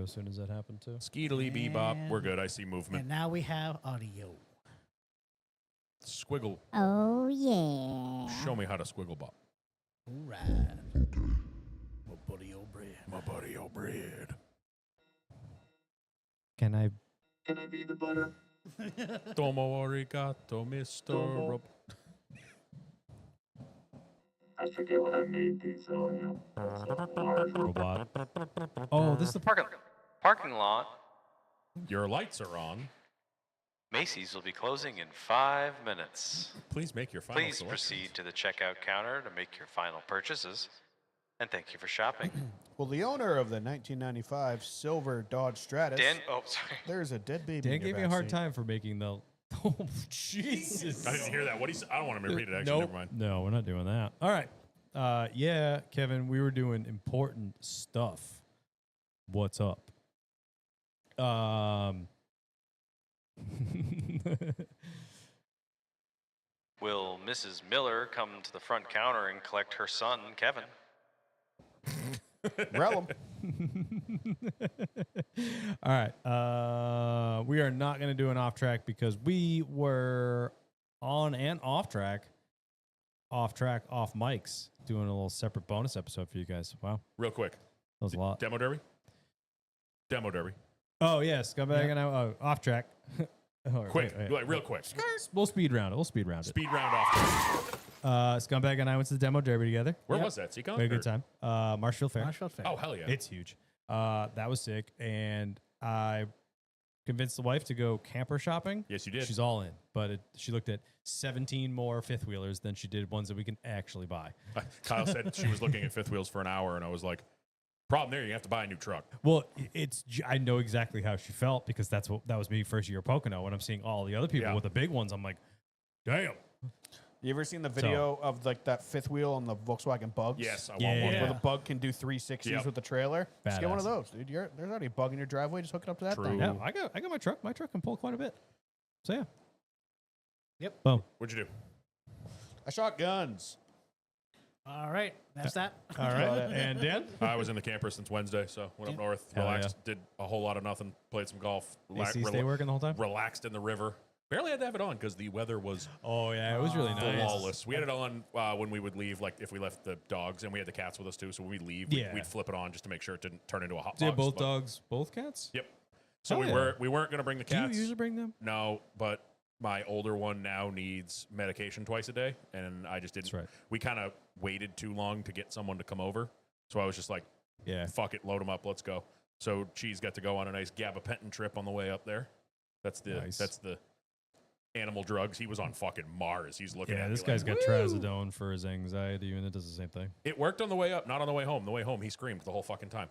as soon as that happened too. Skeetily bebop. We're good. I see movement. And now we have audio. Squiggle. Oh, yeah. Show me how to squiggle bop. All right. My buddy O'Brien. My buddy O'Brien. Can I? Can I be the butter? Tomo arigato, Mr. Rob. I forget what I made these audio. Robot. Oh, this is the Parking lot. Your lights are on. Macy's will be closing in 5 minutes. Please make your final Please selections. proceed to the checkout counter to make your final purchases. And thank you for shopping. Well, the owner of the 1995 silver Dodge Stratus. Sorry. There's a dead baby. Dan in your gave me a hard backseat. time for making the. Oh, Jesus. I didn't hear that. What he said? I don't want to repeat it. Actually, Nope. never mind. No, we're not doing that. All right. Yeah, Kevin, we were doing important stuff. What's up? Will Mrs. Miller come to the front counter and collect her son, Kevin? Rel 'em. All right. We are not going to do an off track because we were on and off track, off mics, doing a little separate bonus episode for you guys. Wow. Real quick. That was a lot. Demo derby. Demo derby. Oh, yes. Scumbag and I, off track. Oh, Quick. wait. Like, real quick. We'll speed round it. Speed round off. Scumbag and I went to the demo derby together. Where was that? Seacon? We had a good time. Marshfield Fair. Marshfield Fair. Oh, hell yeah. It's huge. That was sick. And I convinced the wife to go camper shopping. Yes, you did. She's all in. But she looked at 17 more fifth wheelers than she did ones that we can actually buy. Kyle said she was looking at fifth wheels for an hour, and I was like, problem there, you have to buy a new truck. Well, I know exactly how she felt because that was me first year Pocono. When I'm seeing all the other people with the big ones, I'm like, damn. You ever seen the video of like that fifth wheel on the Volkswagen Bugs? Yes, I want Yeah. one. Where the Bug can do 360s Yep. with the trailer. Just get one of Badass. those, dude. There's already a bug in your driveway. Just hook it up to that True. thing. Yeah, I got my truck. My truck can pull quite a bit. So yeah. Yep. Boom. What'd you do? I shot guns. All right. That's that. All right. And Dan? I was in the camper since Wednesday, so went up north, Hell relaxed, did a whole lot of nothing, played some golf, AC stay working the whole time? relaxed in the river. Barely had to have it on because the weather was Oh, yeah. It was really nice. flawless. We had it on when we would leave, like if we left the dogs, and we had the cats with us too. So when we leave, Yeah. we'd flip it on just to make sure it didn't turn into a hot Did box. both but- dogs, both cats? Yep. So Oh, we yeah. weren't going to bring the Do you cats. usually bring them? No, but my older one now needs medication twice a day, and I just didn't. That's right. We kind of waited too long to get someone to come over, so I was just like, Yeah. fuck it, load them up, let's go. So Cheese got to go on a nice gabapentin trip on the way up there. That's the animal drugs. He was on fucking Mars. He's looking Yeah, at this me guy's like, got "Woo!" trazodone for his anxiety, and it does the same thing. It worked on the way up, not on the way home. The way home, he screamed the whole fucking time.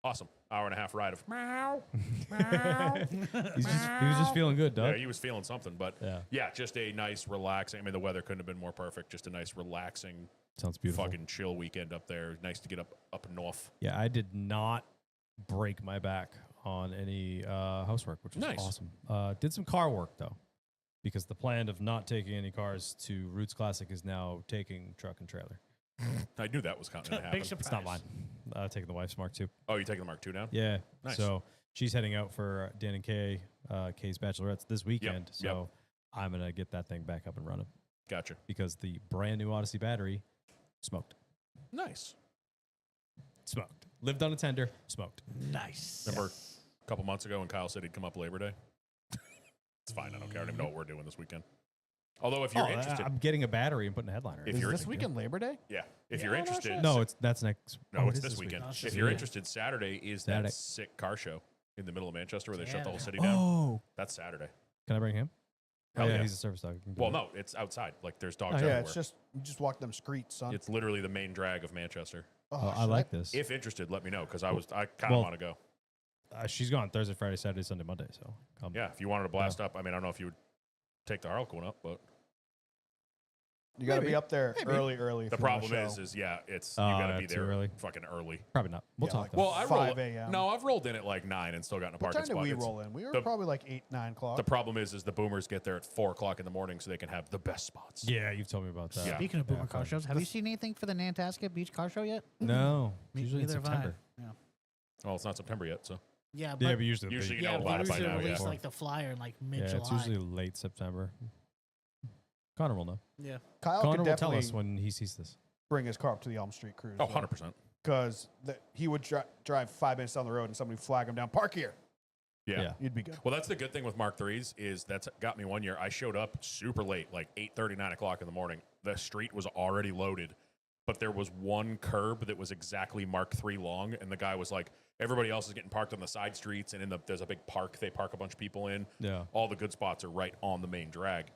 Awesome. Hour and a half ride of meow, meow. He was just feeling good, Yeah, Doug. he was feeling something, but Yeah. just a nice, relaxing. I mean, the weather couldn't have been more perfect. Just a nice, relaxing, Sounds beautiful. fucking chill weekend up there. Nice to get up north. Yeah, I did not break my back on any housework, which was Nice. awesome. Did some car work, though, because the plan of not taking any cars to Roots Classic is now taking truck and trailer. I knew that was going to happen. Big surprise. It's not mine. Taking the wife's Mark II. Oh, you taking the Mark II down? Yeah. Nice. So she's heading out for Dan and Kay, Kay's bachelorettes this weekend. Yep. So I'm going to get that thing back up and running Gotcha. because the brand new Odyssey battery smoked. Nice. Smoked. Lived on a tender, smoked. Nice. Remember a couple months ago when Kyle said he'd come up Labor Day? It's fine. I don't care. I don't even know what we're doing this weekend. Although, if you're interested, I'm getting a battery and putting a headliner. If Is you're this weekend Labor Day? yeah, if you're interested, No, that's next. no, oh, it's it is this weekend. weekend. If Yeah. you're interested, Saturday is Saturday. that sick car show in the middle of Manchester where they shut the whole Yeah. city down. Oh, That's Saturday. can I bring him? Hell oh, yeah, yeah. he's a service dog. You can do Well, it. no, it's outside. Like there's dogs Yeah, everywhere. it's just you just walk them streets, son. It's literally the main drag of Manchester. Oh, I shit. like this. If interested, let me know because I kind of well, want to go. She's gone Thursday, Friday, Saturday, Sunday, Monday. So come. Yeah, if you wanted to blast up, I mean, I don't know if you would take the Harlequin up, but You got to Maybe. be up there Maybe. early. the for problem show. is it's you Oh, got to yeah, be too there early. fucking early. Probably not. We'll Yeah, talk. like though. Well, I 5 roll. a.m. No, I've rolled in at like 9 and still gotten a What parking time did spot. we It's- roll in? We were the- probably like 8, 9 o'clock. The problem is the boomers get there at 4 o'clock in the morning so they can have the best spots. Yeah, you've told me about that. Yeah. Speaking of boomer Yeah, car fine. shows, have you seen anything for the Nantasket Beach Car Show yet? No, Me- usually in neither have I. September. Yeah. Well, it's not September yet, so Yeah, but Yeah, but usually, Usually you yeah, know but about it by usually now. release Yeah. like the flyer in like yeah, mid-July. it's usually late September. Connor will know. Yeah. Kyle Connor could will tell definitely us when he sees this. bring his car up to the Elm Street cruise. Oh, 100%. Because he would drive 5 minutes down the road and somebody would flag him down. Park here. Yeah. You'd be good. Well, that's the good thing with Mark IIIs is that's got me one year. I showed up super late, like 8:30, 9 o'clock in the morning. The street was already loaded, but there was one curb that was exactly Mark III long, and the guy was like, everybody else is getting parked on the side streets, and there's a big park they park a bunch of people in. Yeah. All the good spots are right on the main drag.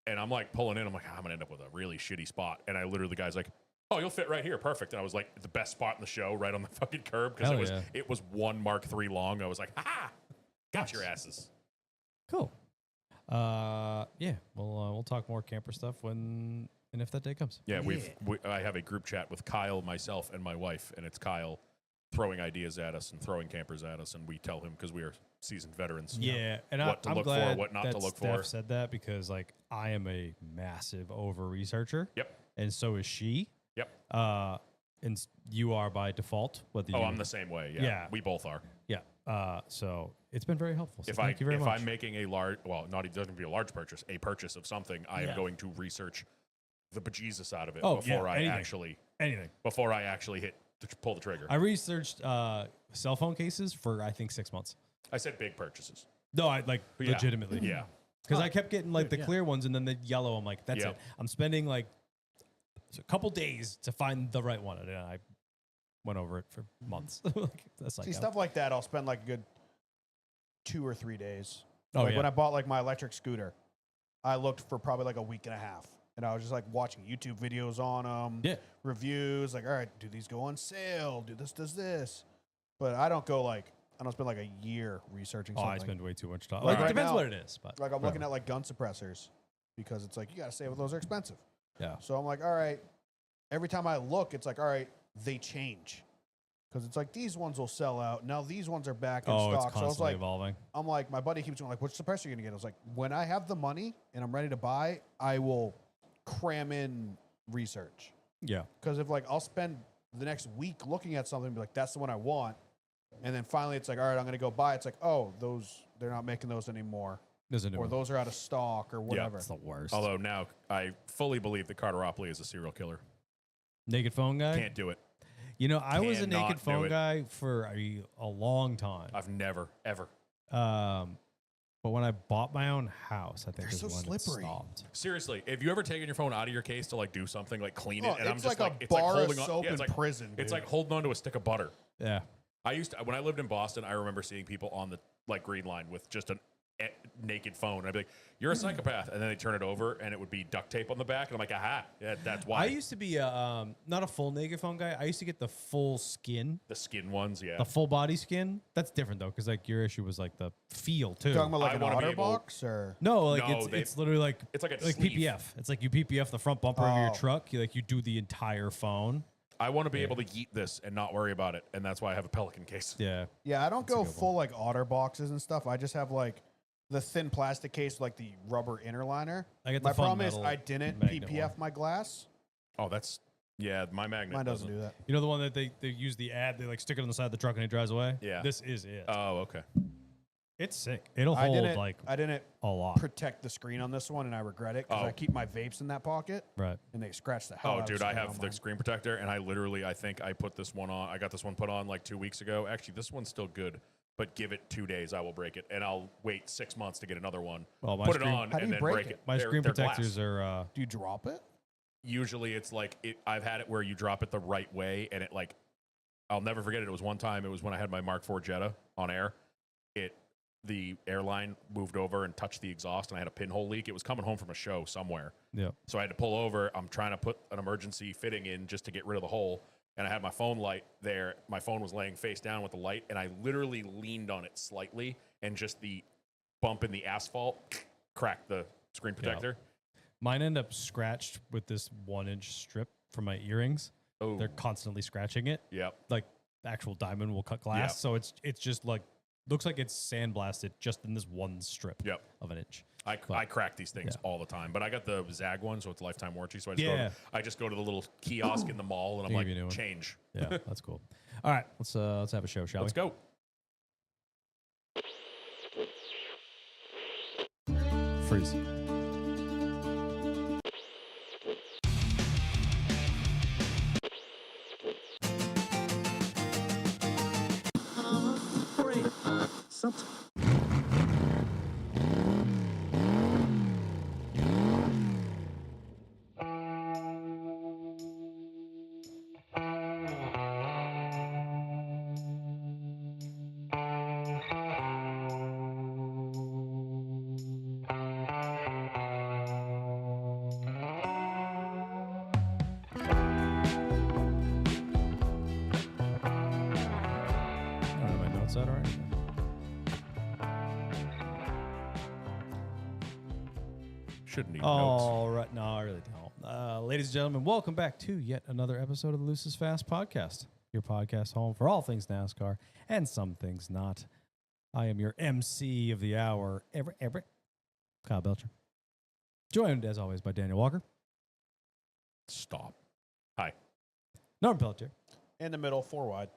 And I'm like pulling in, I'm like, I'm going to end up with a really shitty spot. And I literally, the guy's like, oh, you'll fit right here. Perfect. And I was like, the best spot in the show, right on the fucking curb, because it was one Mark III long. I was like, ha! Got your asses. Cool. Yeah, we'll talk more camper stuff when and if that day comes. Yeah, I have a group chat with Kyle, myself, and my wife, and it's Kyle throwing ideas at us and throwing campers at us, and we tell him because we are seasoned veterans. Yeah, and what to I'm look glad for, what not that to look Steph for. said that because like I am a massive over researcher. Yep. And so is she. Yep. And you are by default. Whether Oh, you, I'm the same way. Yeah, Yeah. we both are. Yeah. So it's been very helpful. So If thank you very much. I'm making a large, well, not it doesn't be a large purchase, a purchase of something, I am going to research the bejesus out of it before I actually pull the trigger. I researched cell phone cases for I think 6 months. I said big purchases. No, I like Yeah. legitimately. Yeah. Because I kept getting like the yeah. clear ones and then the yellow. I'm like, that's Yep. it. I'm spending like a couple days to find the right one. And I went over it for months. Like, that's like See, stuff like that, I'll spend like a good 2 or 3 days. Oh, Like yeah. when I bought like my electric scooter, I looked for probably like a week and a half. And I was just like watching YouTube videos on them, Yeah. reviews, like, all right, do these go on sale? Do this, does this? But I don't go like, I don't spend like a year researching Oh, something. I spend way too much time. Like Like, it right depends now- what it is. But Like I'm looking at like gun suppressors because it's like, you got to say, well, those are expensive. Yeah. So I'm like, all right, every time I look, it's like, all right, they change. Because it's like, these ones will sell out. Now these ones are back in Oh, it's stock. So I was constantly like, evolving. I'm like, my buddy keeps going like, which suppressor are you gonna get? I was like, when I have the money and I'm ready to buy, I will cram in research. Yeah. Because if like I'll spend the next week looking at something and be like, that's the one I want, and then finally it's like, all right, I'm gonna go buy it. It's like, oh, those they're not making those anymore, Doesn't or those are out of stock or whatever. It's the worst. Although now I fully believe that Carteropoli is a serial killer. Naked phone guy. Can't do it. You know, I was a Cannot naked do phone it. guy for a long time. I've never, ever. But when I bought my own house, I think They're is so when it slippery. stopped. Seriously, have you ever taken your phone out of your case to like do something, like clean it? Oh, And I'm it's just like a it's like bar of holding soap on. in prison, It's dude. like holding on to a stick of butter. Yeah. I used to, when I lived in Boston, I remember seeing people on the like green line with just a naked phone. I'd be like, "You're a psychopath," and then they turn it over, and it would be duct tape on the back, and I'm like, "Aha, yeah, that's why." I used to be not a full naked phone guy. I used to get the full skin, the skin ones, yeah. the full body skin. That's different though, because like your issue was like the feel too. Talking about like I an wanna be otter able- box or No, like No, it's literally like it's like a like sleeve. PPF. It's like you PPF the front bumper of your Oh. truck. You do the entire phone. I want to be able to yeet this and not worry about it, and that's why I have a Pelican case. Yeah. yeah, I don't That's a go good full like otter boxes and stuff. I just have like the thin plastic case with like the rubber inner liner. I get the My fun problem is metal I didn't magnet PPF one. my glass. Oh, that's my magnet. Mine doesn't do that. You know the one that they use the ad, they like stick it on the side of the truck and it drives away? Yeah. This is it. Oh, okay. It's sick. It'll I hold didn't like I didn't a lot. protect the screen on this one, and I regret it because Oh. I keep my vapes in that pocket, Right. and they scratch the hell Oh, out of dude, the I screen have on the mine. screen protector, and I think I put this one on. I got this one put on like 2 weeks ago. Actually, this one's still good, but give it 2 days, I will break it, and I'll wait 6 months to get another one. Well, my Put screen- it on How do and you then break break it? it. My screen They're glass. protectors are Do you drop it? Usually it's like I've had it where you drop it the right way, and it like I'll never forget it. It was one time. It was when I had my Mark IV Jetta on air. The airline moved over and touched the exhaust, and I had a pinhole leak. It was coming home from a show somewhere. yeah. So I had to pull over. I'm trying to put an emergency fitting in just to get rid of the hole. And I had my phone light there. My phone was laying face down with the light, and I literally leaned on it slightly, and just the bump in the asphalt cracked the screen protector. Mine end up scratched with this 1-inch strip from my earrings. Oh, They're constantly scratching it. yep. Like the actual diamond will cut glass. Yeah. So it's just like looks like it's sandblasted just in this one strip Yep. of an inch. I crack these things Yeah. all the time, but I got the Zag one, so it's lifetime warranty. So I just go to the little kiosk in the mall, and I'm They give you a new like, one. change. Yeah, that's cool. All right, let's have a show, shall Let's we? go. freeze. I don't know my notes out already. Shouldn't need notes. All right. No, I really don't. Ladies and gentlemen, welcome back to yet another episode of the Loose is Fast podcast, your podcast home for all things NASCAR and some things not. I am your MC of the hour, Everett, Kyle Belcher. Joined, as always, by Daniel Walker, Stop. Hi. Norman Pelletier, In the middle, 4 wide.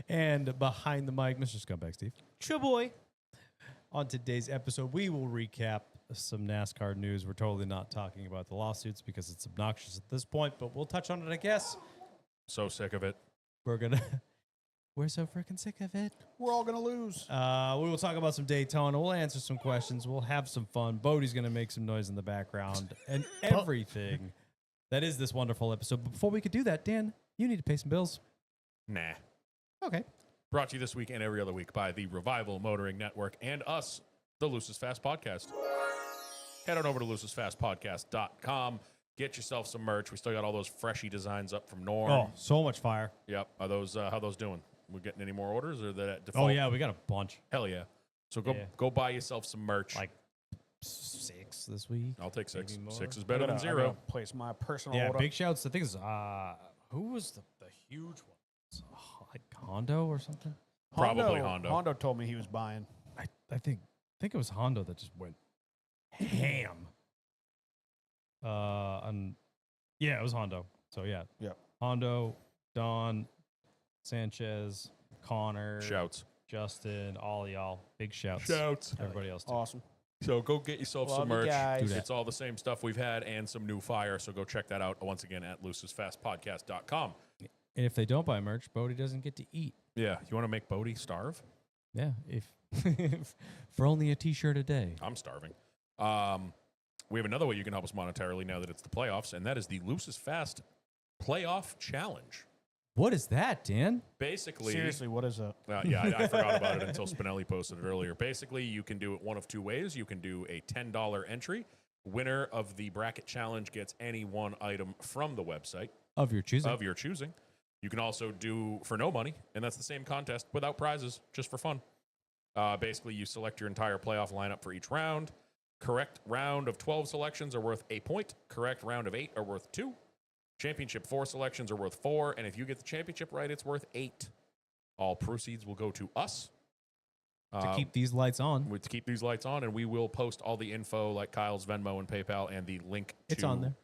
and behind the mic, Mr. Scumbag Steve. Boy. On today's episode, we will recap some NASCAR news. We're totally not talking about the lawsuits because it's obnoxious at this point, but we'll touch on it, I guess. So sick of it. We're so freaking sick of it. We're all going to lose. We will talk about some Daytona. We'll answer some questions. We'll have some fun. Bodie's going to make some noise in the background and everything that is this wonderful episode. But before we could do that, Dan, you need to pay some bills. Nah. Okay. Brought to you this week and every other week by the Revival Motoring Network and us, the Loose is Fast Podcast. Head on over to loosesfastpodcast.com. Get yourself some merch. We still got all those freshy designs up from Norm. Oh, so much fire. Yep. Are those how those doing? We getting any more orders or that at default? Oh, yeah, we got a bunch. Hell yeah. So go buy yourself some merch. Like 6 this week. I'll take 6. maybe more. 6 is better than 0. Place my personal Yeah, order. big shouts. I think it's, who was the huge one? Like Hondo or something? Probably Hondo. Hondo told me he was buying. I think it was Hondo that just went ham. Yeah, it was Hondo. So yeah. Yep. Hondo, Don, Sanchez, Connor, Shouts. Justin, all y'all. Big shouts. Shouts. Everybody else too. Awesome. So go get yourself some Love you merch. guys. Do that. It's all the same stuff we've had and some new fire. So go check that out once again at loosesfastpodcast.com. And if they don't buy merch, Bodie doesn't get to eat. Yeah. You want to make Bodie starve? Yeah, if for only a t-shirt a day. I'm starving. We have another way you can help us monetarily now that it's the playoffs, and that is the Loose is Fast Playoff Challenge. What is that, Dan? Basically, Seriously, what is that? I forgot about it until Spinelli posted it earlier. Basically, you can do it one of two ways. You can do a $10 entry. Winner of the bracket challenge gets any one item from the website Of your choosing. of your choosing. You can also do for no money, and that's the same contest without prizes, just for fun. Basically, you select your entire playoff lineup for each round. Correct round of 12 selections are worth a point. Correct round of 8 are worth 2. Championship 4 selections are worth 4. And if you get the championship right, it's worth 8. All proceeds will go to us. to keep these lights on. To keep these lights on, and we will post all the info like Kyle's Venmo and PayPal and the link to... It's on there.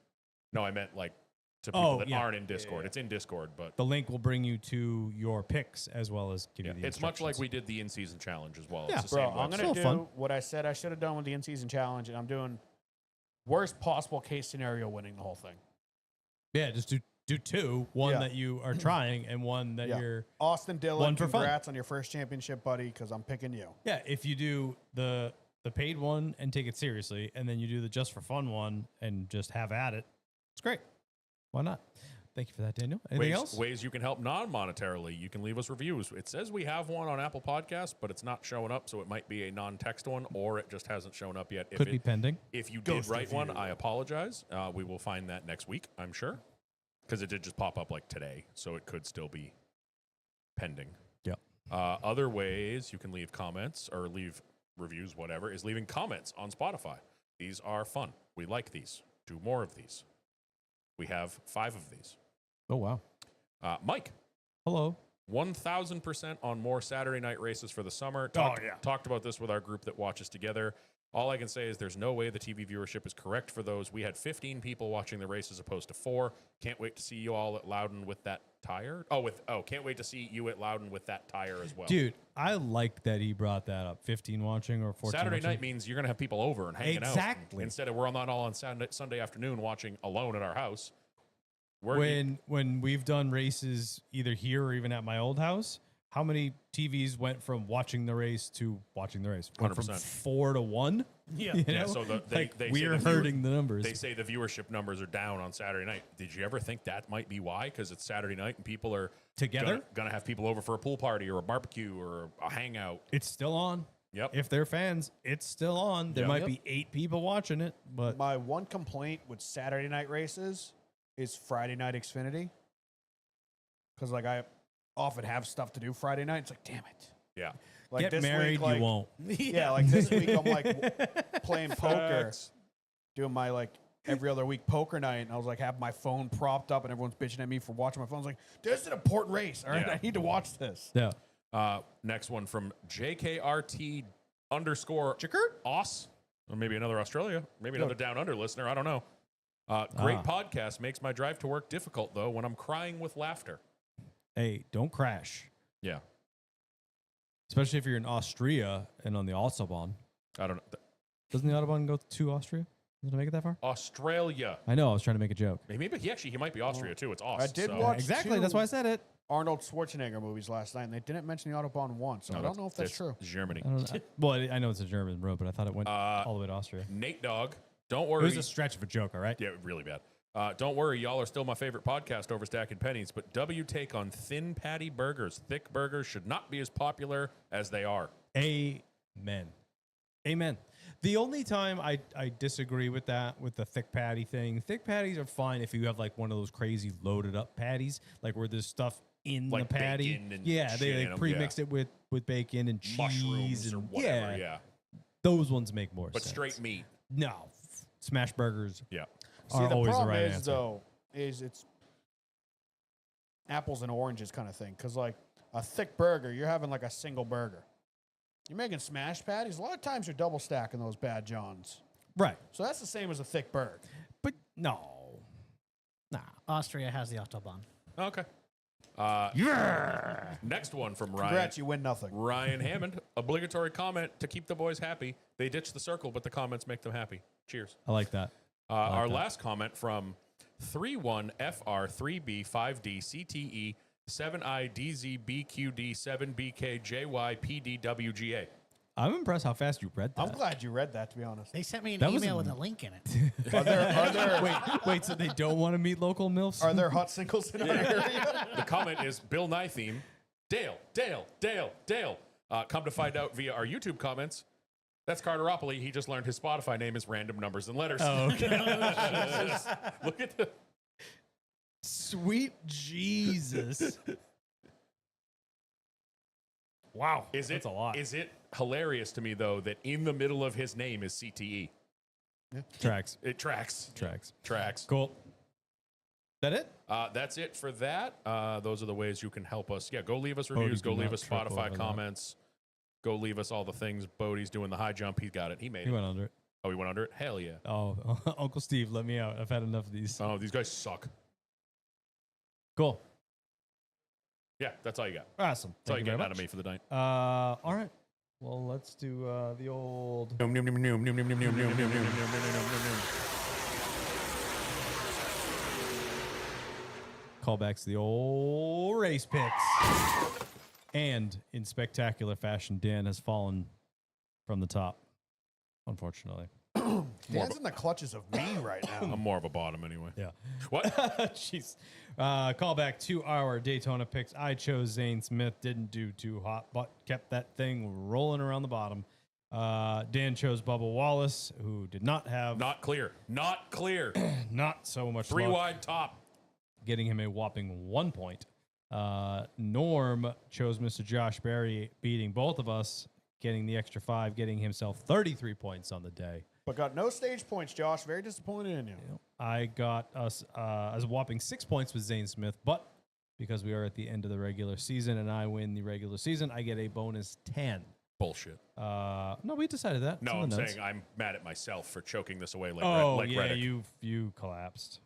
No, I meant like to people that yeah. aren't in Discord. It's in Discord, but... The link will bring you to your picks as well as give you the It's much like instructions. we did the in-season challenge as well. Yeah. It's the Bro, same I'm website. going to Still do fun. what I said I should have done with the in-season challenge, and I'm doing worst possible case scenario winning the whole thing. Yeah, just do 2. One Yeah. that you are trying and one that Yeah. you're... Austin Dillon, One for fun. congrats on your first championship, buddy, because I'm picking you. Yeah, if you do the paid one and take it seriously, and then you do the just for fun one and just have at it, it's great. Why not? Thank you for that, Daniel. Anything else? Ways you can help non-monetarily. You can leave us reviews. It says we have one on Apple Podcasts, but it's not showing up, so it might be a non-text one, or it just hasn't shown up yet. Could be pending. If you did Ghost write one, review. I apologize. We will find that next week, I'm sure, because it did just pop up like today, so it could still be pending. Yep. Other ways you can leave comments or leave reviews, whatever, is leaving comments on Spotify. These are fun. We like these. Do more of these. We have 5 of these. Oh, wow. Mike, Hello. 1,000% on more Saturday night races for the summer. yeah. Talked about this with our group that watches together. All I can say is there's no way the TV viewership is correct for those. We had 15 people watching the race as opposed to 4. Can't wait to see you all at Loudon with that tire. Can't wait to see you at Loudon with that tire as well. Dude, I like that he brought that up. 15 watching or 14 Saturday watching. night means you're going to have people over and hanging out. Exactly. Instead of we're not all on Sunday afternoon watching alone at our house. When we've done races either here or even at my old house, how many TVs went from watching the race to watching the race? Went from 100%. 4 to 1? Yeah. You Yeah, know? so Like, they say we're the viewer- hurting the numbers. They say the viewership numbers are down on Saturday night. Did you ever think that might be why? Because it's Saturday night and people are Together? Gonna have people over for a pool party or a barbecue or a hangout. It's still on. Yep. If they're fans, it's still on. There Yep. might be 8 people watching it, but My one complaint with Saturday night races is Friday night Xfinity. Because, like, I often have stuff to do Friday night. It's like, damn it. Yeah. Like get this married, week, like, you won't. Yeah, like this week I'm like playing poker, doing my like every other week poker night, and I was like have my phone propped up, and everyone's bitching at me for watching my phone. I was like, this is an important race. All right, Yeah. I need to watch this. Yeah. Next one from JKRT _ Aus, or maybe another Australia, maybe another Down Under listener. I don't know. Great podcast. Makes my drive to work difficult though when I'm crying with laughter. Hey, don't crash. Yeah. Especially if you're in Austria and on the Autobahn. I don't know. Doesn't the Autobahn go to Austria? Doesn't it make it that far? Australia. I know. I was trying to make a joke. Maybe he might be Austria too. It's Aus. I did so. watch Exactly. 2 That's why I said it. Arnold Schwarzenegger movies last night, and they didn't mention the Autobahn once. So I don't know if that's true. Germany. I don't know. Well, I know it's a German road, but I thought it went all the way to Austria. Nate Dogg. Don't It worry. was a stretch of a joke, all right? Yeah, really bad. Don't worry, y'all are still my favorite podcast over Stacking Pennies, but W take on thin patty burgers. Thick burgers should not be as popular as they are. Amen. Amen. The only time I disagree with that, with the thick patty thing, thick patties are fine if you have like one of those crazy loaded up patties, like where there's stuff in Like the patty. bacon and Yeah, shit they in like 'em, pre-mixed it with bacon and cheese Mushrooms and or whatever, yeah. those ones make more But sense. straight meat. No, smash burgers Yeah. See, are the always the problem right is answer. though, is it's apples and oranges kind of thing. Because like a thick burger, you're having like a single burger. You're making smash patties. A lot of times you're double stacking those Bad Johns. Right, So that's the same as a thick burger. but no, nah. Austria has the Autobahn. Okay. Next one from Ryan. Congrats, you win nothing. Ryan Hammond. Obligatory comment to keep the boys happy. They ditch the circle, but the comments make them happy. Cheers. I like that. Our that. last comment from 31FR3B5DCTE 7IDZBQD7BKJYPDWGA. I'm impressed how fast you read that. I'm glad you read that, to be honest. They sent me an That was email an- with a link in it. Are there wait, so they don't want to meet local MILFs? are there hot singles in our area? The comment is Bill Nye theme. Dale. Come to find out via our YouTube comments. That's Carteropoli. He just learned his Spotify name is Random Numbers and Letters. Oh, okay. Look at the. Sweet Jesus. Wow. That's a lot. Is it hilarious to me, though, that in the middle of his name is CTE? Tracks. It tracks. Tracks. Cool. That it? That's it for that. Those are the ways you can help us. Yeah, go leave us reviews. do Go leave not us trip Spotify over that. comments. Go leave us all the things. Bodie's doing the high jump. He got it. He made He it. went under it. Oh, he went under it? Hell yeah. Oh, Uncle Steve, let me out. I've had enough of these. Oh, these guys suck. Cool. Yeah, that's all you got. Awesome. That's all Thank you you get very out of much. me for the night. All right. Well, let's do the old callbacks to the old race picks. And in spectacular fashion, Dan has fallen from the top, unfortunately. Dan's in the clutches of me right now. I'm more of a bottom anyway. Yeah. What? Jeez. Callback to our Daytona picks. I chose Zane Smith. Didn't do too hot, but kept that thing rolling around the bottom. Dan chose Bubba Wallace, who did not have Not clear. Not clear. not so much 3 luck, wide top. getting him a whopping 1 point. Norm chose Mr. Josh Berry, beating both of us, getting the extra 5, getting himself 33 points on the day. But got no stage points, Josh. Very disappointed in you. I got us as a whopping 6 points with Zane Smith, but because we are at the end of the regular season and I win the regular season, I get a bonus 10 Bullshit. No, we decided that. It's No, in I'm the notes. saying I'm mad at myself for choking this away like, Oh, like yeah, Reddick. you collapsed.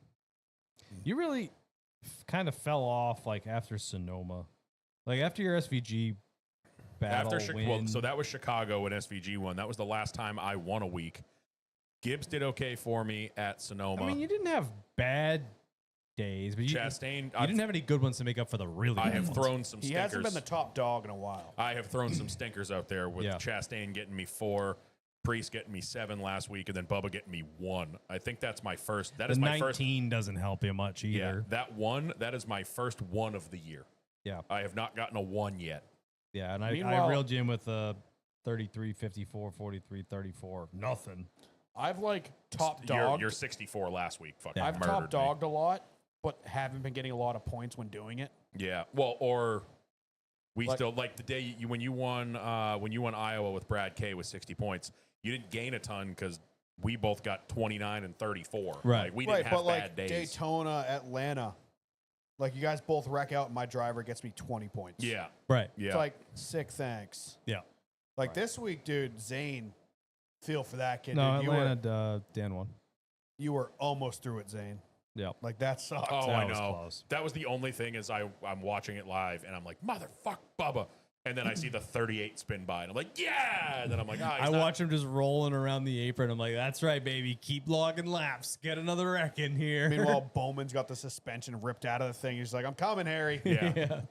You really kind of fell off like after Sonoma. Like after your SVG battle win. So that was Chicago when SVG won. That was the last time I won a week. Gibbs did okay for me at Sonoma. I mean, you didn't have bad days, but you Chastain, didn't have any good ones to make up for the really I good have ones. thrown some He stinkers. hasn't been the top dog in a while. I have thrown some stinkers out there with Yeah. Chastain getting me 4, Priest getting me 7 last week, and then Bubba getting me 1. I think that's my first. That The is my 19 first. doesn't help you much Yeah, either. that is my first 1 of the year. Yeah. I have not gotten a 1 yet. Yeah, and I Meanwhile- reeled you in with a 33, 54, 43, 34. Nothing. I've like top You're, dogged. you're 64 last week. Fucking I've murdered top me. dogged a lot, but haven't been getting a lot of points when doing it. Yeah. Well, or we Like- still like the day when you won Iowa with Brad K with 60 points. You didn't gain a ton because we both got 29 and 34. Right. Like, we didn't Right, have but bad like days. Daytona, Atlanta, like you guys both wreck out, and my driver gets me 20 points. Yeah. Right. Yeah. It's like, sick, thanks. Yeah. Like this week, dude, Zane, feel for that kid. No, dude. Atlanta, Dan won. You were almost through it, Zane. Yeah. Like that sucked. Oh, That I was know. close. That was the only thing is I'm watching it live and I'm like, motherfuck Bubba. And then I see the 38 spin by and I'm like, yeah. And then I'm like, oh, I watch him just rolling around the apron. I'm like, that's right, baby. Keep logging laps. Get another wreck in here. Meanwhile, Bowman's got the suspension ripped out of the thing. He's like, I'm coming, Harry. Yeah.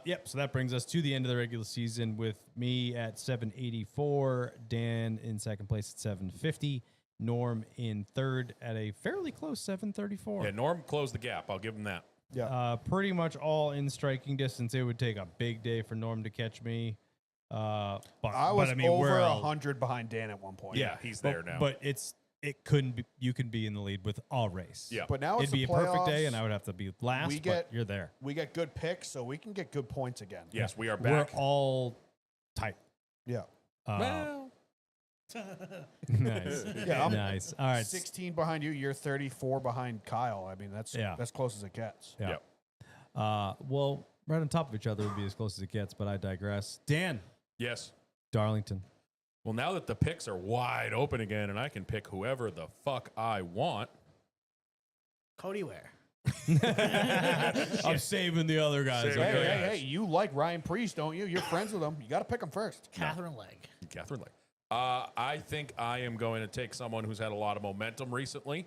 Yep. So that brings us to the end of the regular season with me at 784, Dan in second place at 750, Norm in third at a fairly close 734. Yeah, Norm closed the gap. I'll give him that. Yeah. Pretty much all in striking distance. It would take a big day for Norm to catch me. But I was I mean, over we're 100 behind Dan at one point. Yeah, he's there now. But it couldn't be. You can be in the lead with all race. Yeah. But now it's It'd be a the perfect day, playoffs. and I would have to be last. We but get- you're there. We get good picks, so we can get good points again. Yes, we are We're back. all tight. Yeah. Well, Nice. Yeah, I'm Nice. All right. 16 behind you. You're 34 behind Kyle. I mean, that's close as it gets. Yeah. Yep. Well, right on top of each other would be as close as it gets, but I digress. Dan, yes. Darlington. Well, now that the picks are wide open again and I can pick whoever the fuck I want. Cody Ware. I'm saving the other guys. Saving Hey, the okay? other hey, guys. hey, you like Ryan Priest, don't you? You're friends with him. You got to pick him first. Catherine Legg. Catherine Lake. I think I am going to take someone who's had a lot of momentum recently,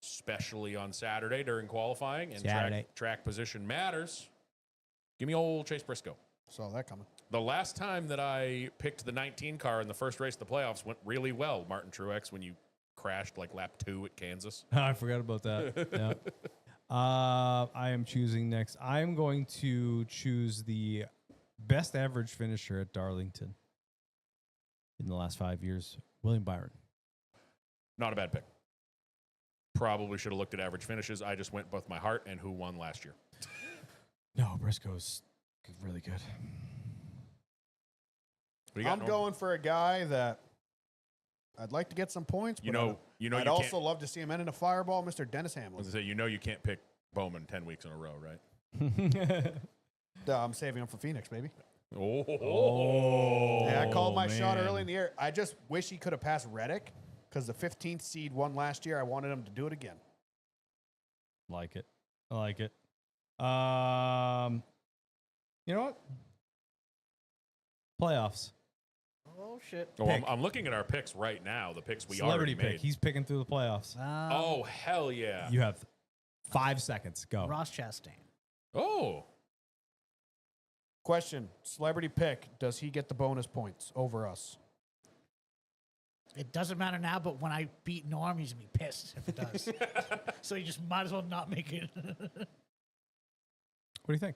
especially on Saturday during qualifying, and Saturday. track position matters. Give me old Chase Briscoe. Saw that coming. The last time that I picked the 19 car in the first race of the playoffs went really well, Martin Truex, when you crashed like lap 2 at Kansas. I forgot about that. Yeah. I am choosing next. I am going to choose the best average finisher at Darlington in the last 5 years, William Byron. Not a bad pick. Probably should have looked at average finishes. I just went with my heart and who won last year. No, Briscoe's really good. What do you got, I'm Norm? going for a guy that I'd like to get some points. You but know, I'd you also can't. love to see him end in a fireball, Mr. Dennis I Hamlin. was gonna say, you can't pick Bowman 10 weeks in a row, right? I'm saving him for Phoenix, baby. Oh, Yeah, I called my shot man. early in the year. I just wish he could have passed Reddick because the 15th seed won last year. I wanted him to do it again. Like it. I like it. You know what? Playoffs. Oh, shit. Oh, Pick. I'm looking at our picks right now. The picks we Celebrity already pick. made. He's picking through the playoffs. Oh hell yeah! You have 5 seconds. Go. Ross Chastain. Oh, Question, celebrity pick, does he get the bonus points over us? It doesn't matter now, but when I beat Norm, he's going to be pissed if it does. So you just might as well not make it. What do you think?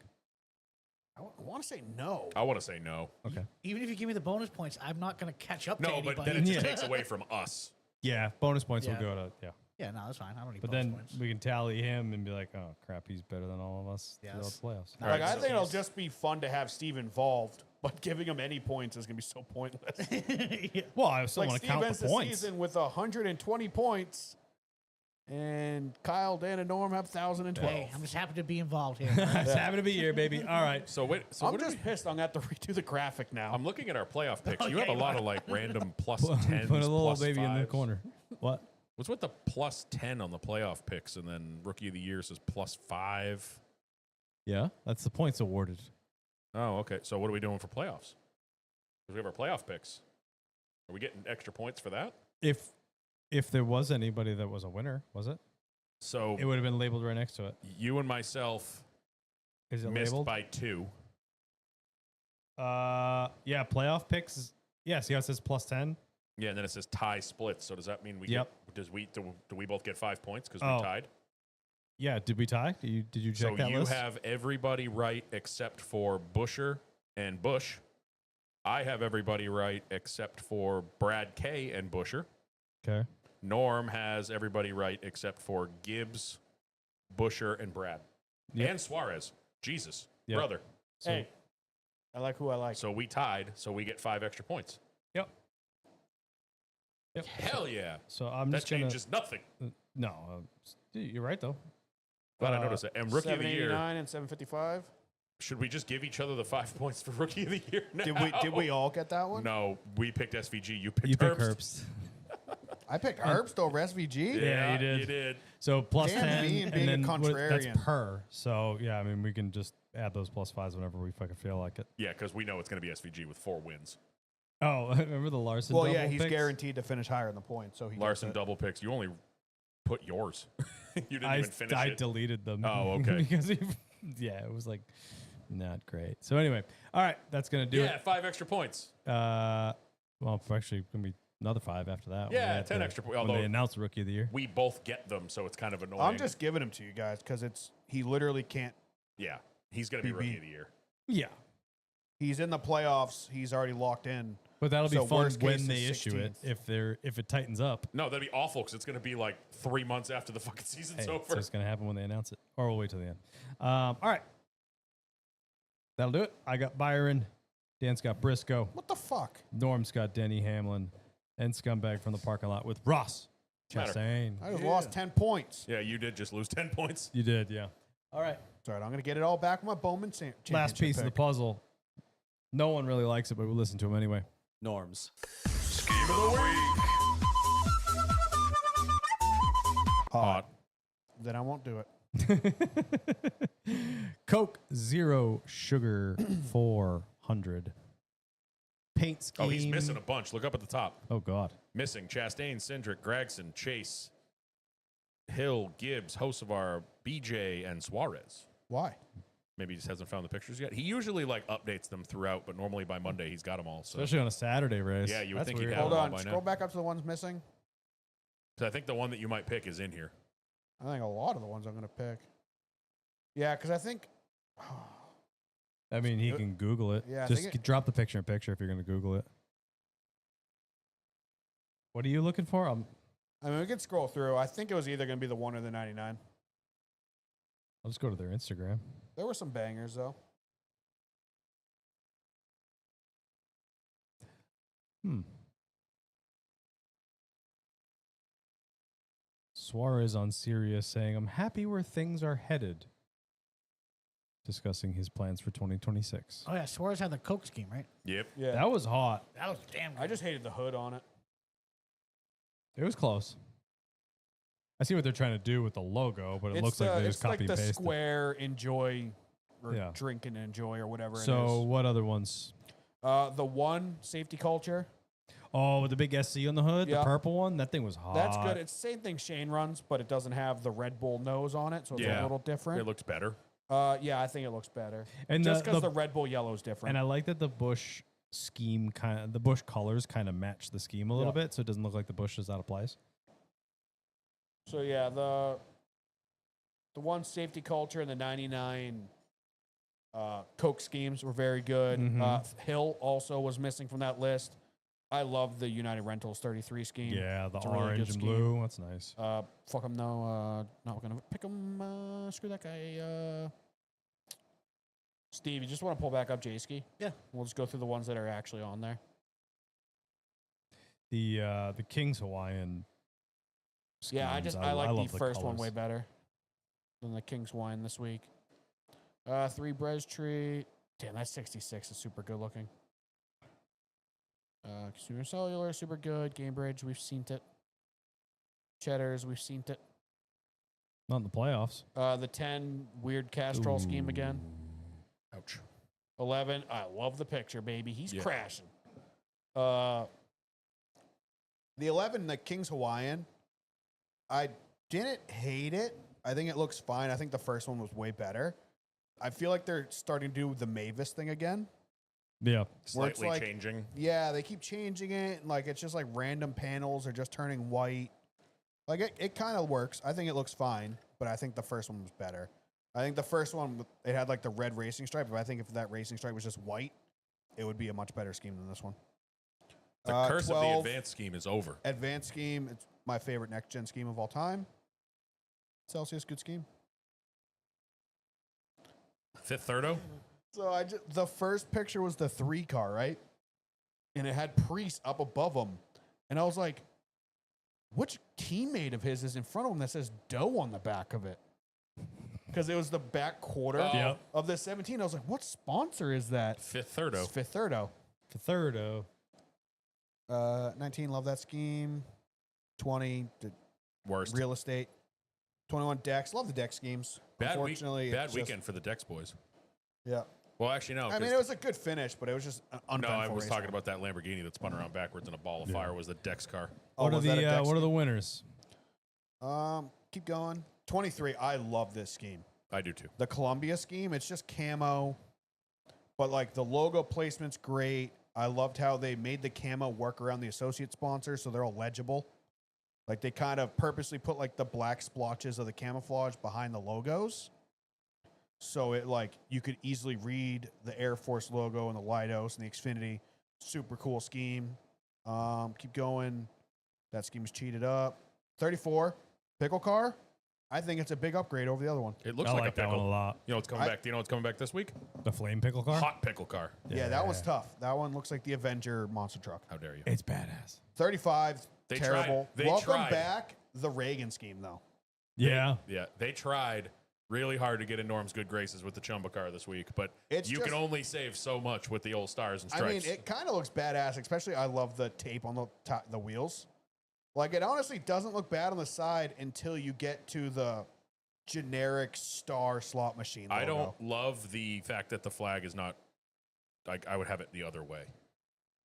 I want to say no. I want to say no. Okay. Even if you give me the bonus points, I'm not going to catch up to No, anybody. but then it just Yeah. takes away from us. Yeah, bonus points Yeah. will go to, yeah. Yeah, no, that's fine. I don't need But bonus then points. we can tally him and be like, oh, crap, he's better than all of us throughout Yes. the playoffs. All Like, right, I so- think it'll just be fun to have Steve involved, but giving him any points is going to be so pointless. Yeah. Well, I still Like, want to Steve count ends the the points. season with 120 points. And Kyle, Dan, and Norm have 1,012. Hey, I'm just happy to be involved here. Just happy to be here, baby. All right. So wait, so I'm what just pissed I'm going to have to redo the graphic now. I'm looking at our playoff picks. Oh, You yeah, have a you lot are. of like random plus Put 10s, a little plus baby in the 5s. corner. What? What's with the plus 10 on the playoff picks, and then rookie of the year says plus 5? Yeah, that's the points awarded. Oh, okay. So what are we doing for playoffs? Because we have our playoff picks. Are we getting extra points for that? If there was anybody that was a winner, was it? So It would have been labeled right next to it. you and myself Is it missed labeled? by 2. Yeah, playoff picks. Yeah, see how it says plus 10? Yeah, and then it says tie splits. So does that mean we Yep. get? Do we both get 5 points because Oh, we tied? Yeah, did we tie? Did you check So that you list? have everybody right except for Busher and Bush. I have everybody right except for Brad K and Busher. Okay. Norm has everybody right except for Gibbs, Busher, and Brad. Yep. And Suarez. Jesus, Yep. brother. So, Hey, I like who I like. So we tied, so we get 5 extra points. Yep. Yep. Hell yeah. So I'm That just gonna. changes nothing. No, you're right though. Glad I noticed that. And rookie of the year, 789 and 755. should we just give each other the 5 points for rookie of the year now? Did we all get that one? No, we picked SVG. You picked You pick Herbst. Herbst. I picked Herbst over SVG. Yeah, you did. You did. So plus Damn 10, me and being a then that's contrarian. per. So yeah, I mean we can just add those plus 5s whenever we fucking feel like it. Yeah, because we know it's going to be SVG with 4 wins. Oh, remember the Larson? Well, double yeah, he's picks? guaranteed to finish higher in the points. So he Larson gets it. double picks. You only put yours. You didn't I even finish I it. deleted them. Oh, okay. because yeah, it was like not great. So anyway, all right, that's gonna do Yeah, 5 extra points. it. Well, actually, gonna be another 5 after that. when Yeah, they have 10 to- extra when although- they announce the rookie of the year. We both get them, so it's kind of annoying. I'm just giving him to you guys because he literally can't. Yeah, he's going to be BB. rookie of the year. Yeah, He's in the playoffs. He's already locked in. but that'll be So fun worst when case they is issue it. 16th. If it tightens up. No, that'd be awful because it's going to be like 3 months after the fucking season's Hey, over. so it's gonna happen when they announce it, or we'll wait till the end. All right, that'll do it. I got Byron. Dan's got Briscoe. What the fuck? Norm's got Denny Hamlin, and Scumbag from the parking lot with Ross Matter. Chastain. I just lost 10 points. Yeah, you did just lose 10 points. You did, yeah. All right. Sorry, I'm going to get it all back with my Bowman championship Last piece of the pick. puzzle. No one really likes it, but we listen to him anyway. Norms. Scheme of the week. Hot. Then I won't do it. Coke Zero Sugar 400. Paint scheme. Oh, he's missing a bunch. Look up at the top. Oh, God. Missing Chastain, Cindric, Gregson, Chase, Hill, Gibbs, Hocevar, BJ, and Suarez. Why? Maybe he just hasn't found the pictures yet. He usually like updates them throughout, but normally by Monday he's got them all. So Especially on a Saturday race. Yeah, you would That's think he'd weird. have Hold them all on. by Scroll now. back up to the ones missing. So I think the one that you might pick is in here. I think a lot of the ones I'm going to pick. Yeah, because I think. I mean, he can Google it. Yeah, I Just think drop the picture in picture if you're going to Google it. What are you looking for? I mean, we can scroll through. I think it was either going to be the 1 or the 99. I'll just go to their Instagram. There were some bangers, though. Suarez on Sirius saying, I'm happy where things are headed. Discussing his plans for 2026. Oh yeah, Suarez had the Coke scheme, right? Yep. Yeah. That was hot. That was damn. Good. I just hated the hood on it. It was close. I see what they're trying to do with the logo, but it looks like they just it's like copy the paste it. square enjoy or Yeah. drink and enjoy or whatever So it what other ones? is. The one safety culture. Oh, with the big SC on the hood, the Yeah. purple one. That thing was hot. That's good. It's the same thing Shane runs, but it doesn't have the Red Bull nose on it, so it's Yeah. a little different. It looks better. Yeah, I think it looks better. And Just because the the Red Bull yellow is different. and I like that the Bush scheme the Bush colors kind of match the scheme a little Yeah. bit, so it doesn't look like the Bush is out of place. So yeah, the one safety culture and the 99 Coke schemes were very good. Mhm. Hill also was missing from that list. I love the United Rentals 33 scheme. Yeah, the It's a really good orange and scheme. blue. That's nice. Fuck him no. Not gonna pick him. Screw that guy. Steve, you just want to pull back up J-Ski? Yeah. We'll just go through the ones that are actually on there. The King's Hawaiian Yeah, schemes. I like love the first one colors. way better than the King's Wine this week. 3 Brez Tree. Damn, that 66 is super good looking. Consumer Cellular, super good. Game Bridge, we've seen it. Cheddars, we've seen it. Not in the playoffs. The 10 weird Castrol scheme again. Ouch. 11, I love the picture, baby. He's Yeah. crashing. The 11, the King's Hawaiian, I didn't hate it. I think it looks fine. I think the first one was way better. I feel like they're starting to do the Mavis thing again. Yeah. Where it's Slightly like- changing. Yeah, they keep changing it. And like, it's just like random panels are just turning white. Like, it kind of works. I think it looks fine, but I think the first one was better. I think the first one, it had like the red racing stripe, but I think if that racing stripe was just white, it would be a much better scheme than this one. The curse of the 12, advanced scheme is over. Advanced scheme, it's my favorite next-gen scheme of all time. Celsius, good scheme. Fifth Thirdo? So the first picture was the 3 car, right? And it had Priest up above him. And I was like, which teammate of his is in front of him that says Doe on the back of it? Because it was the back quarter Yep. of the 17. I was like, what sponsor is that? Fifth Thirdo. It's Fifth Thirdo. The third, oh. 19, love that scheme. 20, Worst. real estate. 21, Dex. Love the Dex schemes. Bad Unfortunately, bad it's weekend for the Dex boys. Yeah. Well, actually, no. I mean, 'cause- it was a good finish, but it was just an no, uneventful I was race. talking about that Lamborghini that spun around backwards in a ball of fire was the Dex car. Oh, What are was that a Dex the scheme? winners? Keep going. 23. I love this scheme. I do too. The Columbia scheme, it's just camo, but like the logo placement's great. I loved how they made the camo work around the associate sponsor, so they're all legible. Like they kind of purposely put like the black splotches of the camouflage behind the logos. So it like you could easily read the Air Force logo and the Leidos and the Xfinity. Super cool scheme. Keep going. That scheme is cheated up. 34, pickle car. I think it's a big upgrade over the other one. It looks I like, like a that pickle. one a lot. You know what's coming back? Do you know what's coming back this week? The flame pickle car? Hot pickle car. Yeah, that was tough. That one looks like the Avenger monster truck. How dare you? It's badass. 35, They terrible. tried. They Welcome tried. back the Reagan scheme, though. Yeah. Yeah, they tried really hard to get in Norm's good graces with the Chumba car this week, but It's you just- can only save so much with the old stars and I stripes. mean, it kind of looks badass, especially I love the tape on the wheels. Like, it honestly doesn't look bad on the side until you get to the generic star slot machine logo. I don't love the fact that the flag is not, like, I would have it the other way.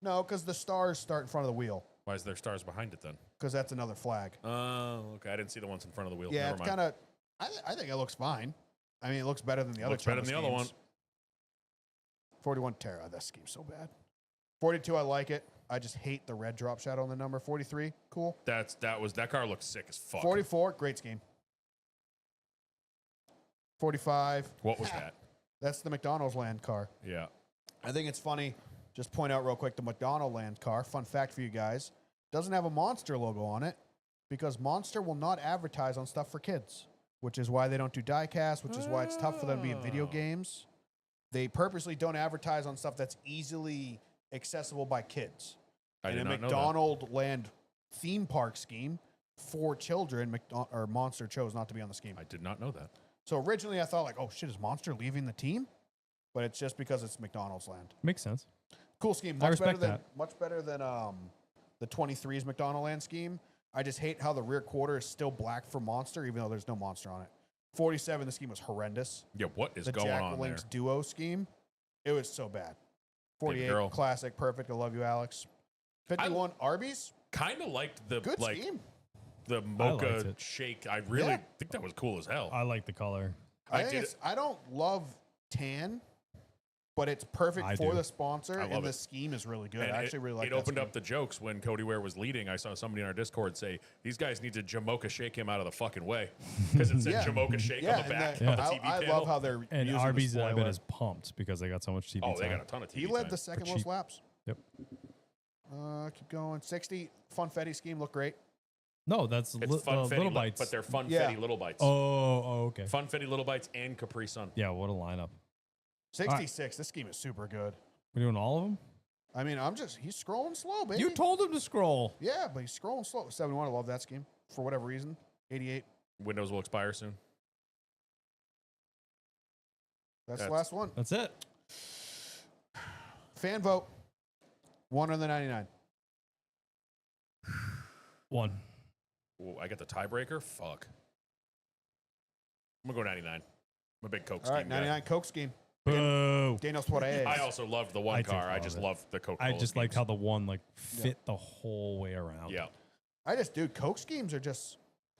No, because the stars start in front of the wheel, Why is there stars behind it then? because that's another flag. Oh, okay. I didn't see the ones in front of the wheel. Yeah, Never it's mind. kind of, I think it looks fine. I mean, it looks better than the other Looks better Chumba than the other one. schemes. 41, Terra, that scheme's so bad. 42, I like it. I just hate the red drop shadow on the number. 43, cool. That car looks sick as fuck. 44, great scheme. 45. What was that? That's the McDonald's land car. Yeah. I think it's funny. Just point out real quick the McDonald land car. Fun fact for you guys: doesn't have a Monster logo on it because Monster will not advertise on stuff for kids, which is why they don't do diecast. Which is why it's tough for them to be in video Oh. games. They purposely don't advertise on stuff that's easily accessible by kids. I In did a not know that. McDonald land theme park scheme for children, Monster chose not to be on the scheme. I did not know that. So originally I thought like, oh shit, is Monster leaving the team? But it's just because it's McDonald's land. Makes sense. Cool scheme. I Much better respect than that. much better than the 23's McDonald land scheme. I just hate how the rear quarter is still black for Monster, even though there's no Monster on it. 47, the scheme was horrendous. Yeah, what is The going Jack on Link's there? duo scheme, it was so bad. 48, girl. classic, perfect. I love you, Alex. 51, Arby's, Kind of liked the good like scheme. the liked mocha it. shake. I really Yeah. think that was cool as hell. I like the color. I did think I don't love tan, but it's perfect I for do. the sponsor, I love and the it. scheme is really good. And I actually really like it that opened scheme. up the jokes when Cody Ware was leading. I saw somebody in our Discord say, these guys need to Jamocha shake him out of the fucking way. Because it said Yeah. Jamocha shake Yeah, on the back and of the TV I panel. love how they're And using Arby's, the I bet, spoiler. is pumped because they got so much TV Oh, they time. got a ton of TV He led time. the second cheap. most laps. Yep. Keep going. 60 Funfetti scheme looked great. No, that's It's the Funfetti, Little Bites. but they're Funfetti Yeah. Little Bites. oh, okay. Funfetti Little Bites and Capri Sun. Yeah, what a lineup. 66. This scheme is super good. We're doing all of them? I mean, he's scrolling slow, baby. You told him to scroll. Yeah, but he's scrolling slow. 71. I love that scheme. for whatever reason. 88. Windows will expire soon. That's the last one. That's it. Fan vote. 1 on the 99. 1. Ooh, I got the tiebreaker. Fuck. I'm gonna go 99. I'm a big Coke All scheme right, 99 guy. Coke scheme. Boo. Daniel Suarez. I also loved the one I did car. I love just it. love the Coke. I just liked how the one like fit the whole way around. Yeah. Dude, Coke schemes are just.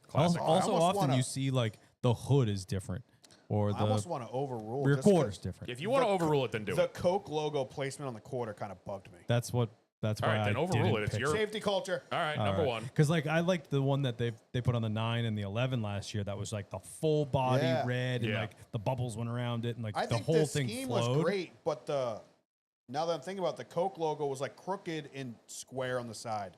Classic. Also, I almost often wanna- you see like the hood is different or I almost the want to overrule. rear just 'cause quarter's different. If you want to The overrule it, then do The it. Coke logo placement on the quarter kind of bugged me. That's why All right, then I overrule didn't it. It's pick your- Safety culture. All right, number one. Because like I liked the one that they put on the 9 and the 11 last year. That was like the full body Yeah. red and Yeah. like the bubbles went around it and like I the think whole the thing scheme flowed. was great, but now that I'm thinking about it, the Coke logo was like crooked and square on the side.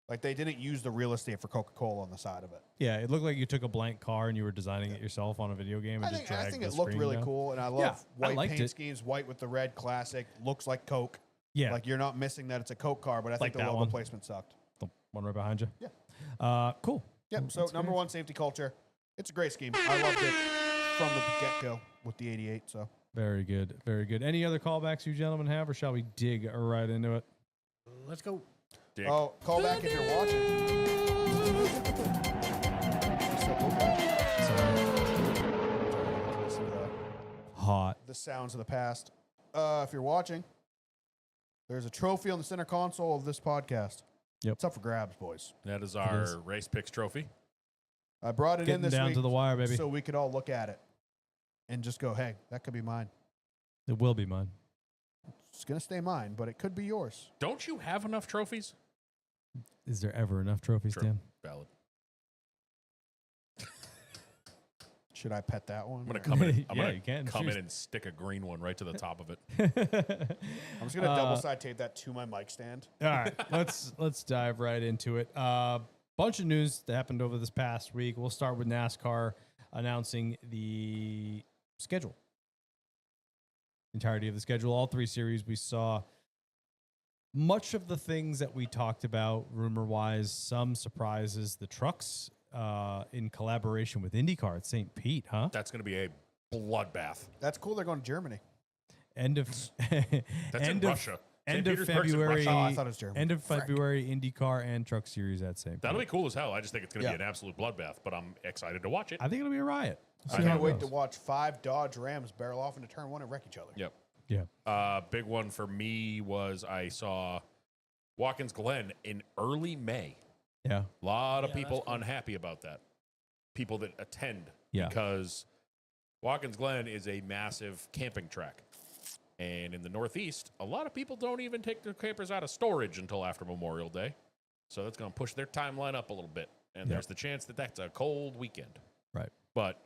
Like they didn't use the real estate for Coca-Cola on the side of it. Yeah, it looked like you took a blank car and you were designing it yourself on a video game and I just think dragged it the looked screen really down. cool, and I love Yeah, I white liked paint it. schemes, white with the red classic. Looks like Coke. Yeah, Like you're not missing that it's a Coke car, but I Like think the that logo one. placement sucked. the one right behind you. Yeah. Cool. Yep. So That's number great. one, safety culture. It's a great scheme. I loved it from the get-go with the 88. So Very good. Very good. Any other callbacks you gentlemen have, or shall we dig right into it? Let's go. Dick. oh, call back if you're watching. Listen to Hot. the sounds of the past. If you're watching, there's a trophy on the center console of this podcast. Yep. It's up for grabs, boys. That is is. our race picks trophy. I brought it in Getting this down week to the wire, baby. so we could all look at it and just go, hey, that could be mine. It will be mine. It's going to stay mine, but it could be yours. Don't you have enough trophies? Is there ever enough trophies, True. Dan? Valid. Should I pet that one? I'm gonna or- come in. I'm Yeah, gonna you can. come Choose. in and stick a green one right to the top of it. I'm just going to double side tape that to my mic stand. All right, let's dive right into it. Bunch of news that happened over this past week. We'll start with NASCAR announcing the schedule, entirety of the schedule. All 3 series. We saw much of the things that we talked about, rumor wise. Some surprises. The trucks in collaboration with IndyCar at St. Pete, huh? That's gonna be a bloodbath. That's cool. They're going to Germany. End of That's end in of Russia. St. end of Petersburg's in February. Russia. Oh, I thought it was Germany. End of February, IndyCar and Truck Series at St. Pete. That'll be cool as hell. I just think it's gonna Yeah. be an absolute bloodbath, but I'm excited to watch it. I think it'll be a riot. I See how can't it wait to goes. watch 5 Dodge Rams barrel off into turn 1 and wreck each other. Yep. Yeah. Big one for me was I saw Watkins Glen in early May. Yeah. A lot of Yeah, that's people cool. unhappy about that. People that attend. Yeah. Because Watkins Glen is a massive camping track. And in the Northeast, a lot of people don't even take their campers out of storage until after Memorial Day. So that's going to push their timeline up a little bit. And Yep. there's the chance that that's a cold weekend. Right. But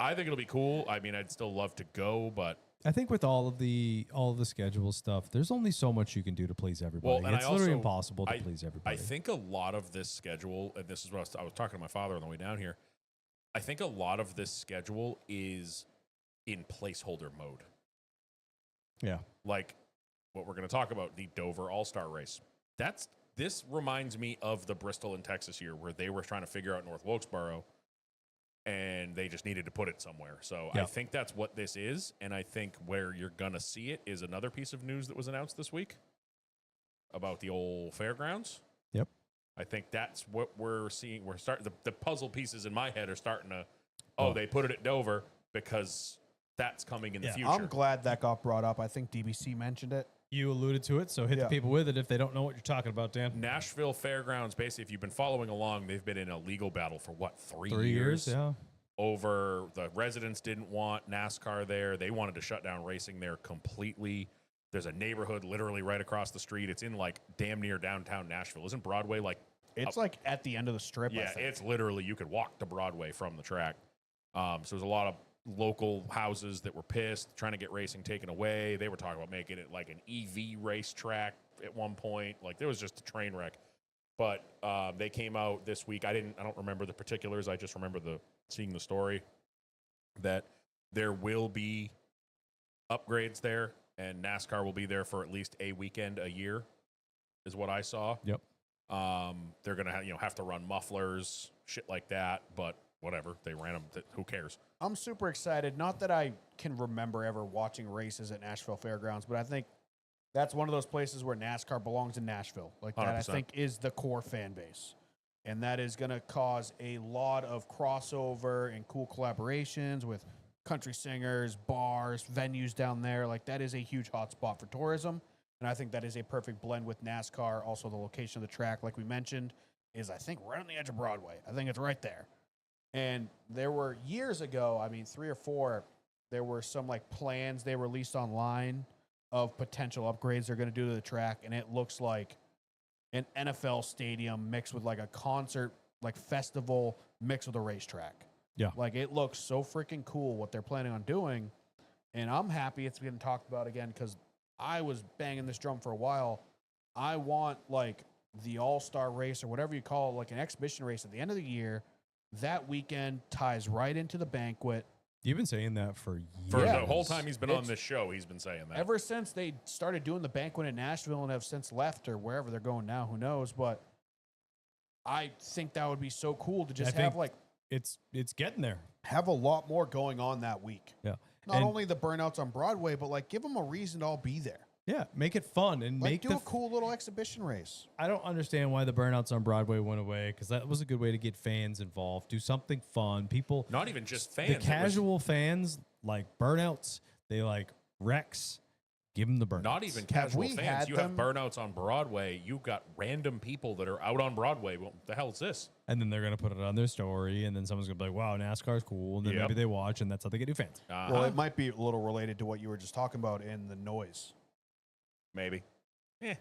I think it'll be cool. I mean, I'd still love to go, but I think with all of the schedule stuff, there's only so much you can do to please everybody. and It's I literally also- impossible to please everybody. I think a lot of this schedule, and this is what I was talking to my father on the way down here. I think a lot of this schedule is in placeholder mode. Yeah. Like what we're going to talk about, the Dover All-Star race. This reminds me of the Bristol and Texas year where they were trying to figure out North Wilkesboro and they just needed to put it somewhere. So I Yeah. think that's what this is. And I think where you're going to see it is another piece of news that was announced this week about the old fairgrounds. Yep. I think that's what we're seeing. We're starting, the puzzle pieces in my head are starting to, Oh. they put it at Dover because that's coming in the Yeah. future. I'm glad that got brought up. I think DBC mentioned it. You alluded to it, so hit Yeah. the people with it if they don't know what you're talking about, Dan. Nashville Fairgrounds, basically, if you've been following along, they've been in a legal battle for what, 3 3 years, yeah. Over the residents didn't want NASCAR there. They wanted to shut down racing there completely. There's a neighborhood literally right across the street. It's in like damn near downtown Nashville. Isn't Broadway like, It's like at the end of the strip. I yeah, think. it's literally, you could walk to Broadway from the track. So there's a lot of local houses that were pissed, trying to get racing taken away. They were talking about making it like an EV racetrack at one point. Like there was just a train wreck. But they came out this week. I don't remember the particulars. I just remember seeing the story that there will be upgrades there, and NASCAR will be there for at least a weekend a year, is what I saw. Yep. They're gonna have to run mufflers shit like that. But whatever, they ran them. Who cares? I'm super excited. Not that I can remember ever watching races at Nashville Fairgrounds, but I think that's one of those places where NASCAR belongs in Nashville. Like that, I 100%. think is the core fan base. And that is going to cause a lot of crossover and cool collaborations with country singers, bars, venues down there. Like that is a huge hotspot for tourism. And I think that is a perfect blend with NASCAR. Also, the location of the track, like we mentioned, is I think right on the edge of Broadway. I think it's right there. And there were years ago, I mean 3 or 4, there were some like plans they released online of potential upgrades they're going to do to the track. And it looks like an NFL stadium mixed with like a concert, like festival mixed with a racetrack. Yeah. Like it looks so freaking cool what they're planning on doing. And I'm happy it's getting talked about again because I was banging this drum for a while. I want like the all-star race or whatever you call it, like an exhibition race at the end of the year. That weekend ties right into the banquet. You've been saying that for years. For Yeah. the whole time he's been on It's- this show, he's been saying that. Ever since they started doing the banquet in Nashville and have since left or wherever they're going now, who knows? But I think that would be so cool to just I have think- like It's getting there. have a lot more going on that week. Yeah. Not And- only the burnouts on Broadway, but like give them a reason to all be there. Yeah, make it fun and Like make do the a cool little exhibition race. I don't understand why the burnouts on Broadway went away because that was a good way to get fans involved. Do something fun. People, Not even just fans. the it was casual fans like burnouts. They like wrecks. Give them the burnouts. Not even casual we fans. had You have them? burnouts on Broadway. You've got random people that are out on Broadway. What the hell is this? And then they're gonna put it on their story, and then someone's gonna be like, "Wow, NASCAR's cool." And then Yep. maybe they watch, and that's how they get new fans. Well, it might be a little related to what you were just talking about in the noise. Maybe. Like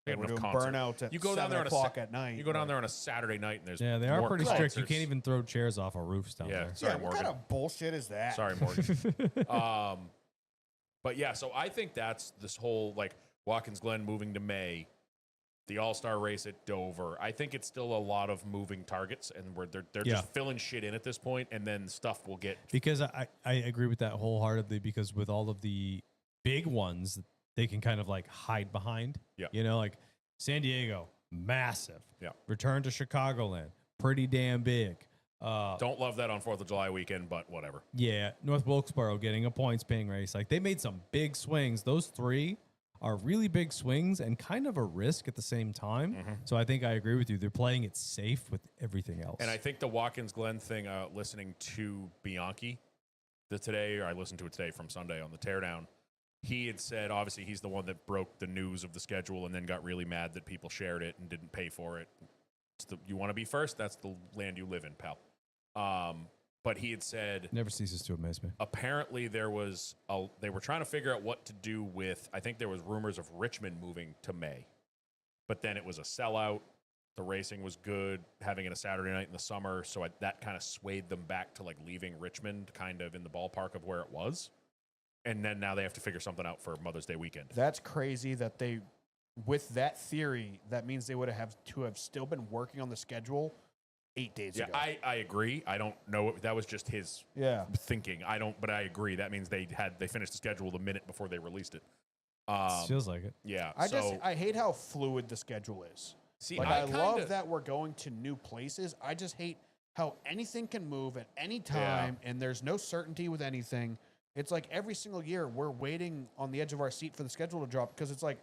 They we're have doing concert. burnouts at You go down 7 there on a o'clock Sa- at night. You go down like, there on a Saturday night and there's Yeah, they are more pretty strict. You concerts. can't even throw chairs off of roofs down Yeah, there. sorry, yeah, what Morgan. kind of bullshit is that? Sorry, Morgan. But yeah, so I think that's this whole like Watkins Glen moving to May, the All-Star race at Dover. I think it's still a lot of moving targets, and where they're Yeah. just filling shit in at this point, and then stuff will get. Because I agree with that wholeheartedly because with all of the big ones, they can kind of like hide behind. Yeah. You know, like San Diego, massive. Yeah. Return to Chicagoland, pretty damn big. Don't love that on 4th of July weekend, but whatever. Yeah, North Wilkesboro getting a points paying race. Like they made some big swings. Those 3 are really big swings and kind of a risk at the same time. So I think I agree with you. They're playing it safe with everything else. And I think the Watkins Glen thing, listening to Bianchi today, or I listened to it today from Sunday on the Teardown, he had said, obviously, he's the one that broke the news of the schedule and then got really mad that people shared it and didn't pay for it. You want to be first? That's the land you live in, pal. But he had said, never ceases to amaze me. apparently they were trying to figure out what to do with, I think there was rumors of Richmond moving to May. But then it was a sellout. The racing was good, having it a Saturday night in the summer. So that kind of swayed them back to like leaving Richmond kind of in the ballpark of where it was. And then now they have to figure something out for Mother's Day weekend. That's crazy that they, with that theory, that means they would have still been working on the schedule 8 days Yeah, ago. I agree. I don't know. That was just his Yeah. thinking. But I agree. That means they finished the schedule the minute before they released it. Feels like it. Yeah. I hate how fluid the schedule is. See, Like, I I love kinda- that we're going to new places. I just hate how anything can move at any time and there's no certainty with anything. It's like every single year we're waiting on the edge of our seat for the schedule to drop because it's like,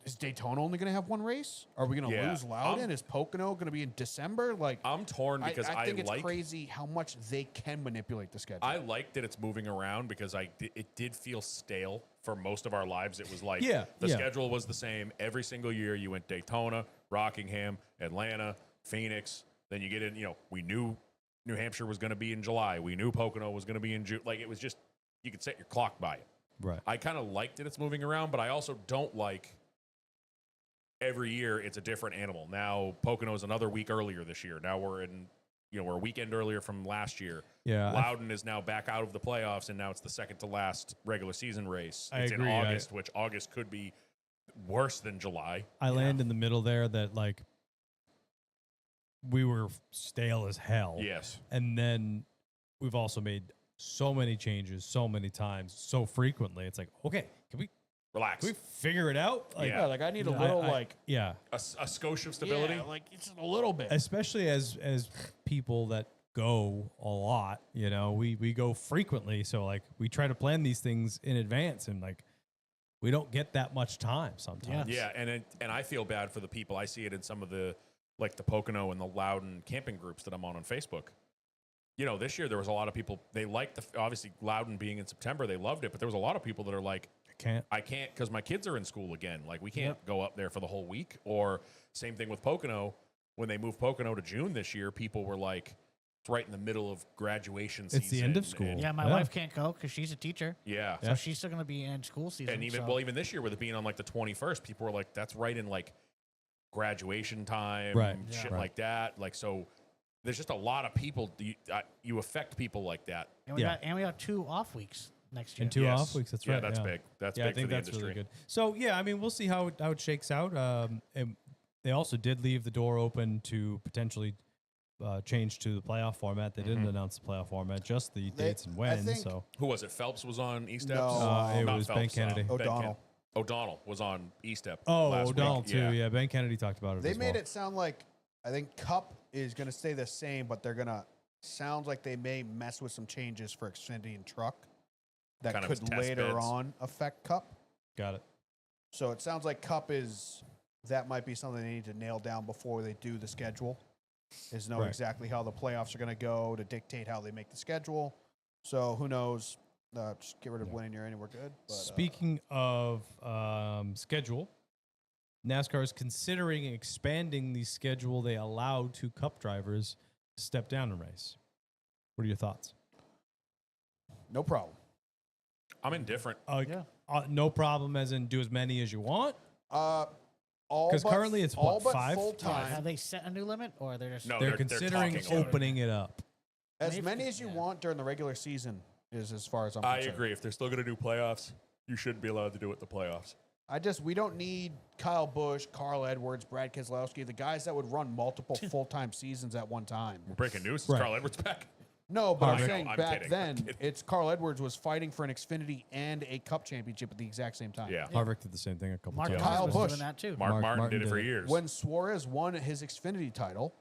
is Daytona only going to have one race? Are we going to Yeah. lose Loudon? Is Pocono going to be in December? Like, I'm torn because I think it's like crazy how much they can manipulate the schedule. I like that it's moving around because it did feel stale for most of our lives. It was like Yeah, the yeah. schedule was the same every single year. You went Daytona, Rockingham, Atlanta, Phoenix. Then you get in. We knew New Hampshire was going to be in July. We knew Pocono was going to be in June. Like it was just you could set your clock by it. Right. I kind of liked that it's moving around, but I also don't like every year it's a different animal. Now Pocono's another week earlier this year. Now we're we're a weekend earlier from last year. Yeah. Loudon is now back out of the playoffs, and now it's the second to last regular season race. I It's agree. in August, which August could be worse than July. I land in the middle there that like we were stale as hell. Yes. And then we've also made so many changes so many times, so frequently. It's like, okay, can we Relax. we figure it out. Like, Yeah. Yeah, like I need a I- little I- like yeah. a skosh of stability. yeah, like it's a little bit. Especially as people that go a lot, you know, we go frequently. So like we try to plan these things in advance and like we don't get that much time sometimes. Yeah, and I feel bad for the people. I see it in some of the like the Pocono and the Loudon camping groups that I'm on Facebook. You know, this year there was a lot of people. They liked obviously Loudon being in September. They loved it, but there was a lot of people that are like, I can't because my kids are in school again. Like we can't go up there for the whole week. Or same thing with Pocono. When they moved Pocono to June this year, people were like, it's right in the middle of graduation season. It's the end of school. and- Yeah, my wife can't go because she's a teacher. yeah. So she's still going to be in school season. And even so. even this year with it being on like the 21st, people were like, that's right in like graduation time, Right. shit Yeah. like that. Like so, there's just a lot of people. You affect people like that. And we got 2 off weeks next year. And 2 Yes. off weeks. That's Yeah, right. that's big. That's I big think for the that's industry. really good. So yeah, I mean, we'll see how it shakes out. And they also did leave the door open to potentially change to the playoff format. They didn't announce the playoff format, just the dates and when. think- So Who was it? Phelps was on E-Steps? No, it Not was Ben Phelps, Kennedy. O'Donnell. O'Donnell was on E-Step. O'Donnell last week. too. Yeah, Ben Kennedy talked about it. They as made well. it sound like I think Cup is going to stay the same, but they're going to sounds like they may mess with some changes for Xfinity and Truck that Kind of as could test later beds. on affect Cup. Got it. So it sounds like Cup is that might be something they need to nail down before they do the schedule. Is know Right. exactly how the playoffs are going to go to dictate how they make the schedule. So who knows? Just get rid of winning your and we're good. But, Speaking of schedule, NASCAR is considering expanding the schedule they allow to Cup drivers to step down and race. What are your thoughts? no problem. I'm indifferent. No problem, as in do as many as you want. All 'Cause but- currently it's all what, but 5? full time. Have they set a new limit, or they're just No, They're considering talking about it. opening it up. As Maybe- many as you yeah. want during the regular season is as far as I'm I concerned. agree. If they're still going to do playoffs, you shouldn't be allowed to do it the playoffs. We don't need Kyle Busch, Carl Edwards, Brad Keselowski, the guys that would run multiple full-time seasons at one time. We're breaking news. Right. Carl Edwards back. No, but I I'm know, saying I'm back kidding, I'm then, kidding. it's Carl Edwards was fighting for an Xfinity and a Cup championship at the exact same time. Yeah. Harvick did the same thing a couple Mark times. Kyle was Busch. doing that too. Mark Martin Martin did it for did it. years. When Suarez won his Xfinity title,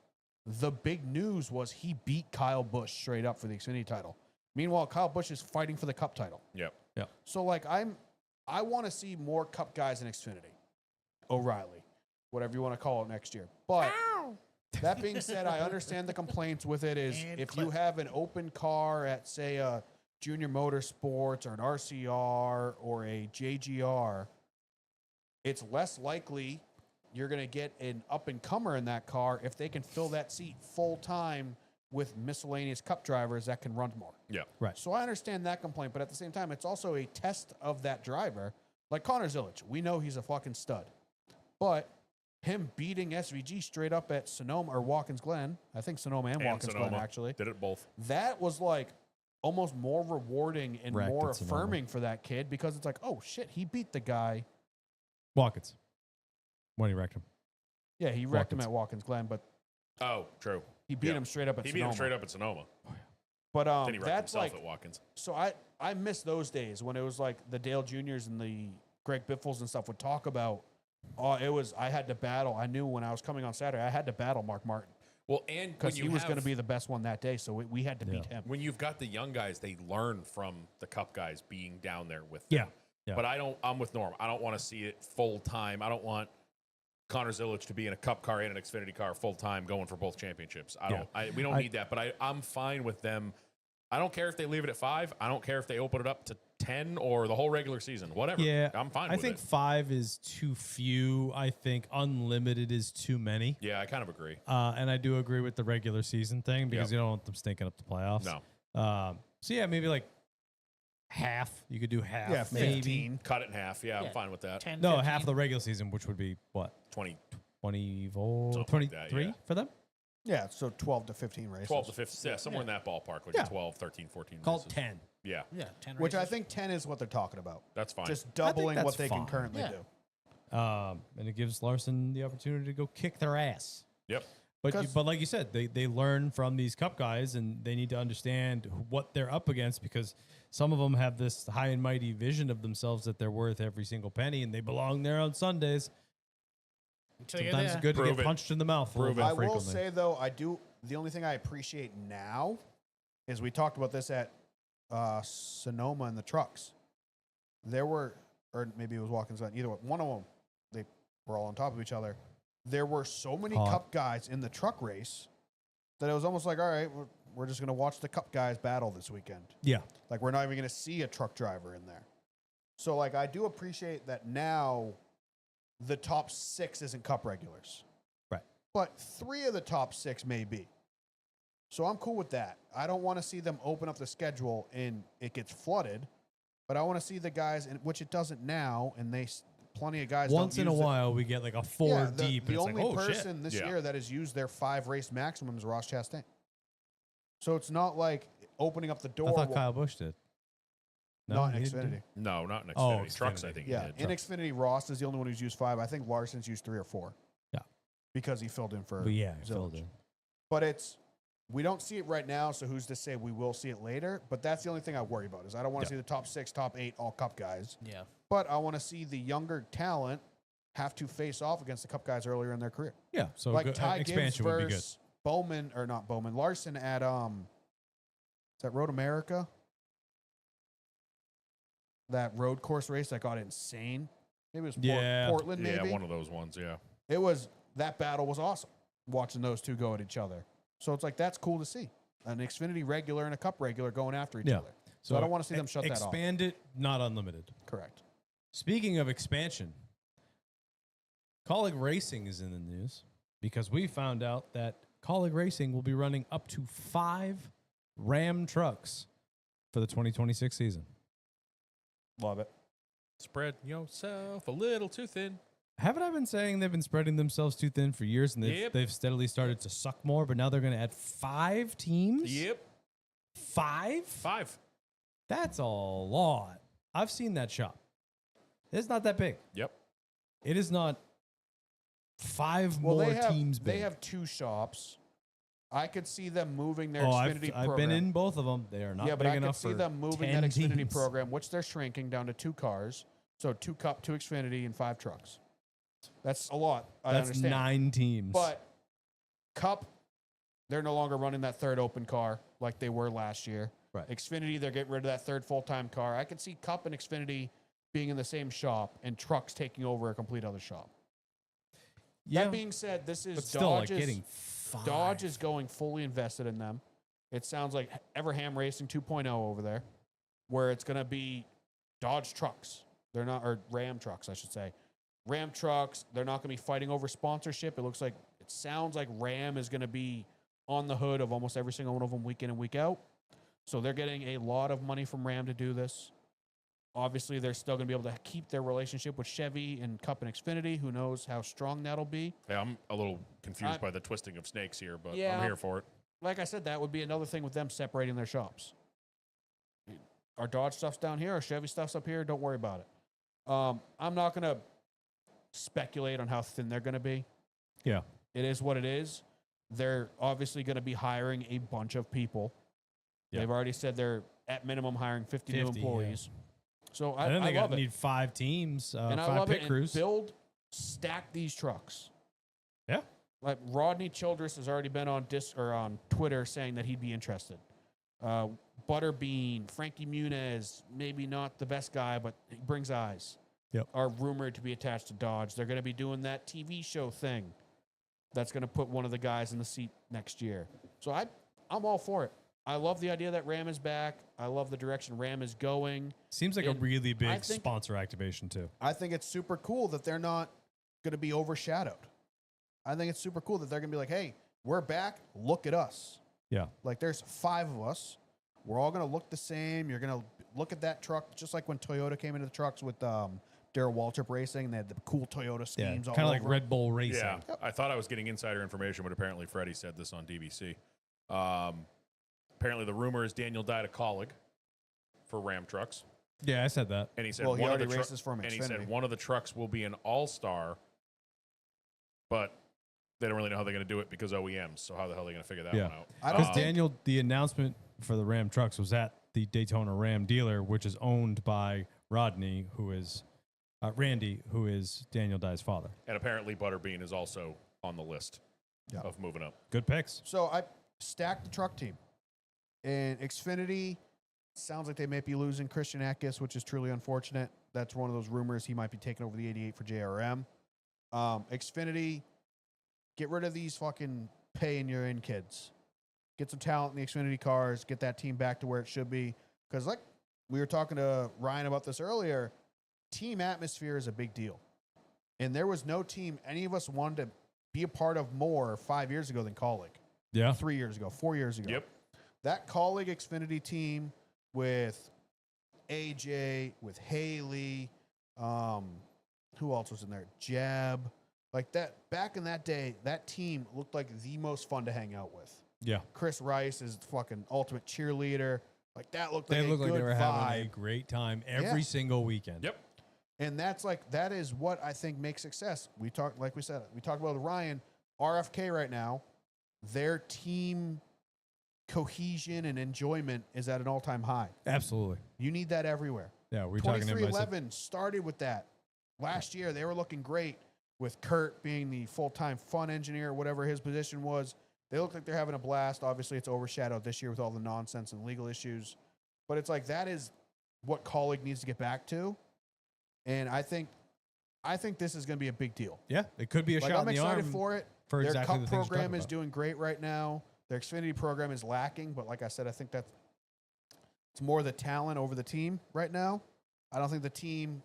the big news was he beat Kyle Busch straight up for the Xfinity title. Meanwhile, Kyle Busch is fighting for the Cup title. Yep. So like I want to see more Cup guys in Xfinity. O'Reilly, whatever you want to call it next year. But that being said, I understand the complaints with it is And if you clip. have an open car at say a Junior Motorsports or an RCR or a JGR, it's less likely you're going to get an up and comer in that car if they can fill that seat full time with miscellaneous Cup drivers that can run more. Yeah. Right. So I understand that complaint, but at the same time, it's also a test of that driver. Like Connor Zilic, we know he's a fucking stud, but him beating SVG straight up at Sonoma or Watkins Glen, I think Sonoma and Watkins Glen actually, did it both. that was like almost more rewarding and Wrecked more at Sonoma. affirming for that kid because it's like, oh shit, he beat the guy. Watkins. When he wrecked him. Yeah, he wrecked him Watkins. at Watkins Glen, but Oh, true. he beat Yeah. him straight up at He beat Sonoma. him straight up at Sonoma. But Then he wrecked that's himself like at Watkins. so I miss those days when it was like the Dale Juniors and the Greg Biffles and stuff would talk about. Oh, it was I had to battle. I knew when I was coming on Saturday, I had to battle Mark Martin Well, and because he was going to be the best one that day. So we had to beat him. when you've got the young guys, they learn from the Cup guys being down there with Yeah. them. Yeah. But I'm with Norm. I don't want to see it full time. I don't want Connor Zilic to be in a Cup car and an Xfinity car full time going for both championships. We don't need that. But I'm fine with them. I don't care if they leave it at 5. I don't care if they open it up to 10 or the whole regular season. Whatever. Yeah. I'm fine I with think it. 5 is too few. I think unlimited is too many. Yeah, I kind of agree. And I do agree with the regular season thing because you don't want them stinking up the playoffs. No. So yeah, maybe like half. You could do half. Yeah, maybe. 15. Cut it in half. Yeah, I'm Yeah. fine with that. 10, No, 15. half of the regular season, which would be what? 20, 24, Something like that, 23 yeah. for them? Yeah, so 12 to 15 races. 12 to 15. Yeah, somewhere in that ballpark. Like Yeah. 12, 13, 14 Called races. 10. Yeah, Yeah, 10 Which I races. think 10 is what they're talking about. that's fine. Just doubling what that's they fine. can currently Yeah. do. And it gives Larson the opportunity to go kick their ass. Yep. But like you said, they learn from these Cup guys, and they need to understand what they're up against, because some of them have this high and mighty vision of themselves that they're worth every single penny, and they belong there on Sundays. Until you're Sometimes there. it's good to Prove get it. punched in the mouth a Prove little it. bit I will frequently. say though, the only thing I appreciate now is we talked about this at Sonoma in the trucks. There were, or maybe it was Watkins Glen, either one of them, they were all on top of each other. There were so many Hot. Cup guys in the truck race that it was almost like, all right, we're just going to watch the Cup guys battle this weekend. Yeah. Like, we're not even going to see a truck driver in there. So, like, I do appreciate that now the top 6 isn't Cup regulars. Right. But 3 of the top 6 may be. So I'm cool with that. I don't want to see them open up the schedule and it gets flooded, but I want to see the guys, which it doesn't now, and plenty of guys Once don't in a use it. while, we get like a 4 The deep. And it's only like, oh, person shit. this Yeah. year that has used their 5 race maximum is Ross Chastain. So it's not like opening up the door. I thought will- Kyle Busch did. not he in didn't do- Xfinity. No, not in Oh, Xfinity. Trucks, I Xfinity. think. Yeah, He did. in trucks. Xfinity, Ross is the only one who's used 5. I think Larson's used 3 or 4. Yeah. Because he filled in for But yeah, he filled Zillage. in. But we don't see it right now, so who's to say we will see it later? But that's the only thing I worry about is I don't want to Yeah. see the top 6, top 8 all Cup guys. Yeah. But I want to see the younger talent have to face off against the Cup guys earlier in their career. Yeah. So Like Ty Gibbs expansion would be good. versus Bowman, or not Bowman, Larson at is that Road America? That road course race that got insane. Maybe it was Yeah. Portland, maybe. Yeah, one of those ones. Yeah. That battle was awesome. Watching those two go at each other. So it's like that's cool to see. An Xfinity regular and a Cup regular going after each Yeah. other. So I don't want to see them shut that off. Expand it, not unlimited. Correct. Speaking of expansion, Colleague Racing is in the news because we found out that Colleague Racing will be running up to 5 Ram trucks for the 2026 season. Love it. Spread yourself a little too thin. Haven't I been saying they've been spreading themselves too thin for years, and Yep. they've steadily started to suck more, but now they're going to add 5 teams? Yep. 5? 5. That's a lot. I've seen that shop. It's not that big. Yep. It is not 5 Well, more they have, teams big. They have 2 shops. I could see them moving their oh, Xfinity I've program. been in both of them. They are not yeah, but big I could enough see for them moving 10 that Xfinity teams. program, which they're shrinking down to 2 cars. So 2 Cup, 2 Xfinity, and 5 trucks. That's a lot. I That's understand. 9 teams. But Cup, they're no longer running that 3rd open car like they were last year. Right. Xfinity, they're getting rid of that 3rd full-time car. I could see Cup and Xfinity being in the same shop and trucks taking over a complete other shop. yeah, That being said, this is but still, like Dodge's, getting 5. Dodge is going fully invested in them. It sounds like Everham Racing 2.0 over there, where it's going to be Dodge trucks. They're not, or Ram trucks, I should say. Ram trucks, they're not going to be fighting over sponsorship. It sounds like Ram is going to be on the hood of almost every single one of them week in and week out. So they're getting a lot of money from Ram to do this. Obviously, they're still going to be able to keep their relationship with Chevy and Cup and Xfinity. Who knows how strong that'll be. Yeah, I'm a little confused I- by the twisting of snakes here, but Yeah. I'm here for it. Like I said, that would be another thing with them separating their shops. Our Dodge stuff's down here, our Chevy stuff's up here. Don't worry about it. I'm not going to speculate on how thin they're going to be. Yeah. It is what it is. They're obviously going to be hiring a bunch of people. Yeah. They've already said they're at minimum hiring 50 new 50, yeah. employees. So And then I they love it. need 5 teams, And I 5 love pit it. crews. And stack these trucks. Yeah. Like Rodney Childress has already been on on Twitter saying that he'd be interested. Butterbean, Frankie Muniz, maybe not the best guy, but he brings eyes. Yep. Are rumored to be attached to Dodge. They're going to be doing that TV show thing. That's going to put one of the guys in the seat next year. So I'm all for it. I love the idea that Ram is back. I love the direction Ram is going. Seems like a and really I big think- sponsor activation, too. I think it's super cool that they're not going to be overshadowed. I think it's super cool that they're going to be like, hey, we're back. Look at us. Yeah. Like there's 5 of us. We're all going to look the same. You're going to look at that truck, just like when Toyota came into the trucks with Darrell Waltrip Racing. And they had the cool Toyota Yeah. schemes all Kind of like over. Red Bull Racing. Yeah, I thought I was getting insider information, but apparently Freddie said this on DBC. Apparently the rumor is Daniel died of colic for Ram trucks, Yeah, I said that. and he said Well, he one of already the races for him at and he Xfinity. said one of the trucks will be an all-star, but they don't really know how they're going to do it because OEMs. So how the hell are they going to figure that Yeah. one out? I don't Because think- Daniel, the announcement for the Ram trucks was at the Daytona Ram dealer, which is owned by Randy, who is Daniel Dye's father. And apparently Butterbean is also on the list Yeah. of moving up. Good picks. So I stacked the truck team. And Xfinity sounds like they might be losing Christian Eckes, which is truly unfortunate. That's one of those rumors he might be taking over the 88 for JRM. Xfinity, get rid of these fucking paying your in kids. Get some talent in the Xfinity cars. Get that team back to where it should be. Because like we were talking to Ryan about this earlier, team atmosphere is a big deal. And there was no team any of us wanted to be a part of more 5 years ago than Kaulig. Yeah. 3 years ago, 4 years ago. Yep. That Kaulig Xfinity team with AJ, with Haley, who else was in there? Jeb. Like that, back in that day, that team looked like the most fun to hang out with. Yeah. Chris Rice is fucking ultimate cheerleader. Like that looked They like look a like good they were having a vibe. great time every single weekend. Yep. And that's like, that is what I think makes success. We talked, like we said, we talked about Ryan, RFK right now, their team cohesion and enjoyment is at an all-time high. Absolutely. You need that everywhere. Yeah, we were talking to him. I said, 2311 started with that. Last year, they were looking great with Kurt being the full-time fun engineer, whatever his position was. They look like they're having a blast. Obviously, it's overshadowed this year with all the nonsense and legal issues. But it's like that is what Kaulig needs to get back to. And I think this is going to be a big deal. yeah, it could be a Like, shot I'm in the excited arm for it. for Their exactly Cup the things you're program talking is about. doing great right now. Their Xfinity program is lacking, but like I said, I think that's it's more the talent over the team right now. I don't think the team,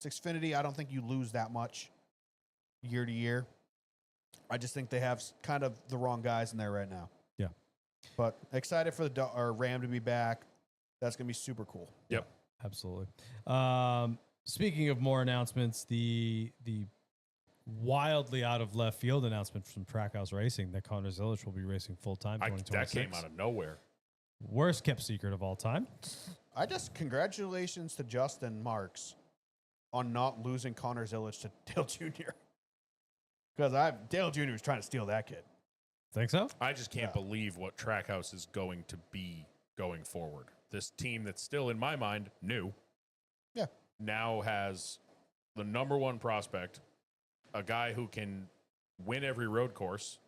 it's Xfinity. I don't think you lose that much year to year. I just think they have kind of the wrong guys in there right now. Yeah. But excited for the Ram to be back. That's going to be super cool. Yep. Absolutely. Speaking of more announcements, the wildly out of left field announcement from Trackhouse Racing that Connor Zilic will be racing full time. That came out of nowhere. Worst kept secret of all time. Congratulations to Justin Marks on not losing Connor Zilic to Dale Jr. Because Dale Jr. was trying to steal that kid. Think so? I just can't Yeah. believe what Trackhouse is going to be going forward. This team that's still, in my mind, new. Yeah. Now has the number one prospect, a guy who can win every road course.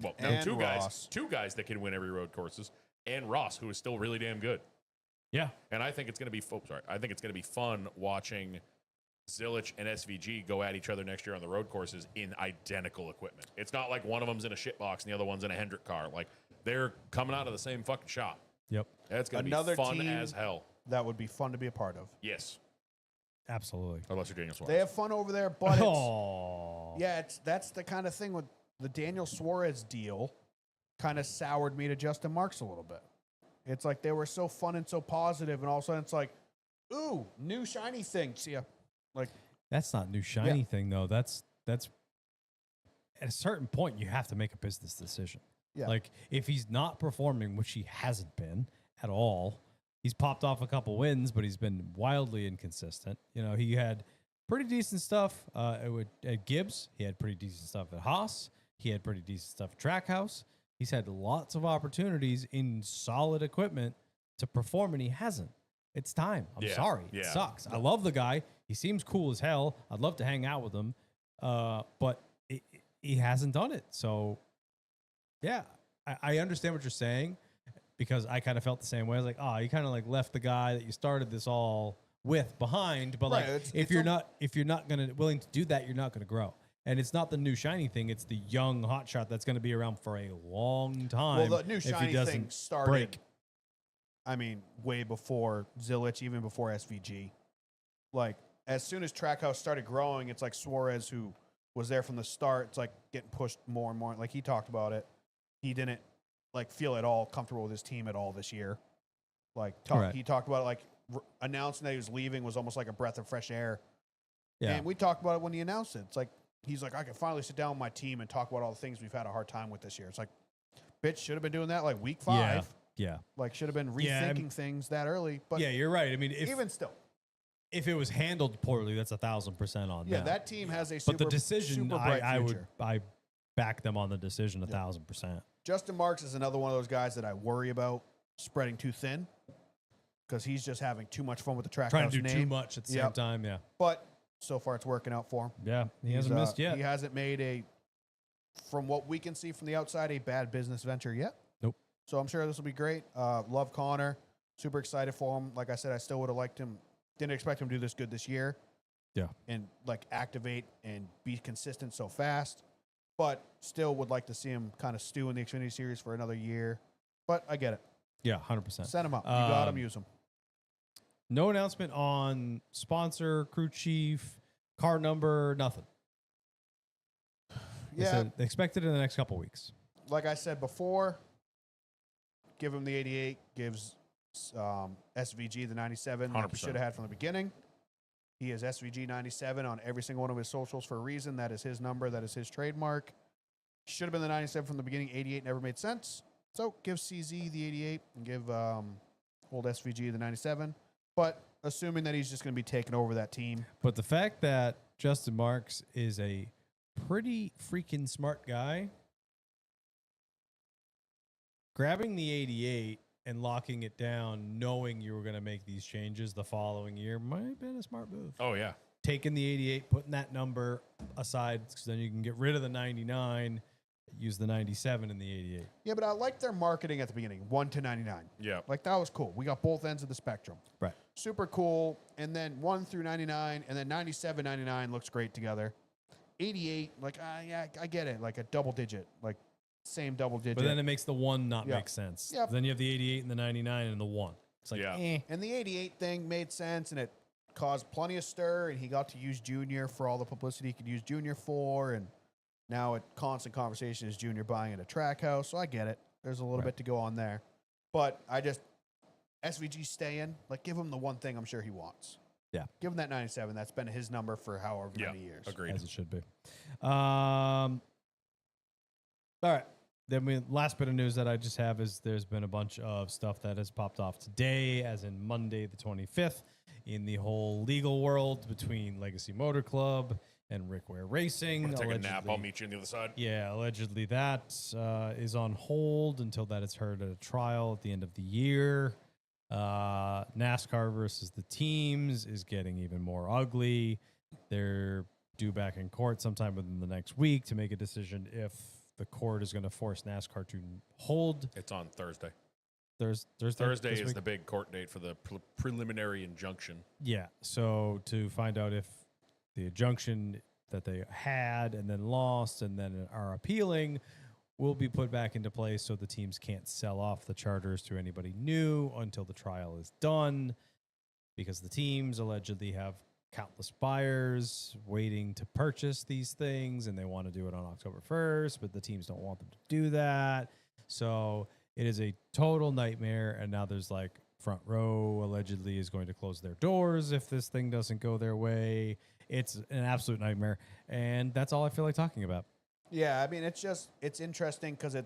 Well, no, And two Ross. guys that can win every road courses, and Ross, who is still really damn good. Yeah. And I think it's going to be I think it's going to be fun watching Zilic and SVG go at each other next year on the road courses in identical equipment. It's not like one of them's in a shit box and the other one's in a Hendrick car. Like they're coming out of the same fucking shop. Yep. That's going to Another be fun team- as hell. That would be fun to be a part of. Yes. Absolutely. Unless you're Daniel Suarez. They have fun over there, but it's, Oh. yeah, that's the kind of thing with the Daniel Suarez deal kind of soured me to Justin Marks a little bit. It's like they were so fun and so positive, and all of a sudden it's like, ooh, new shiny thing. See ya. Like, That's not new shiny thing though. That's at a certain point you have to make a business decision. Yeah. Like if he's not performing, which he hasn't been at all, he's popped off a couple wins, but he's been wildly inconsistent. You know, he had pretty decent stuff at Gibbs. He had pretty decent stuff at Haas. He had pretty decent stuff at Trackhouse. He's had lots of opportunities in solid equipment to perform, and he hasn't. It's time. I'm Yeah, sorry. It yeah. sucks. I love the guy. He seems cool as hell. I'd love to hang out with him, but he hasn't done it. So, yeah, I understand what you're saying because I kind of felt the same way. I was like, oh, you kind of like left the guy that you started this all with behind. But Right, like, it's if you're not willing to do that, you're not gonna grow. And it's not the new shiny thing; it's the young hotshot that's going to be around for a long time. well, the new if he shiny doesn't thing started, break. I mean, way before Zilic, even before SVG. Like, as soon as Trackhouse started growing, it's like Suarez, who was there from the start, it's like getting pushed more and more. Like, he talked about it. He didn't, like, feel at all comfortable with his team at all this year. Like, Right. he talked about it, like, announcing that he was leaving was almost like a breath of fresh air. Yeah, And we talked about it when he announced it. It's like, he's like, I can finally sit down with my team and talk about all the things we've had a hard time with this year. It's like, bitch, should have been doing that like week 5. yeah. Like, should have been Yeah, rethinking things that early. But Yeah, you're right. I mean, even still, if it was handled poorly, that's 1,000% on Yeah, them. that team has a super, But the decision, super bright I future. back them on the decision 1,000%. Justin Marks is another one of those guys that I worry about spreading too thin because he's just having too much fun with the track Trying house to do name. too much at the same Yep. time, yeah. But so far, it's working out for him. Yeah, he hasn't missed yet. He hasn't made from what we can see from the outside, a bad business venture yet. Nope. So I'm sure this will be great. Love Connor. Super excited for him. Like I said, I still would have liked him. Didn't expect him to do this good this year. Yeah. And like activate and be consistent so fast. But still would like to see him kind of stew in the Xfinity Series for another year. But I get it. Yeah, 100%. Send him up. You got him, use him. No announcement on sponsor, crew chief, car number, nothing. They Yeah. said they expect it in the next couple weeks. Like I said before, give him the 88, gives SVG the 97 like he 100%. should have had from the beginning. He is SVG 97 on every single one of his socials for a reason. That is his number. That is his trademark. Should have been the 97 from the beginning. 88 never made sense. So give CZ the 88 and give old SVG the 97. But assuming that he's just going to be taking over that team. But the fact that Justin Marks is a pretty freaking smart guy, grabbing the 88 and locking it down, knowing you were going to make these changes the following year, might have been a smart move. Oh, yeah. Taking the 88, putting that number aside, because then you can get rid of the 99, use the 97 and the 88. Yeah, but I like their marketing at the beginning, 1 to 99. Yeah. Like, that was cool. We got both ends of the spectrum. Right. Super cool. And then 1 through 99, and then 97, 99 looks great together. 88, like, yeah, I get it. Like a double digit, like same double digit. But then it makes the 1 not Yeah. make sense. Yep. Then you have the 88 and the 99 and the 1. It's like, Yeah. And the 88 thing made sense, and it caused plenty of stir, and he got to use Junior for all the publicity he could use Junior for, and now a constant conversation is Junior buying at a track house, so I get it. There's a little bit to go on there. But SVG staying, like, give him the one thing I'm sure he wants. Yeah. Give him that 97. That's been his number for however many years. Agreed. as it should be. All right. Then last bit of news that I just have is there's been a bunch of stuff that has popped off today, as in Monday the 25th, in the whole legal world between Legacy Motor Club and Rick Ware Racing. I'm gonna take a nap. Allegedly- I'll meet you on the other side. Yeah, allegedly that is on hold until that is heard at a trial at the end of the year. NASCAR versus the teams is getting even more ugly. They're due back in court sometime within the next week to make a decision if the court is going to force NASCAR to hold. It's on Thursday. Thursday Thursday this is week? the big court date for the preliminary injunction. Yeah. So to find out if the injunction that they had and then lost and then are appealing will be put back into place so the teams can't sell off the charters to anybody new until the trial is done, because the teams allegedly have countless buyers waiting to purchase these things and they want to do it on October 1st, but the teams don't want them to do that. So it is a total nightmare. And now there's like Front Row allegedly is going to close their doors if this thing doesn't go their way. It's an absolute nightmare. And that's all I feel like talking about. Yeah, I mean, it's interesting because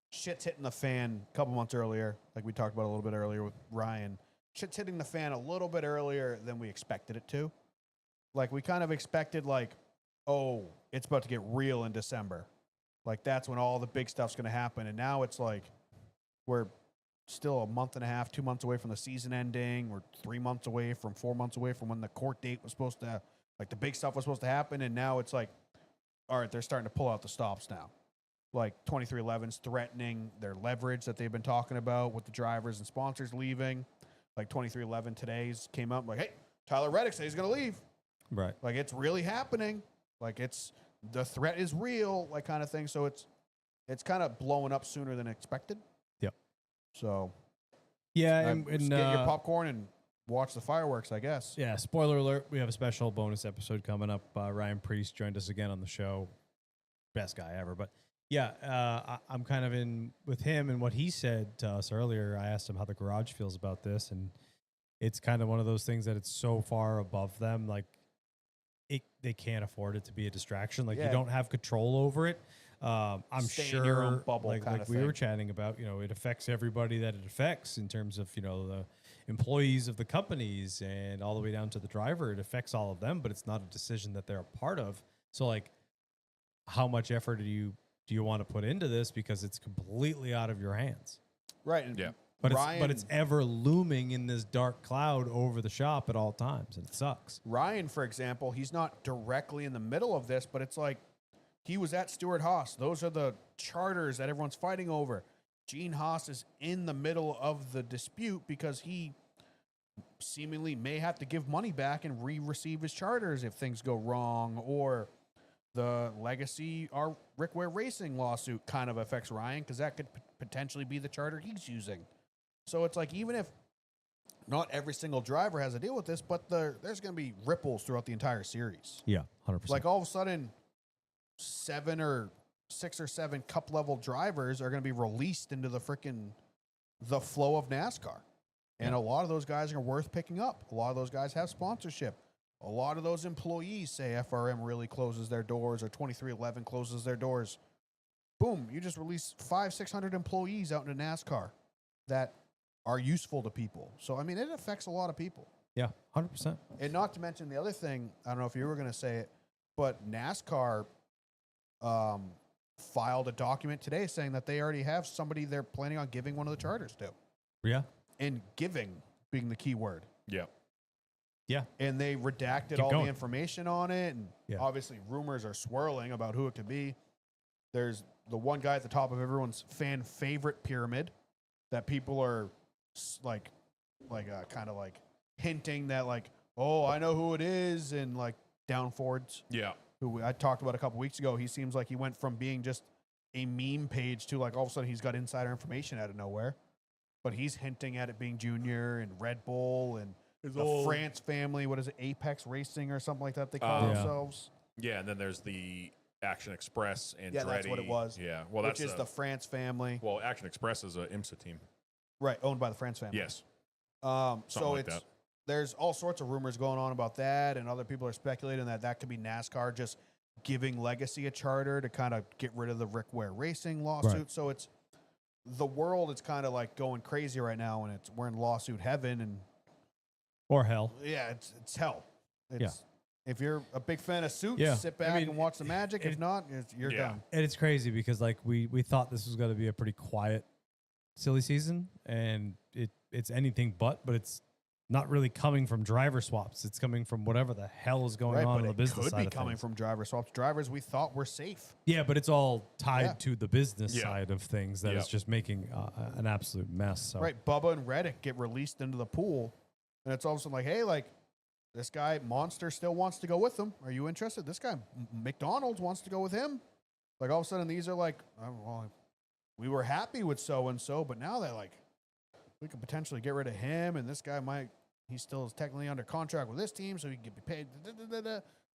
shit's hitting the fan a couple months earlier, like we talked about a little bit earlier with Ryan. Shit's hitting the fan a little bit earlier than we expected it to. Like, we kind of expected, like, oh, it's about to get real in December. Like, that's when all the big stuff's going to happen. And now it's like we're still a month and a half, 2 months away from the season ending. We're 3 months away from 4 months away from when the court date was supposed to, like, the big stuff was supposed to happen. And now it's like, all right, they're starting to pull out the stops now. Like 2311's threatening their leverage that they've been talking about with the drivers and sponsors leaving. Like 2311 today's came up like, hey, Tyler Reddick says he's going to leave. Right. Like, it's really happening. Like, the threat is real, like, kind of thing. So it's kind of blowing up sooner than expected. Yep. So Yeah. just get your popcorn and watch the fireworks, I guess. Yeah, spoiler alert, we have a special bonus episode coming up. Ryan Priest joined us again on the show. Best guy ever. But yeah, I'm kind of in with him and what he said to us earlier. I asked him how the garage feels about this, and it's kind of one of those things that it's so far above them. Like, they can't afford it to be a distraction. Like, Yeah. you don't have control over it. I'm Stay in sure, your own bubble like kinda we were thing. chatting about, it affects everybody that it affects in terms of, employees of the companies and all the way down to the driver. It affects all of them, but it's not a decision that they're a part of. So like, how much effort do you want to put into this, because it's completely out of your hands? Right. And Yeah. But Ryan, it's ever looming in this dark cloud over the shop at all times, and it sucks. Ryan, for example, he's not directly in the middle of this, but it's like he was at Stuart Haas. Those are the charters that everyone's fighting over. Gene Haas is in the middle of the dispute because he seemingly may have to give money back and re-receive his charters if things go wrong, or the legacy our Rick Ware Racing lawsuit kind of affects Ryan because that could potentially be the charter he's using. So it's like, even if not every single driver has to deal with this, but there's going to be ripples throughout the entire series. Yeah, 100%. Like all of a sudden, 6 or 7 cup level drivers are going to be released into the flow of NASCAR. And a lot of those guys are worth picking up. A lot of those guys have sponsorship. A lot of those employees say FRM really closes their doors, or 2311 closes their doors. Boom, you just release 500-600 employees out into NASCAR that are useful to people. So, I mean, it affects a lot of people. Yeah, 100%. And not to mention the other thing, I don't know if you were going to say it, but NASCAR filed a document today saying that they already have somebody they're planning on giving one of the charters to. Yeah. And giving being the key word. Yeah. Yeah. And they redacted Keep all going. the information on it. And obviously rumors are swirling about who it could be. There's the one guy at the top of everyone's fan favorite pyramid that people are kind of like hinting that like, oh, I know who it is. And like Downfords. Yeah. Who I talked about a couple weeks ago. He seems like he went from being just a meme page to like all of a sudden he's got insider information out of nowhere. But he's hinting at it being Junior and Red Bull and the France family. What is it? Apex Racing or something like that they call themselves. Yeah, and then there's the Action Express and Yeah, that's what it was. Yeah, well, which that's is the France family. Well, Action Express is a IMSA team. Right, owned by the France family. Yes. So like it's that. there's all sorts of rumors going on about that, and other people are speculating that could be NASCAR just giving Legacy a charter to kind of get rid of the Rick Ware Racing lawsuit. Right. So it's the world is kind of like going crazy right now, and we're in lawsuit heaven, and Or hell. yeah, it's hell. If you're a big fan of Suits, Yeah. sit back and watch the magic. If not, you're done. And it's crazy because like we thought this was going to be a pretty quiet, silly season, and it's anything but it's not really coming from driver swaps. It's coming from whatever the hell is going on in the business could side be of coming things. from driver swaps. Drivers we thought were safe. Yeah, but it's all tied to the business Yeah. side of things that is just making an absolute mess. So. Right, Bubba and Reddick get released into the pool, and it's all of a sudden like, hey, like this guy Monster still wants to go with them. Are you interested? This guy McDonald's wants to go with him. Like all of a sudden, these are like, oh, well, we were happy with so and so, but now they're like, we could potentially get rid of him, and this guy might. He still is technically under contract with this team, so he can be paid.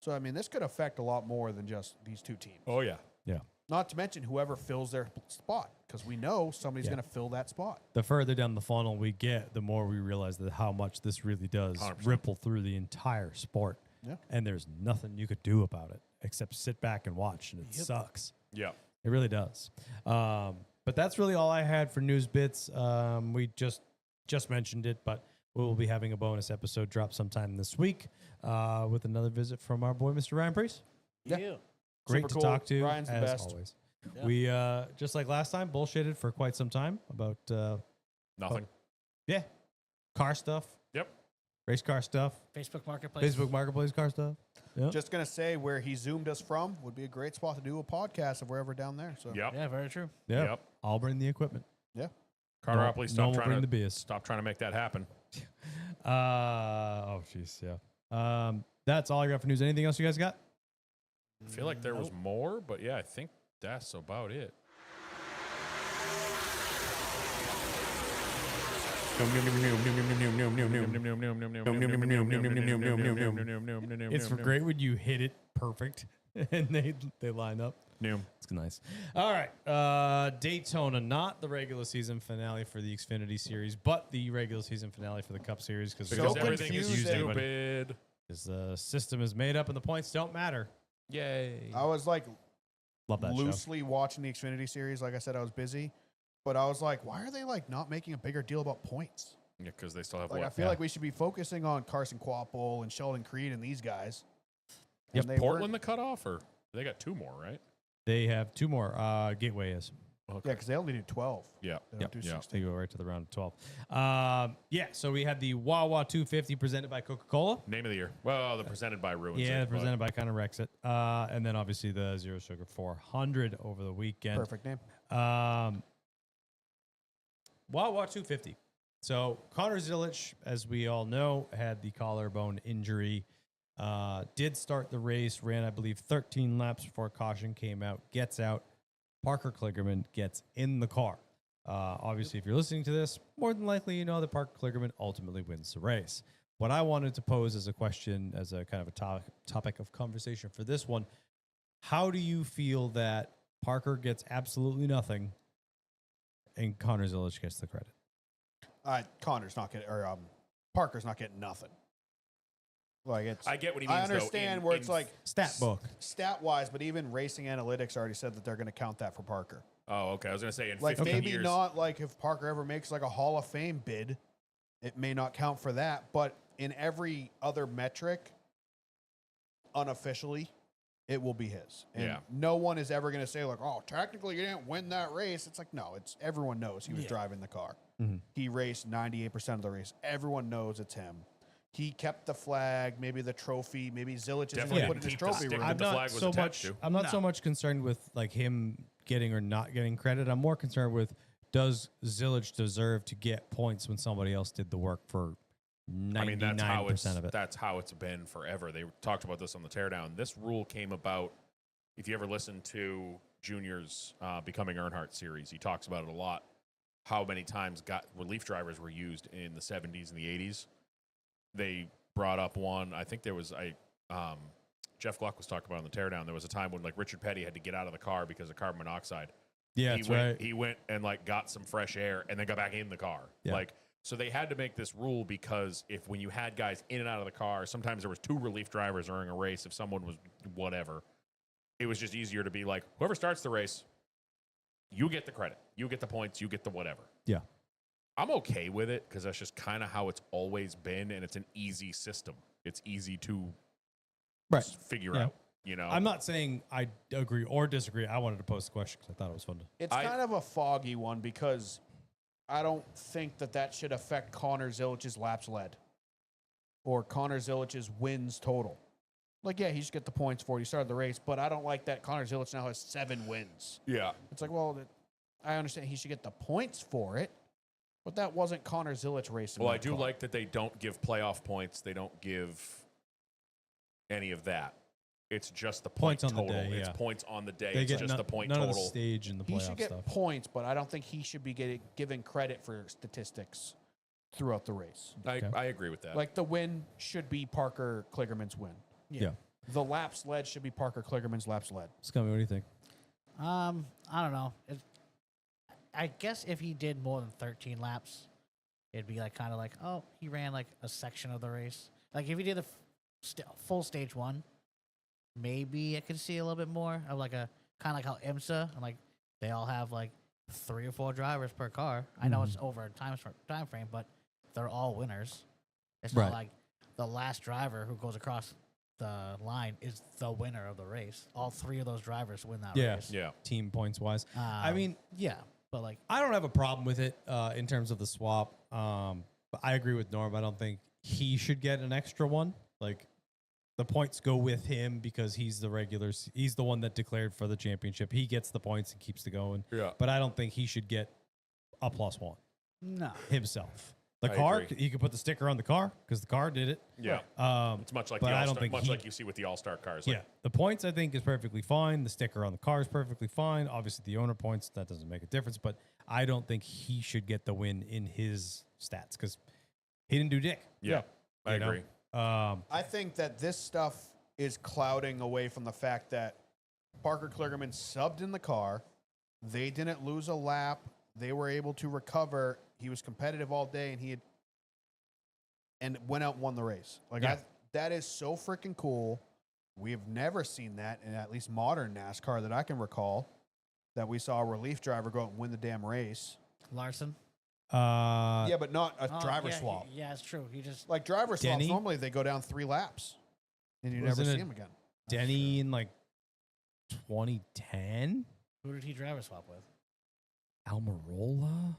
So, I mean, this could affect a lot more than just these two teams. Oh, yeah. Yeah. Not to mention whoever fills their spot, because we know somebody's going to fill that spot. The further down the funnel we get, the more we realize that how much this really does 100%. ripple through the entire sport. Yeah. And there's nothing you could do about it except sit back and watch, and it sucks. Yeah. It really does. But that's really all I had for news bits. We just mentioned it, but we will be having a bonus episode drop sometime this week with another visit from our boy, Mr. Ryan Priest. Yeah. Great Super to cool. talk to, Ryan's the as best. always. We, just like last time, bullshitted for quite some time about, Nothing. car stuff, Yep. race car stuff, Facebook Marketplace. Facebook Marketplace car stuff. Yep. Just going to say where he zoomed us from would be a great spot to do a podcast if we're ever down there. So Yep. Yeah, very true. Yeah. Yep. I'll bring the equipment. Carteropolis, No one stop will trying bring to the beers. stop trying to make that happen. Oh, jeez, yeah. That's all I got for news. Anything else you guys got? I feel like there was more, but yeah, I think that's about it. It's great when you hit it perfect and they line up. It's nice. All right. Daytona, not the regular season finale for the Xfinity Series, but the regular season finale for the Cup Series Because So everything is confusing. stupid. because the system is made up and the points don't matter. Yay. I was like Love that show. loosely watching the Xfinity series. Like I said, I was busy, but I was like, why are they like not making a bigger deal about points? Yeah, because they still have Like, what? I feel like we should be focusing on Carson Quapple and Sheldon Creed and these guys. Yep. And they Portland the cutoff, or they got 2 more, right? They have 2 more. Gateway is. Yeah, because they only do 12. Yeah. They don't do Yeah. 16. They go right to the round of 12. So we had the Wawa 250 presented by Coca-Cola. Name of the year. Well, the presented by ruins. Yeah, it, but- presented by kind of wrecks it. And then obviously the Zero Sugar 400 over the weekend. Perfect name. Wawa 250. So Connor Zilich, as we all know, had the collarbone injury. Did start the race, ran, I believe, 13 laps before caution came out, gets out. Parker Kligerman gets in the car. Obviously, if you're listening to this, more than likely you know that Parker Kligerman ultimately wins the race. What I wanted to pose as a question, as a kind of a topic of conversation for this one, how do you feel that Parker gets absolutely nothing and Connor Zilich gets the credit? Connor's not getting, or Parker's not getting nothing. Like, it's. I get what he means. I understand though, where it's like Stat book. stat wise, but even Racing Analytics already said that they're going to count that for Parker. Oh, okay. I was going to say in Like 15 maybe years. not like if Parker ever makes like a Hall of Fame bid, it may not count for that. But in every other metric, unofficially, it will be his. And Yeah. no one is ever going to say like, oh, technically you didn't win that race. It's like, no, it's everyone knows he was driving the car. Mhm. He raced 98% of the race. Everyone knows it's him. He kept the flag, maybe the trophy, maybe Zilich isn't Definitely going to put it in his keep the trophy stick room. that the flag was attached to. I'm not so much concerned with like him getting or not getting credit. I'm more concerned with, does Zilich deserve to get points when somebody else did the work for 99% I mean, of it? that's how it's been forever. They talked about this on the teardown. This rule came about. If you ever listen to Junior's Becoming Earnhardt series, he talks about it a lot. How many times relief drivers were used in the 70s and the 80s. They brought up one. I think there was Jeff Gluck was talking about on the teardown. There was a time when like Richard Petty had to get out of the car because of carbon monoxide. Yeah, that's right. He went and like got some fresh air and then got back in the car. Yeah. Like, so they had to make this rule because when you had guys in and out of the car, sometimes there was 2 relief drivers during a race. If someone was whatever, it was just easier to be like, whoever starts the race, you get the credit, you get the points, you get the whatever. Yeah. I'm okay with it because that's just kind of how it's always been, and it's an easy system. It's easy to figure out. You know, I'm not saying I agree or disagree. I wanted to post the question because I thought it was fun. It's kind of a foggy one because I don't think that should affect Connor Zilich's laps led or Connor Zilich's wins total. Like, yeah, he should get the points for it. He started the race, but I don't like that Connor Zilich now has 7 wins. Yeah. It's like, well, I understand he should get the points for it, but that wasn't Connor Zilich racing. Well, I do like that they don't give playoff points. They don't give any of that. It's just the point Points on the total. day, It's yeah. points on the day. They It's get just the point none total. of the stage and the He playoff should get stuff. points, but I don't think he should be given credit for statistics throughout the race. I agree with that. Like the win should be Parker Kligerman's win. Yeah. The laps led should be Parker Kligerman's laps led. Scummy, what do you think? I don't know. I guess if he did more than 13 laps, it'd be like kind of like, oh, he ran like a section of the race. Like if he did the full stage 1, maybe I could see a little bit more of like a kind of like how IMSA and like they all have like 3 or 4 drivers per car. I know it's over a time frame, but they're all winners. It's Right. not like the last driver who goes across the line is the winner of the race. All 3 of those drivers win that race. yeah. Team points wise. I mean, Yeah, but like I don't have a problem with it in terms of the swap. But I agree with Norm. I don't think he should get an extra one. Like the points go with him because he's the regulars. He's the one that declared for the championship. He gets the points and keeps it going. Yeah. But I don't think he should get a +1 no. himself. The I car, agree. he could put the sticker on the car because the car did it. Yeah. Um, It's much like but the I don't All-Star, think much he- like you see with the All-Star cars. yeah, the points I think is perfectly fine. The sticker on the car is perfectly fine. Obviously, the owner points, that doesn't make a difference. But I don't think he should get the win in his stats because he didn't do dick. Yeah. I you know? agree. I think that this stuff is clouding away from the fact that Parker Kligerman subbed in the car. They didn't lose a lap. They were able to recover. He was competitive all day, and went out and won the race. Like Yeah. that is so freaking cool. We have never seen that in at least modern NASCAR that I can recall. That we saw a relief driver go out and win the damn race. Larson. Yeah, but not a Oh, driver yeah, swap. Yeah, it's true. He just Like driver Denny? swaps, normally they go down 3 laps, and you never Wasn't see it him again. Denny in like 2010. who did he driver swap with? Almirola.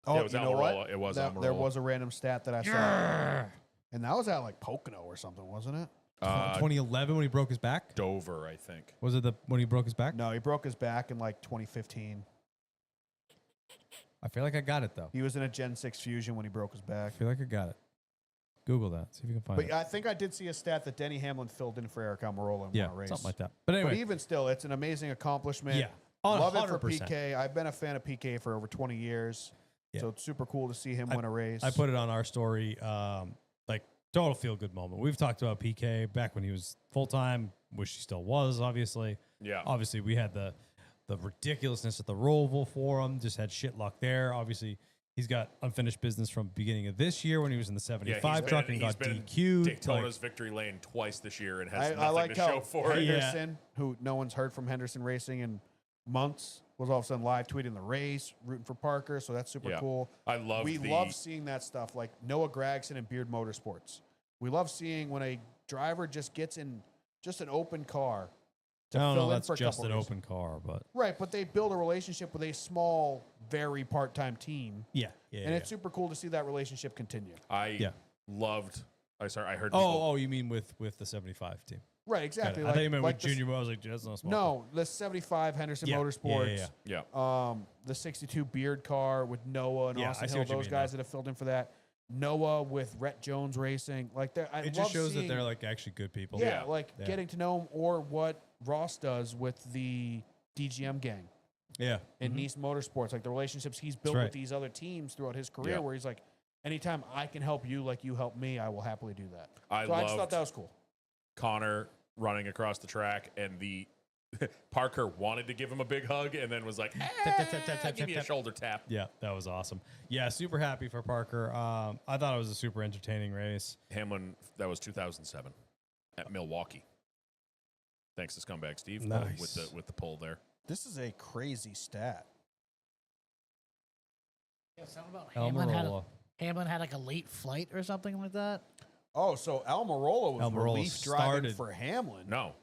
Oh, it was you know what? Almirola. It was There Almirola. was a random stat that I saw, and that was at like Pocono or something, wasn't it? 2011 when he broke his back. Dover, I think. Was it when he broke his back? No, he broke his back in like 2015. I feel like I got it though. He was in a Gen 6 Fusion when he broke his I back. feel like I got it. Google that. See if you can find But it. I think I did see a stat that Denny Hamlin filled in for Eric Almirola in Yeah, one race. something like that. But anyway, But even still, it's an amazing accomplishment. yeah, Love it for 100%. PK. I've been a fan of PK for over 20 years. Yeah. So it's super cool to see him win a race. I put it on our story. Like total feel good moment. We've talked about PK back when he was full time. Wish he still was. Obviously, Yeah. Obviously, we had the ridiculousness at the Roval for him. Just had shit luck there. Obviously, he's got unfinished business from beginning of this year when he was in the 75 truck and got DQ'd. Daytona's victory lane twice this year and has I nothing like to how show for it. Henderson, who no one's heard from Henderson Racing in months, was all of a sudden live tweeting the race, rooting for Parker. So that's super Yeah. cool. I love We the love seeing that stuff, like Noah Gragson and Beard Motorsports. We love seeing when a driver just gets in just an open car to I don't fill know. in That's for a just couple an races. open car, but Right, but they build a relationship with a small, very part-time team, yeah. and it's super cool to see that relationship continue. I loved. I heard. Oh, you mean with the 75 team? Right, Got exactly. it. I thought you meant like with the- Junior. I was like, that's not small. No, the 75 Henderson Yeah, Motorsports. yeah. The 62 Beard car with Noah and Yeah, I Austin see Hill, what you those mean guys now. that have filled in for that. Noah with Rhett Jones Racing. Like, I It love just shows that seeing- they're like actually good people. yeah, like Yeah. getting to know him, or what Ross does with the DGM gang Yeah. in Mhm. Nice Motorsports. Like the relationships he's built right. with these other teams throughout his career, Yeah. where he's like, anytime I can help you like you help me, I will happily do that. I So I just thought loved that was cool. Connor running across the track, and the Parker wanted to give him a big hug, and then was like, "Give me a shoulder tap." Yeah, that was awesome. Yeah, super happy for Parker. I thought it was a super entertaining race. Hamlin, that was 2007 at Milwaukee. Thanks to Scumbag Steve Nice. with the pull there. This is a crazy stat. Yeah, something about Almirola. Hamlin had like a late flight or something like that. Oh, so Almirola was Almirola relief driving started- for Hamlin. No,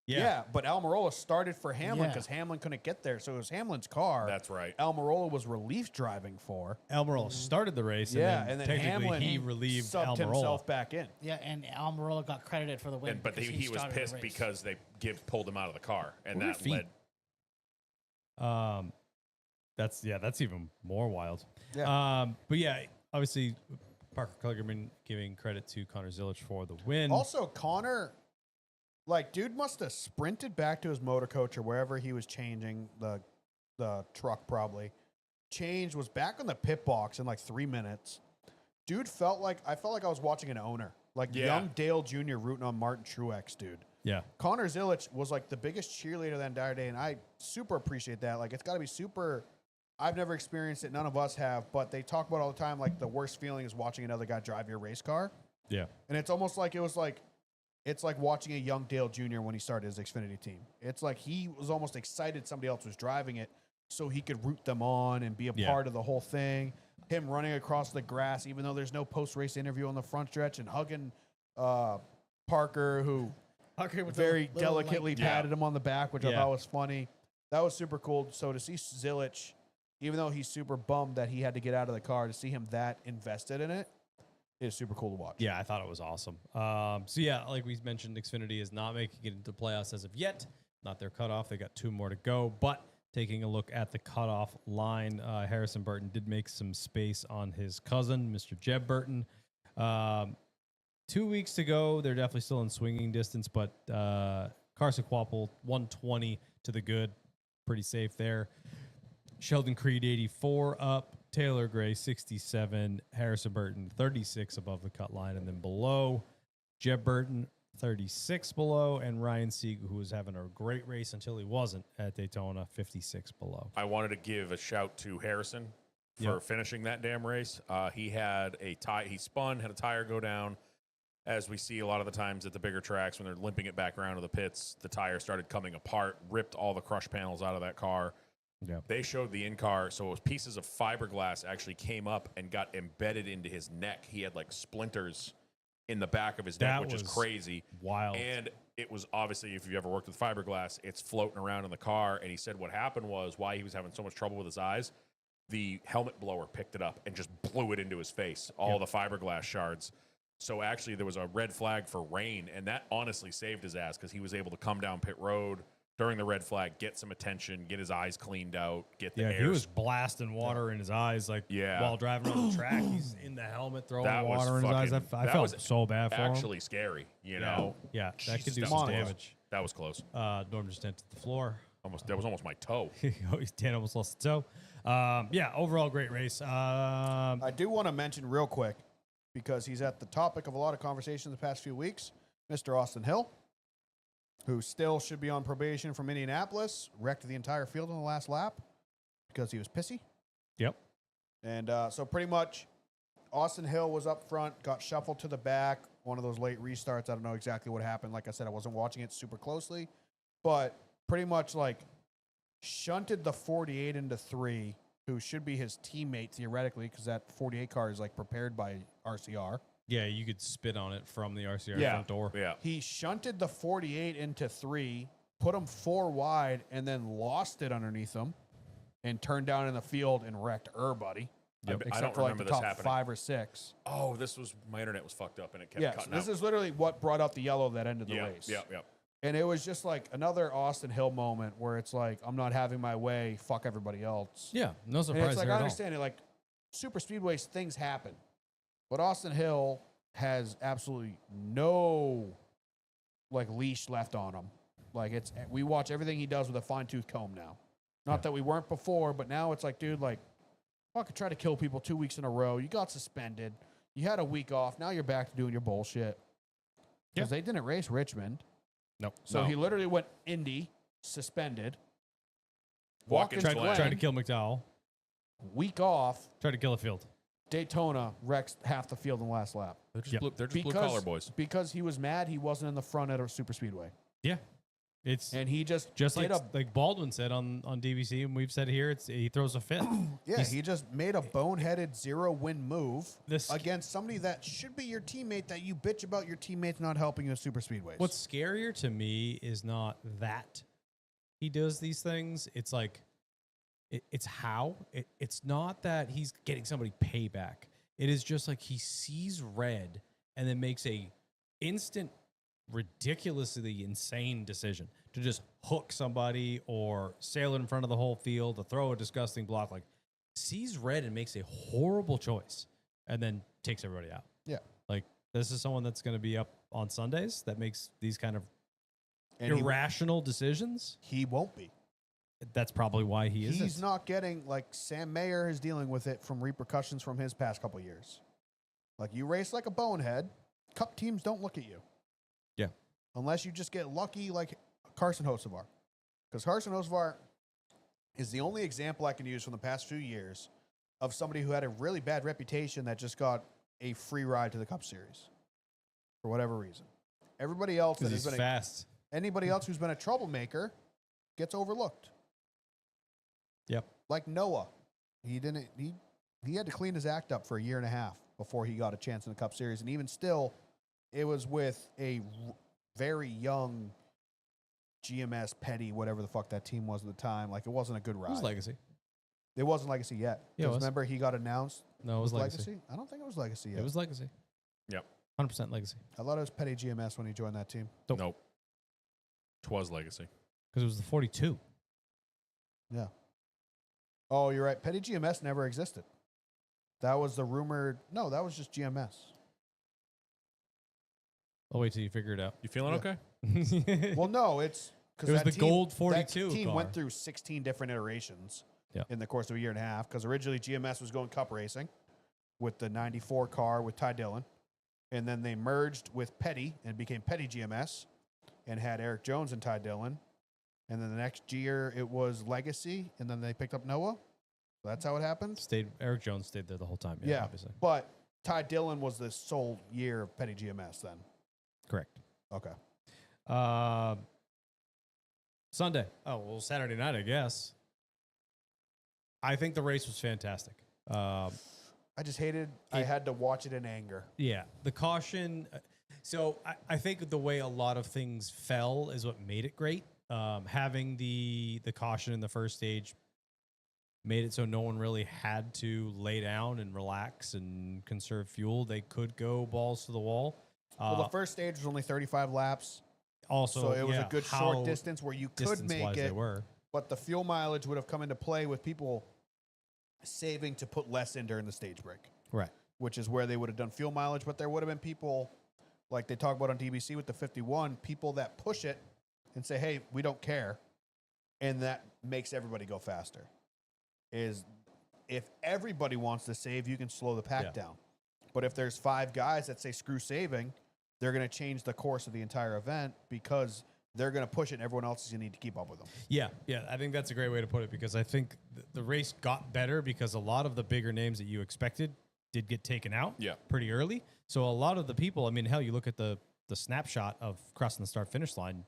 Yeah, but Almirola started for Hamlin Yeah. because Hamlin couldn't get there. So it was Hamlin's car. that's right. Almirola was relief driving for. Almirola started the race. Yeah, and then Hamlin technically he relieved subbed Almirola. himself back in. Yeah, and Almirola got credited for the win. But because he was started the pissed race. because they pulled him out of the car, and What were that feet? led. That's even more wild. Yeah. But yeah, obviously Parker Kligerman giving credit to Connor Zilic for the win. Also, Connor, like, dude must have sprinted back to his motor coach or wherever he was changing the truck, probably. Changed, was back on the pit box in like 3 minutes. Dude I felt like I was watching an owner. Like Yeah. young Dale Jr. rooting on Martin Truex, dude. yeah, Connor Zilic was like the biggest cheerleader that entire day, and I super appreciate that. Like, it's got to be super. I've never experienced it, none of us have, but they talk about all the time. Like, the worst feeling is watching another guy drive your race car, yeah. and it's almost like it's like watching a young Dale Jr. when he started his Xfinity team. It's like he was almost excited somebody else was driving it, so he could root them on and be a Yeah. part of the whole thing. Him running across the grass, even though there's no post-race interview on the front stretch, and hugging Parker, who Parker with the very little, delicately like, patted him on the back, which I Yeah. thought was funny. That was super cool. So to see Zilic, even though he's super bummed that he had to get out of the car, to see him that invested in it is super cool to watch. Yeah, I thought it was awesome. So yeah, like we mentioned, Xfinity is not making it into playoffs as of yet. Not their cutoff. They got 2 more to go. But taking a look at the cutoff line, Harrison Burton did make some space on his cousin, Mr. Jeb Burton. 2 weeks to go. They're definitely still in swinging distance, but Carson Quapple 120 to the good, pretty safe there. Sheldon Creed 84 up. Taylor Gray 67, Harrison Burton 36 above the cut line, and then below Jeb Burton 36 below, and Ryan Sieg, who was having a great race until he wasn't at Daytona, 56 below. I wanted to give a shout to Harrison for Yep. finishing that damn race. He had a tie. He spun, had a tire go down. As we see a lot of the times at the bigger tracks, when they're limping it back around to the pits, the tire started coming apart, ripped all the crush panels out of that car. Yeah. They showed the in-car, so it was pieces of fiberglass actually came up and got embedded into his neck. He had like splinters in the back of his neck, which is was crazy. Wild. And it was obviously, if you've ever worked with fiberglass, it's floating around in the car. And he said what happened was why he was having so much trouble with his eyes. The helmet blower picked it up and just blew it into his face, all the fiberglass shards. So actually, there was a red flag for rain, and that honestly saved his ass because he was able to come down pit road during the red flag, get some attention, get his eyes cleaned out, get the Yeah, air. he was blasting water in his eyes, like while driving on the track. He's in the helmet throwing That was water in his eyes. fucking- I that felt was so bad for him. actually scary, you know. Yeah, that could Jesus, do that some was close. damage. That was close. Norm just entered the floor. That was almost my toe. Dan almost lost the toe. Yeah, overall great race. I do want to mention real quick, because he's at the topic of a lot of conversation the past few weeks, Mr. Austin Hill, who still should be on probation from Indianapolis, wrecked the entire field on the last lap because he was pissy. Yep. And so pretty much Austin Hill was up front, got shuffled to the back, one of those late restarts. I don't know exactly what happened. Like I said, I wasn't watching it super closely, but pretty much like shunted the 48 into 3, who should be his teammate theoretically, because that 48 car is like prepared by RCR. Yeah, you could spit on it from the RCR Yeah. front door. Yeah. He shunted the 48 into 3, put him 4 wide, and then lost it underneath him and turned down in the field and wrecked everybody. Yep. I Except don't for like remember the this top happening. 5 or 6. Oh, my internet was fucked up and it kept Yeah, so cutting this out. is literally what brought out the yellow that ended the yeah, race. yeah, yeah. And it was just like another Austin Hill moment where it's like, I'm not having my way, fuck everybody else. Yeah, no And surprise it's like, there I at all. understand it, like, super speedways, things happen. But Austin Hill has absolutely no, like, leash left on him. Like, we watch everything he does with a fine-tooth comb now. Not that we weren't before, but now it's like, dude, like, fucking try to kill people 2 weeks in a row. You got suspended. You had a week off. Now you're back to doing your bullshit. Because they didn't race Richmond. Nope. So No. he literally went Indy, suspended. Watkins Watkins Glen. Tried to kill McDowell. week off. Tried to kill a field. Daytona wrecks half the field in the last lap. They're just, Yep. blue, they're just blue collar boys. Because he was mad he wasn't in the front at a super speedway. Yeah, it's And he just like did like Baldwin said on DVC, and we've said here, he throws a fit. he just made a boneheaded 0-win move This- against somebody that should be your teammate that you bitch about your teammates not helping you at super speedways. What's scarier to me is not that he does these things. It's like, it's how. It's not that he's getting somebody payback. It is just like he sees red and then makes a instant, ridiculously insane decision to just hook somebody or sail in front of the whole field to throw a disgusting block. Like, sees red and makes a horrible choice and then takes everybody out. Yeah. Like, this is someone that's going to be up on Sundays that makes these kind of And irrational decisions. he won't be. That's probably why he is. He's not getting, like, Sam Mayer is dealing with it from repercussions from his past couple years. Like, you race like a bonehead, cup teams don't look at you. Yeah. Unless you just get lucky like Carson Hocevar. Because Carson Hocevar is the only example I can use from the past few years of somebody who had a really bad reputation that just got a free ride to the Cup Series for whatever reason. Everybody else that Because has he's been fast. anybody else who's been a troublemaker gets overlooked. Yep. Like Noah, he had to clean his act up for a year and a half before he got a chance in the Cup Series, and even still, it was with a very young GMS Petty, whatever the fuck that team was at the time. Like, it wasn't a good ride. It was Legacy. It wasn't Legacy yet. Yeah, it 'Cause was. remember he got announced. No, it was Legacy. I don't think it was Legacy yet. It was Legacy. Yep. 100% Legacy. I thought it was Petty GMS when he joined that team. Nope. Twas legacy. Because it was the 42. Yeah. Oh, you're right. Petty GMS never existed. That was the rumored. No, that was just GMS. I'll wait till you figure it out. You feeling Yeah. okay? Well, no, it's because It was the gold 42 That team car. went through 16 different iterations Yeah. in the course of a year and a half. Because originally GMS was going Cup racing with the '94 car with Ty Dillon, and then they merged with Petty and became Petty GMS, and had Eric Jones and Ty Dillon. And then the next year it was Legacy, and then they picked up Noah. That's how it happened. Eric Jones stayed there the whole time. Yeah, Yeah, obviously. but Ty Dillon was the sole year of Petty GMS then. Correct. Okay. Sunday. Oh, well, Saturday night, I guess. I think the race was fantastic. I just hated. I had to watch it in anger. Yeah, the caution. So I think the way a lot of things fell is what made it great. Having the caution in the first stage made it so no one really had to lay down and relax and conserve fuel. They could go balls to the wall. Well, the first stage was only 35 laps, Also, so it was yeah, a good how short distance where you could make distance-wise it. they were. But the fuel mileage would have come into play with people saving to put less in during the stage break, Right. which is where they would have done fuel mileage. But there would have been people, like they talk about on DBC with the 51, people that push it and say, hey, we don't care. And that makes everybody go faster. Is if everybody wants to save, you can slow the pack down. But if there's 5 guys that say screw saving, they're going to change the course of the entire event because they're going to push it and everyone else is going to need to keep up with them. Yeah, I think that's a great way to put it because I think the race got better because a lot of the bigger names that you expected did get taken out pretty early. So a lot of the people, I mean, hell, you look at the snapshot of crossing the start-finish line,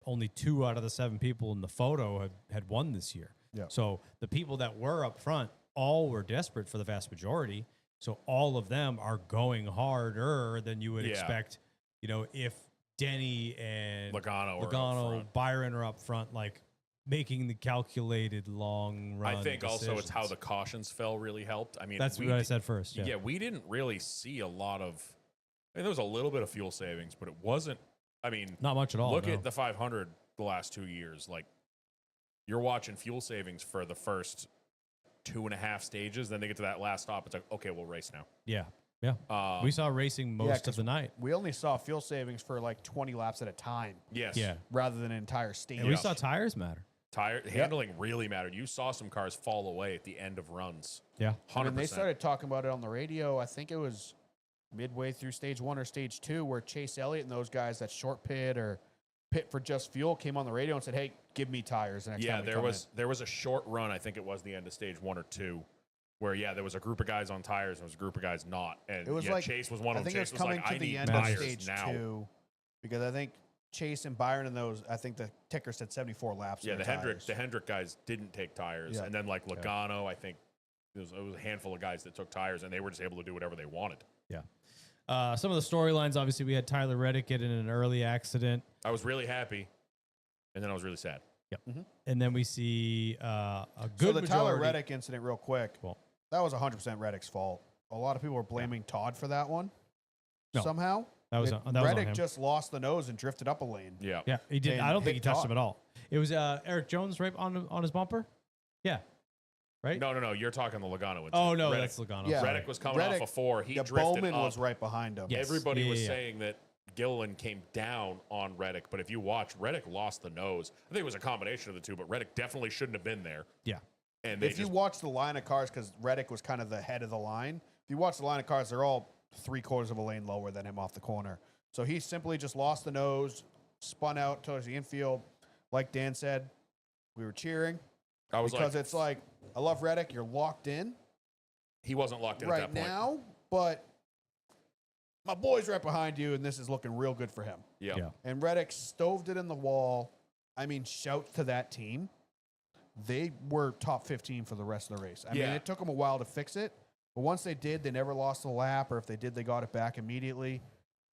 only 2 out of the 7 people in the photo had won this year. Yeah. So the people that were up front all were desperate for the vast majority. So all of them are going harder than you would expect, you know, if Denny and Logano, Byron are up front, like making the calculated long run. I think also it's how decisions. the cautions fell really helped. I mean, That's what I said first. Yeah, we didn't really see a lot of. I mean, there was a little bit of fuel savings, but it wasn't. I mean, Not much at all. Look no. at the 500 the last 2 years. Like, you're watching fuel savings for the first 2.5 stages. Then they get to that last stop. It's like, okay, we'll race now. Yeah. We saw racing most of the night. We only saw fuel savings for like 20 laps at a time. Yes. Yeah. Rather than an entire stage. And we saw tires matter. Tire handling really mattered. You saw some cars fall away at the end of runs. Yeah. 100%. When they started talking about it on the radio, I think it was midway through stage 1 or stage 2 where Chase Elliott and those guys that short pit or pit for just fuel came on the radio and said, hey, give me tires. The next time we come there was a short run. I think it was the end of stage 1 or 2 where, there was a group of guys on tires and there was a group of guys not. And It was like, Chase was one of I them. think it was Chase coming like, to I the need end of tires stage now. 2 because I think Chase and Byron and those, I think the ticker said 74 laps. Yeah, on the tires. Hendrick guys didn't take tires. Yeah. And then like Logano, I think it was a handful of guys that took tires and they were just able to do whatever they wanted. Yeah. Some of the storylines, obviously, we had Tyler Reddick get in an early accident. I was really happy, and then I was really sad. Yep. Mm-hmm. And then we see a good So the majority. Tyler Reddick incident, real quick, Well, that was 100% Reddick's fault. A lot of people were blaming Todd for that one. No. Somehow. that was on Reddick him. just lost the nose and drifted up a lane. Yeah. Yeah, he did. and I don't think he hit touched Todd. him at all. It was Eric Jones right on his bumper. Yeah. Right. No. You're talking the Logano incident. Oh no, Reddick, that's Logano. Yeah. sorry. Reddick was coming Reddick- off a 4. He Yeah, drifted Bowman up. was right behind him. Yes. Everybody Yeah, was yeah, yeah. saying that Gilliland came down on Reddick, but if you watch, Reddick lost the nose. I think it was a combination of the two, but Reddick definitely shouldn't have been there. Yeah. And they If you just, watch the line of cars, because Reddick was kind of the head of the line, if you watch the line of cars, they're all 3/4 of a lane lower than him off the corner. So he simply just lost the nose, spun out towards the infield. Like Dan said, we were cheering I was because like, it's like, I love Reddick. You're locked in he wasn't locked in right at that point. now, but my boy's right behind you, and this is looking real good for him. Yeah. Yeah. And Reddick stoved it in the wall. I mean, shout to that team. They were top 15 for the rest of the race. I mean, Yeah. it took them a while to fix it, but once they did, they never lost a lap, or if they did, they got it back immediately.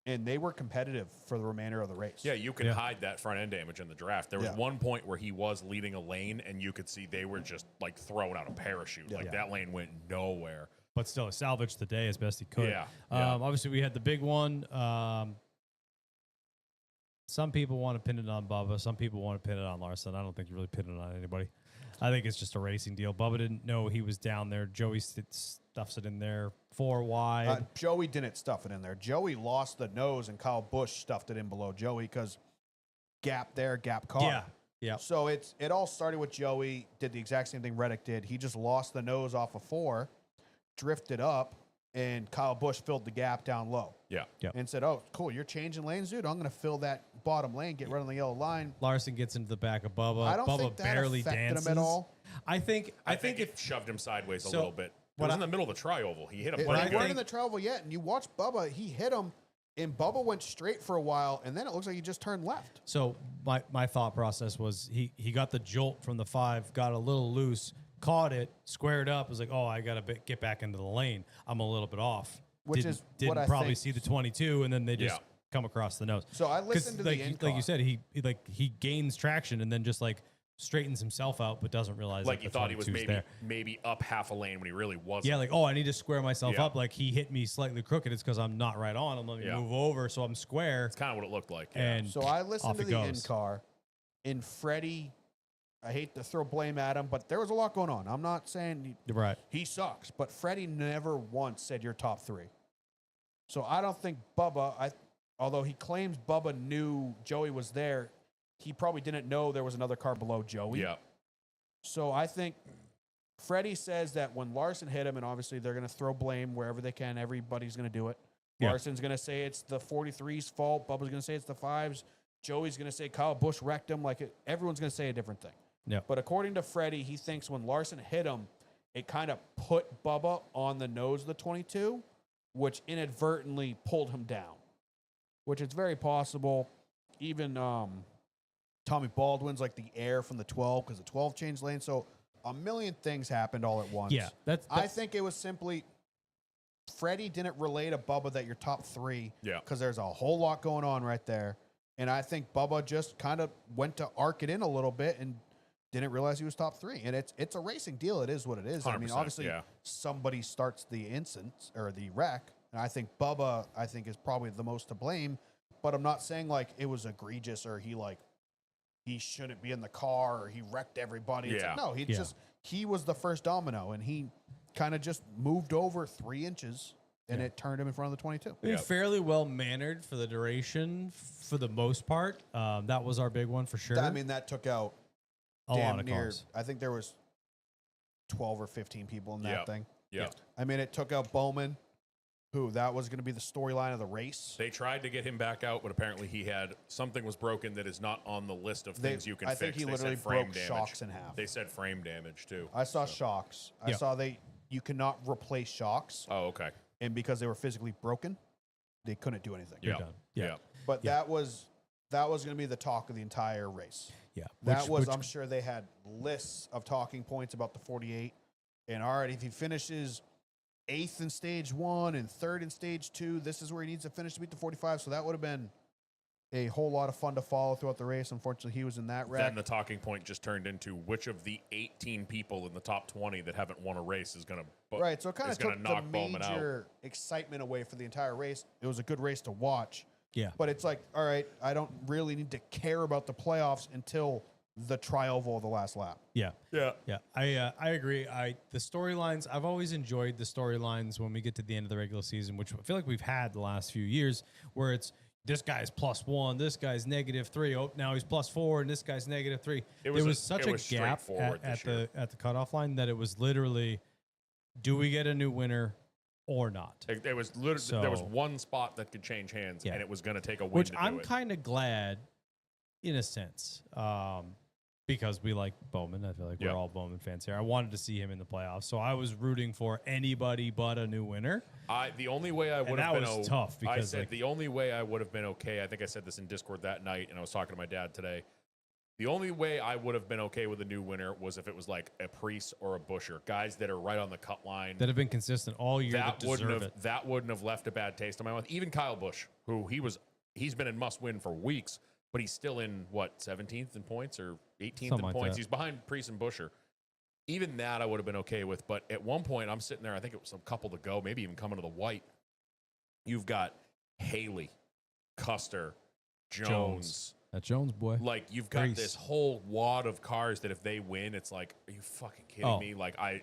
And they were competitive for the remainder of the race. Yeah, you can Yeah. hide that front end damage in the draft. There was Yeah. one point where he was leading a lane, and you could see they were just like throwing out a parachute. Like that lane went nowhere. But still, salvaged the day as best he could. Yeah. Obviously, we had the big one. Some people want to pin it on Bubba. Some people want to pin it on Larson. I don't think you really pin it on anybody. I think it's just a racing deal. Bubba didn't know he was down there. Joey stuffs it in there 4 wide. Joey didn't stuff it in there. Joey lost the nose, and Kyle Busch stuffed it in below Joey because gap there, gap car. Yeah. So it all started with Joey, did the exact same thing Reddick did. He just lost the nose off of 4, drifted up, and Kyle Busch filled the gap down low. Yeah. And said, oh, cool, you're changing lanes, dude. I'm going to fill that bottom lane, get rid of the yellow line. Larson gets into the back of Bubba. I don't Bubba think that barely affected dances him at all. I think if if shoved him sideways a So, little bit. It what was I- in the middle of the tri-oval. He hit him They pretty I weren't good. think- in the travel yet, and you watch Bubba, he hit him, and Bubba went straight for a while, and then it looks like he just turned left. So my thought process was he got the jolt from the 5, got a little loose, caught it, squared up, was like, oh, I got to get back into the lane. I'm a little bit off. Which didn't, is what didn't I probably think- see the 22, and then they just Yeah. come across the nose. So I 'Cause, listened to like, the like in-car. you said, he gains traction and then just like straightens himself out, but doesn't realize Like that you the thought he was 22's maybe there. maybe up half a lane when he really wasn't. Yeah, like, oh, I need to square myself Yeah. up. Like he hit me slightly crooked. It's because I'm not right on. I'm letting me Yeah. move over, so I'm square. It's kind of what it looked like. Yeah. And So I listened off to it the in goes. car, and Freddie. I hate to throw blame at him, but there was a lot going on. I'm not saying Right. he sucks, but Freddie never once said you're top 3. So I don't think Bubba. Although he claims Bubba knew Joey was there, he probably didn't know there was another car below Joey. Yeah. So I think Freddie says that when Larson hit him, and obviously they're going to throw blame wherever they can. Everybody's going to do it. Yeah. Larson's going to say it's the 43's fault. Bubba's going to say it's the 5's. Joey's going to say Kyle Busch wrecked him. Everyone's going to say a different thing. Yeah. But according to Freddie, he thinks when Larson hit him, it kind of put Bubba on the nose of the 22, which inadvertently pulled him down, which is very possible. Even Tommy Baldwin's like the air from the 12 because the 12 changed lanes. So a million things happened all at once. Yeah. I think it was simply Freddie didn't relay to Bubba that you're top 3 Yeah. because there's a whole lot going on right there. And I think Bubba just kind of went to arc it in a little bit and didn't realize he was top 3. And it's a racing deal. It is what it is. I mean, 100%, obviously yeah. somebody starts the incident or the wreck. And I think Bubba, is probably the most to blame. But I'm not saying like it was egregious or he shouldn't be in the car or he wrecked everybody. It's like, Yeah. no, he was the first domino and he kind of just moved over 3 inches and it turned him in front of the 22. Been fairly well mannered for the duration, for the most part. That was our big one for sure. I mean, that took out a lot damn of near. cars. I think there was 12 or 15 people in that Yep. thing. Yeah. I mean, it took out Bowman, who that was going to be the storyline of the race. They tried to get him back out, but apparently he had something was broken that is not on the list of things you can I fix. think he They literally said frame broke damage. shocks in half. They said frame damage too. I saw shocks. I Yeah. saw you cannot replace shocks, Oh, okay. and because they were physically broken, they couldn't do anything. Yeah. done. Yeah. But Yeah. that was going to be the talk of the entire race. Yeah. I'm sure they had lists of talking points about the 48. And all right, if he finishes 8th in stage 1 and 3rd in stage 2, this is where he needs to finish to beat the 45. So that would have been a whole lot of fun to follow throughout the race. Unfortunately, he was in that wreck. Then the talking point just turned into which of the 18 people in the top 20 that haven't won a race is going to Right, so it kind of took the knock Bowman out. major excitement away for the entire race. It was a good race to watch. Yeah. But it's like, all right, I don't really need to care about the playoffs until the tri-oval of the last lap. Yeah. Yeah. Yeah. I agree. The storylines, I've always enjoyed the storylines when we get to the end of the regular season, which I feel like we've had the last few years, where it's this guy's +1, this guy's -3. Oh, now he's +4, and this guy's -3. There was such a gap straightforward at this year. the cutoff line that it was literally, do we get a new winner or not? There was literally there was So- one spot that could change hands, Yeah. and it was going to take a win Which to do I'm it. kind of glad, in a sense, because we like Bowman. I feel like Yeah. we're all Bowman fans here. I wanted to see him in the playoffs, so I was rooting for anybody but a new winner. The only way I would that have been was tough I because, said like- the only way I would have been okay. I think I said this in Discord that night, and I was talking to my dad today. The only way I would have been okay with a new winner was if it was like a Priest or a Busher, guys that are right on the cut line. That have been consistent all year. That deserve it. That wouldn't have left a bad taste in my mouth. Even Kyle Busch, who he's been in must win for weeks, but he's still in 17th in points or 18th Something in like points. that. He's behind Priest and Busher. Even that I would have been okay with. But at one point, I'm sitting there. I think it was a couple to go, maybe even coming to the white. You've got Haley, Custer, Jones. That Jones boy. Like, you've got Priest. this whole wad of cars that if they win, it's like, are you fucking kidding Oh. me? Like, that I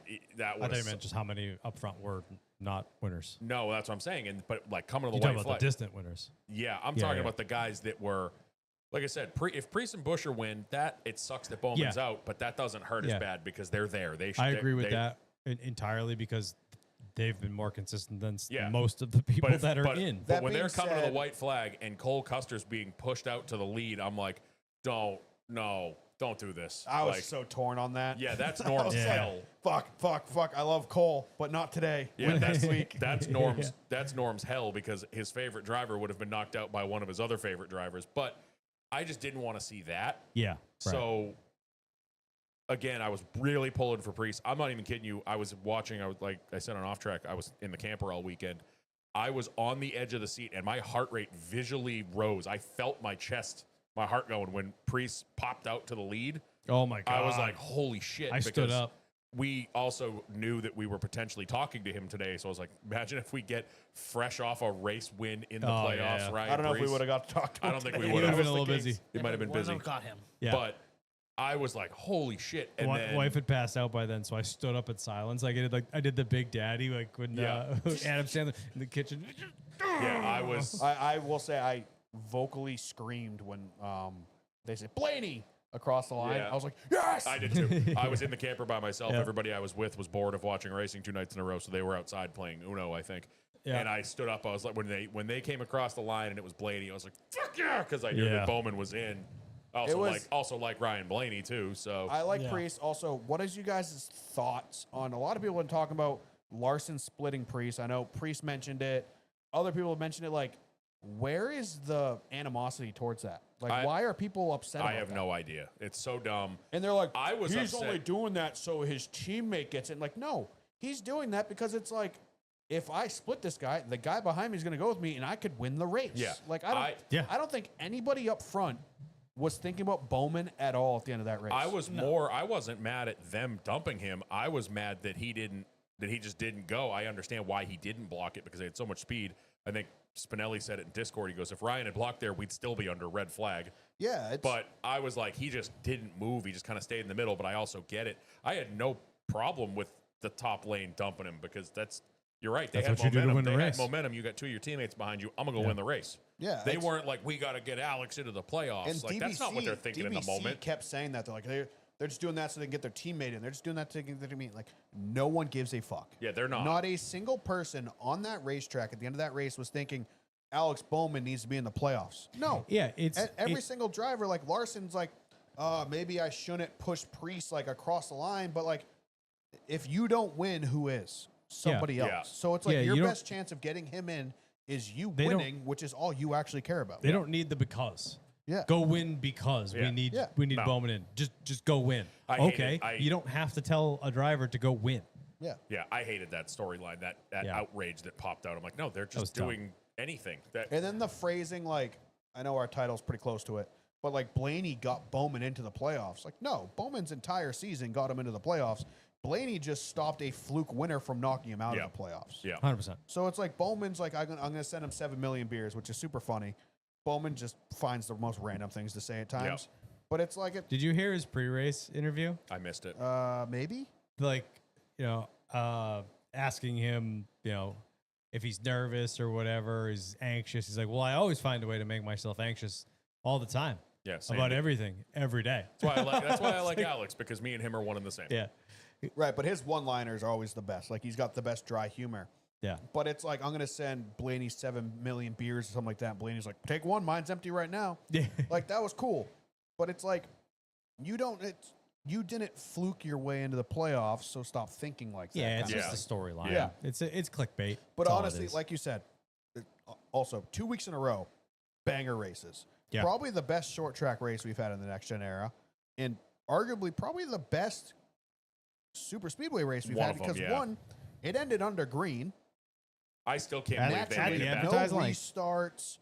would thought you meant just how many up front were not winners. no, that's what I'm saying. But like coming to You the talking white about flag. the distant winners? Yeah, I'm Yeah, talking yeah. about the guys that were, like I said, if Priest and Busher win, it sucks that Bowman's Yeah. out, but that doesn't hurt Yeah. as bad because they're there. I agree with that entirely because they've been more consistent than Yeah. most of the people that are in. But That when they're being coming to the said- white flag and Cole Custer's being pushed out to the lead, I'm like, don't do this. I was Like, so torn on that. yeah, that's I Norm's was like, hell. Fuck. I love Cole, but not today. Yeah, Next week. That's Norm's. That's Norm's hell because his favorite driver would have been knocked out by one of his other favorite drivers. But I just didn't want to see that. Yeah. Right. So again, I was really pulling for Priest. I'm not even kidding you. I was watching. I was like I said on Off Track. I was in the camper all weekend. I was on the edge of the seat, and my heart rate visually rose. I felt my chest, my heart going when Priest popped out to the lead. Oh my god! I was like, "Holy shit!" I stood up. We also knew that we were potentially talking to him today, so I was like, "Imagine if we get fresh off a race win in the playoffs." yeah. Ryan I don't know if Priest. we would have got to talk to him. I don't think we today. would He have. would've been a little busy. He might have been busy. Got him. Yeah. But I was like, "Holy shit!" And then Wife had passed out by then, so I stood up in silence. I did the Big Daddy, like when Adam Sandler in the kitchen. yeah, I was. I will say I vocally screamed when they said Blaney across the line. Yeah. I was like, yes! I did too. I was in the camper by myself. Yeah. Everybody I was with was bored of watching racing 2 nights in a row, so they were outside playing Uno, I think. Yeah. And I stood up. I was like, when they came across the line and it was Blaney, I was like, fuck yeah, because I knew Yeah. that Bowman was in. Also like Ryan Blaney too. So I like Yeah. Priest. Also, what is you guys' thoughts on a lot of people have been talking about Larson splitting Priest? I know Priest mentioned it. Other people have mentioned it. Like, where is the animosity towards that? Like, why are people upset I about have that? no idea. It's so dumb. And they're like, I was he's upset. only doing that so his teammate gets it. Like, no, he's doing that because it's like, if I split this guy, the guy behind me is going to go with me, and I could win the race. Yeah. Like, I- I don't think anybody up front was thinking about Bowman at all at the end of that race. I wasn't mad at them dumping him. I was mad that he just didn't go. I understand why he didn't block it because they had so much speed. I think Spinelli said it in Discord. He goes, if Ryan had blocked there, we'd still be under red flag. Yeah, But I was like, he just didn't move. He just kind of stayed in the middle. But I also get it. I had no problem with the top lane dumping him because you're right. They That's had what you do to momentum. win the They had race. momentum. You got 2 of your teammates behind you. I'm gonna go win the race. Yeah, They it's- weren't like, we got to get Alex into the playoffs. And Like that's not what they're thinking in the moment. kept saying that. They're like, they're just doing that so they can get their teammate in. They're just doing that to get their teammate. Like, no one gives a fuck. Yeah, they're not. Not a single person on that racetrack at the end of that race was thinking Alex Bowman needs to be in the playoffs. No. Yeah, it's Every single driver, like Larson's like, maybe I shouldn't push Priest like across the line, but like, if you don't win, who is? Somebody else. Yeah. So it's like Yeah, your you don't- best chance of getting him in is you They don't- winning, which is all you actually care about. They don't need the because. Yeah. Go win because Yeah. we need Yeah. No. Bowman in. Just go win. I hate Okay, it. you don't have to tell a driver to go win. Yeah. Yeah, I hated that storyline, that Yeah. outrage that popped out. I'm like, no, they're was just dumb. doing anything. That And then the phrasing, like, I know our title's pretty close to it, but like Blaney got Bowman into the playoffs. Like, no, Bowman's entire season got him into the playoffs. Blaney just stopped a fluke winner from knocking him out Yeah. of the playoffs. yeah, 100%. So it's like Bowman's like, I'm gonna send him 7 million beers, which is super funny. Bowman just finds the most random things to say at times. But it's like Did you hear his pre-race interview? I missed it. maybe. Like, asking him, if he's nervous or whatever, he's anxious. He's like, well, I always find a way to make myself anxious all the time Yeah, same about here. everything, every day. That's why I like Alex, because me and him are one and the same. Yeah. Right, but his one-liners are always the best. Like, he's got the best dry humor. Yeah. But it's like, I'm going to send Blaney 7 million beers or something like that. Blaney's like, take one, mine's empty right now. Yeah. Like, that was cool. But it's like, you didn't fluke your way into the playoffs, so stop thinking like that. Yeah, it's kinda just thing. a storyline. Yeah. It's clickbait. But That's all it honestly, is. like you said, also 2 weeks in a row, banger races. Yeah. Probably the best short track race we've had in the next gen era, and arguably probably the best super speedway race we've One had of 'em, because yeah. one, it ended under green. I still can't And believe they that's made the it end. back. No Advertised line. restarts,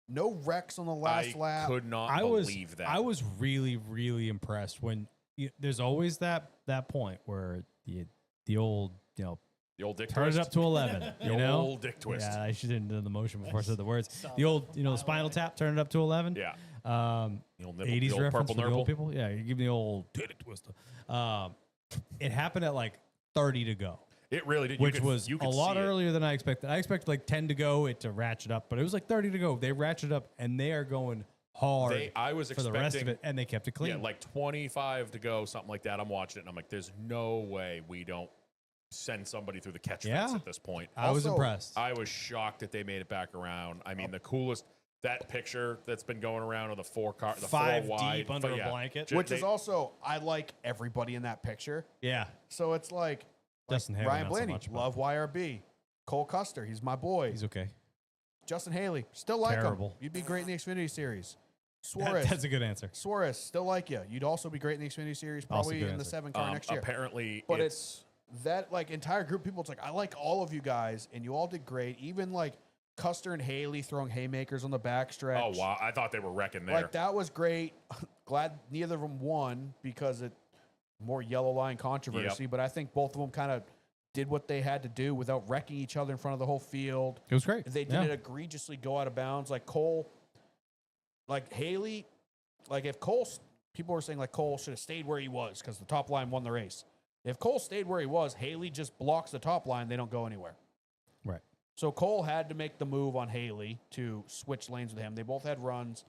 no wrecks on the last I lap. could not I was believe that. I was really really impressed when there's always that point where the old the old dick turn twist. it up to 11. The You know, old dick twist. Yeah, I should have done the motion before I said the words. The old the spinal tap, turn it up to 11. Yeah. Um, The old nipple, 80s the old reference purple for the old nipple. people. Yeah, you give me the old titty twister. It happened at like 30 to go, It really did. which was you a could lot see it. earlier than I expected. I expected like 10 to go, it to ratchet up, but it was like 30 to go. They ratcheted up, and they are going hard I was for the rest of expecting- it, and they kept it clean. Yeah, like 25 to go, something like that. I'm watching it, and I'm like, there's no way we don't send somebody through the catch fence Yeah. at this point. I was Also, impressed. I was shocked that they made it back around. I mean, the coolest that picture that's been going around of the four Five wide deep under a yeah. blanket. Ju- Which is they- also, I like everybody in that picture. Yeah. So it's like Justin Haley, Ryan not so Blaney, much, but love YRB. Cole Custer, he's my boy. he's okay. Justin Haley, still like Terrible. him. You'd be great in the Xfinity Series. Suarez. That's a good answer. Suarez, still like you. You'd also be great in the Xfinity Series, Also probably good in the answer. 7 car next year. Apparently, But it's that like entire group of people. It's like I like all of you guys, and you all did great. Even like Custer and Haley throwing haymakers on the backstretch. Oh wow! I thought they were wrecking there. Like that was great. Glad neither of them won because it more yellow line controversy. But I think both of them kind of did what they had to do without wrecking each other in front of the whole field. It was great. They didn't egregiously go out of bounds. Like Cole, like Haley, like if Cole, people were saying like Cole should have stayed where he was because the top line won the race. If Cole stayed where he was, Haley just blocks the top line. They don't go anywhere. Right. So Cole had to make the move on Haley to switch lanes with him. They both had runs.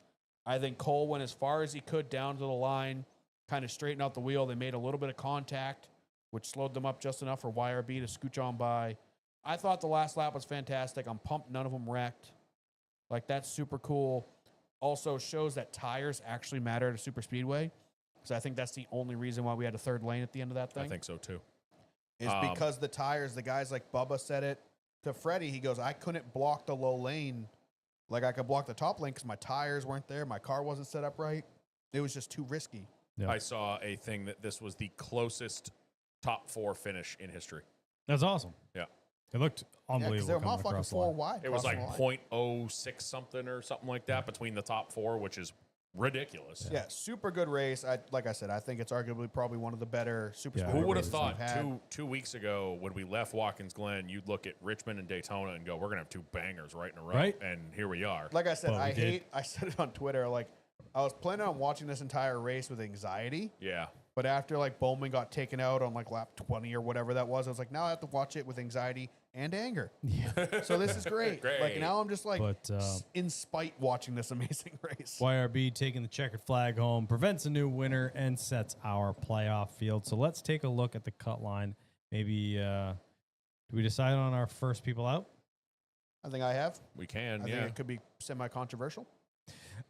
I think Cole went as far as he could down to the line, kind of straightened out the wheel. They made a little bit of contact, which slowed them up just enough for YRB to scooch on by. I thought the last lap was fantastic. I'm pumped none of them wrecked. Like, that's super cool. Also shows that tires actually matter at a super speedway. Because I think that's the only reason why we had a third lane at the end of that thing. I think so too. Is because the tires, the guys like Bubba said it to Freddie. He goes, I couldn't block the low lane like I could block the top lane because my tires weren't there. My car wasn't set up right. It was just too risky. Yeah. I saw a thing that this was the closest top 4 finish in history. That's awesome. Yeah. It looked Yeah, because unbelievable. they were coming motherfucking across the 4 line. wide. It was like across the line. .06 something or something like that between the top 4, which is ridiculous. Yeah, super good race. Like I said, I think it's arguably probably one of the better super Yeah. speedway Who would have races thought we've had. two weeks ago when we left Watkins Glen, you'd look at Richmond and Daytona and go, we're going to have 2 bangers right in a row. Right. And here we are. Like I said, But we did. I said it on Twitter, like, I was planning on watching this entire race with anxiety, Yeah. but after, like, Bowman got taken out on, like, lap 20 or whatever that was, I was like, now I have to watch it with anxiety and anger. Yeah. So this is great. Great. Like, now I'm just, like, But, in spite watching this amazing race. YRB taking the checkered flag home, prevents a new winner, and sets our playoff field. So let's take a look at the cut line. Maybe, do we decide on our first people out? I think I have. We can, I yeah. think it could be semi-controversial.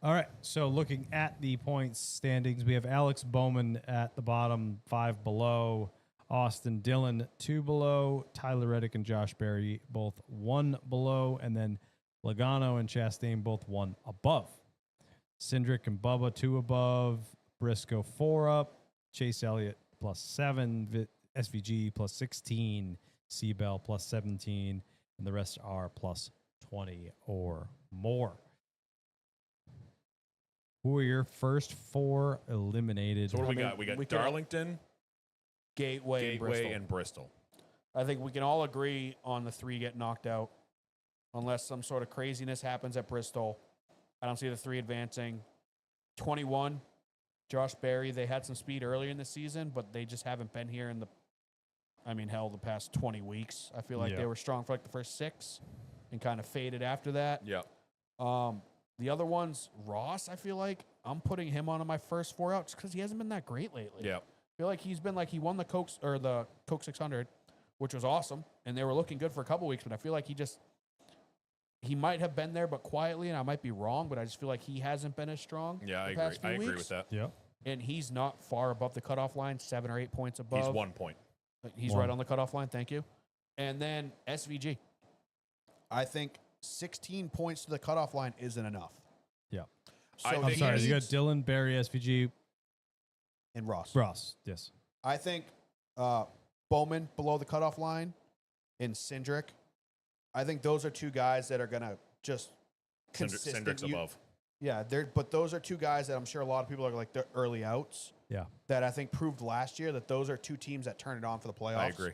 All right. So looking at the points standings, we have Alex Bowman at the bottom, 5 below. Austin Dillon, 2 below. Tyler Reddick and Josh Berry, both 1 below. And then Logano and Chastain, both 1 above. Cindric and Bubba, 2 above. Briscoe, 4 up. Chase Elliott, +7. SVG, +16. Seabell, +17. And the rest are +20 or more. Who are your first 4 eliminated? So what do we I mean, got? We got we could- Darlington, Gateway, Gateway, and Bristol. and Bristol. I think we can all agree on the 3 get knocked out, unless some sort of craziness happens at Bristol. I don't see the 3 advancing. 21, Josh Berry. They had some speed earlier in the season, but they just haven't been here in the past 20 weeks. I feel like Yeah. they were strong for like the first 6 and kind of faded after that. Yeah. The other one's Ross. I feel like I'm putting him on my first 4 out just because he hasn't been that great lately. Yeah. I feel like he's been like he won the Coke 600, which was awesome, and they were looking good for a couple weeks. But I feel like he might have been there, but quietly, and I might be wrong. But I just feel like he hasn't been as strong. Yeah, I the agree. past few I agree weeks. with that. Yeah. And he's not far above the cutoff line, 7 or 8 points above. He's 1 point. He's 1. right on the cutoff line. Thank you. And then SVG. I think 16 points to the cutoff line isn't enough. Yeah. So I I'm think sorry. he You got needs- Dylan, Barry, SVG, and Ross. Ross. Yes. I think Bowman below the cutoff line and Cindric. I think those are 2 guys that are going to just consistent. Cindric's above. Yeah, but those are 2 guys that I'm sure a lot of people are like the early outs Yeah. that I think proved last year that those are 2 teams that turned it on for the playoffs. I agree.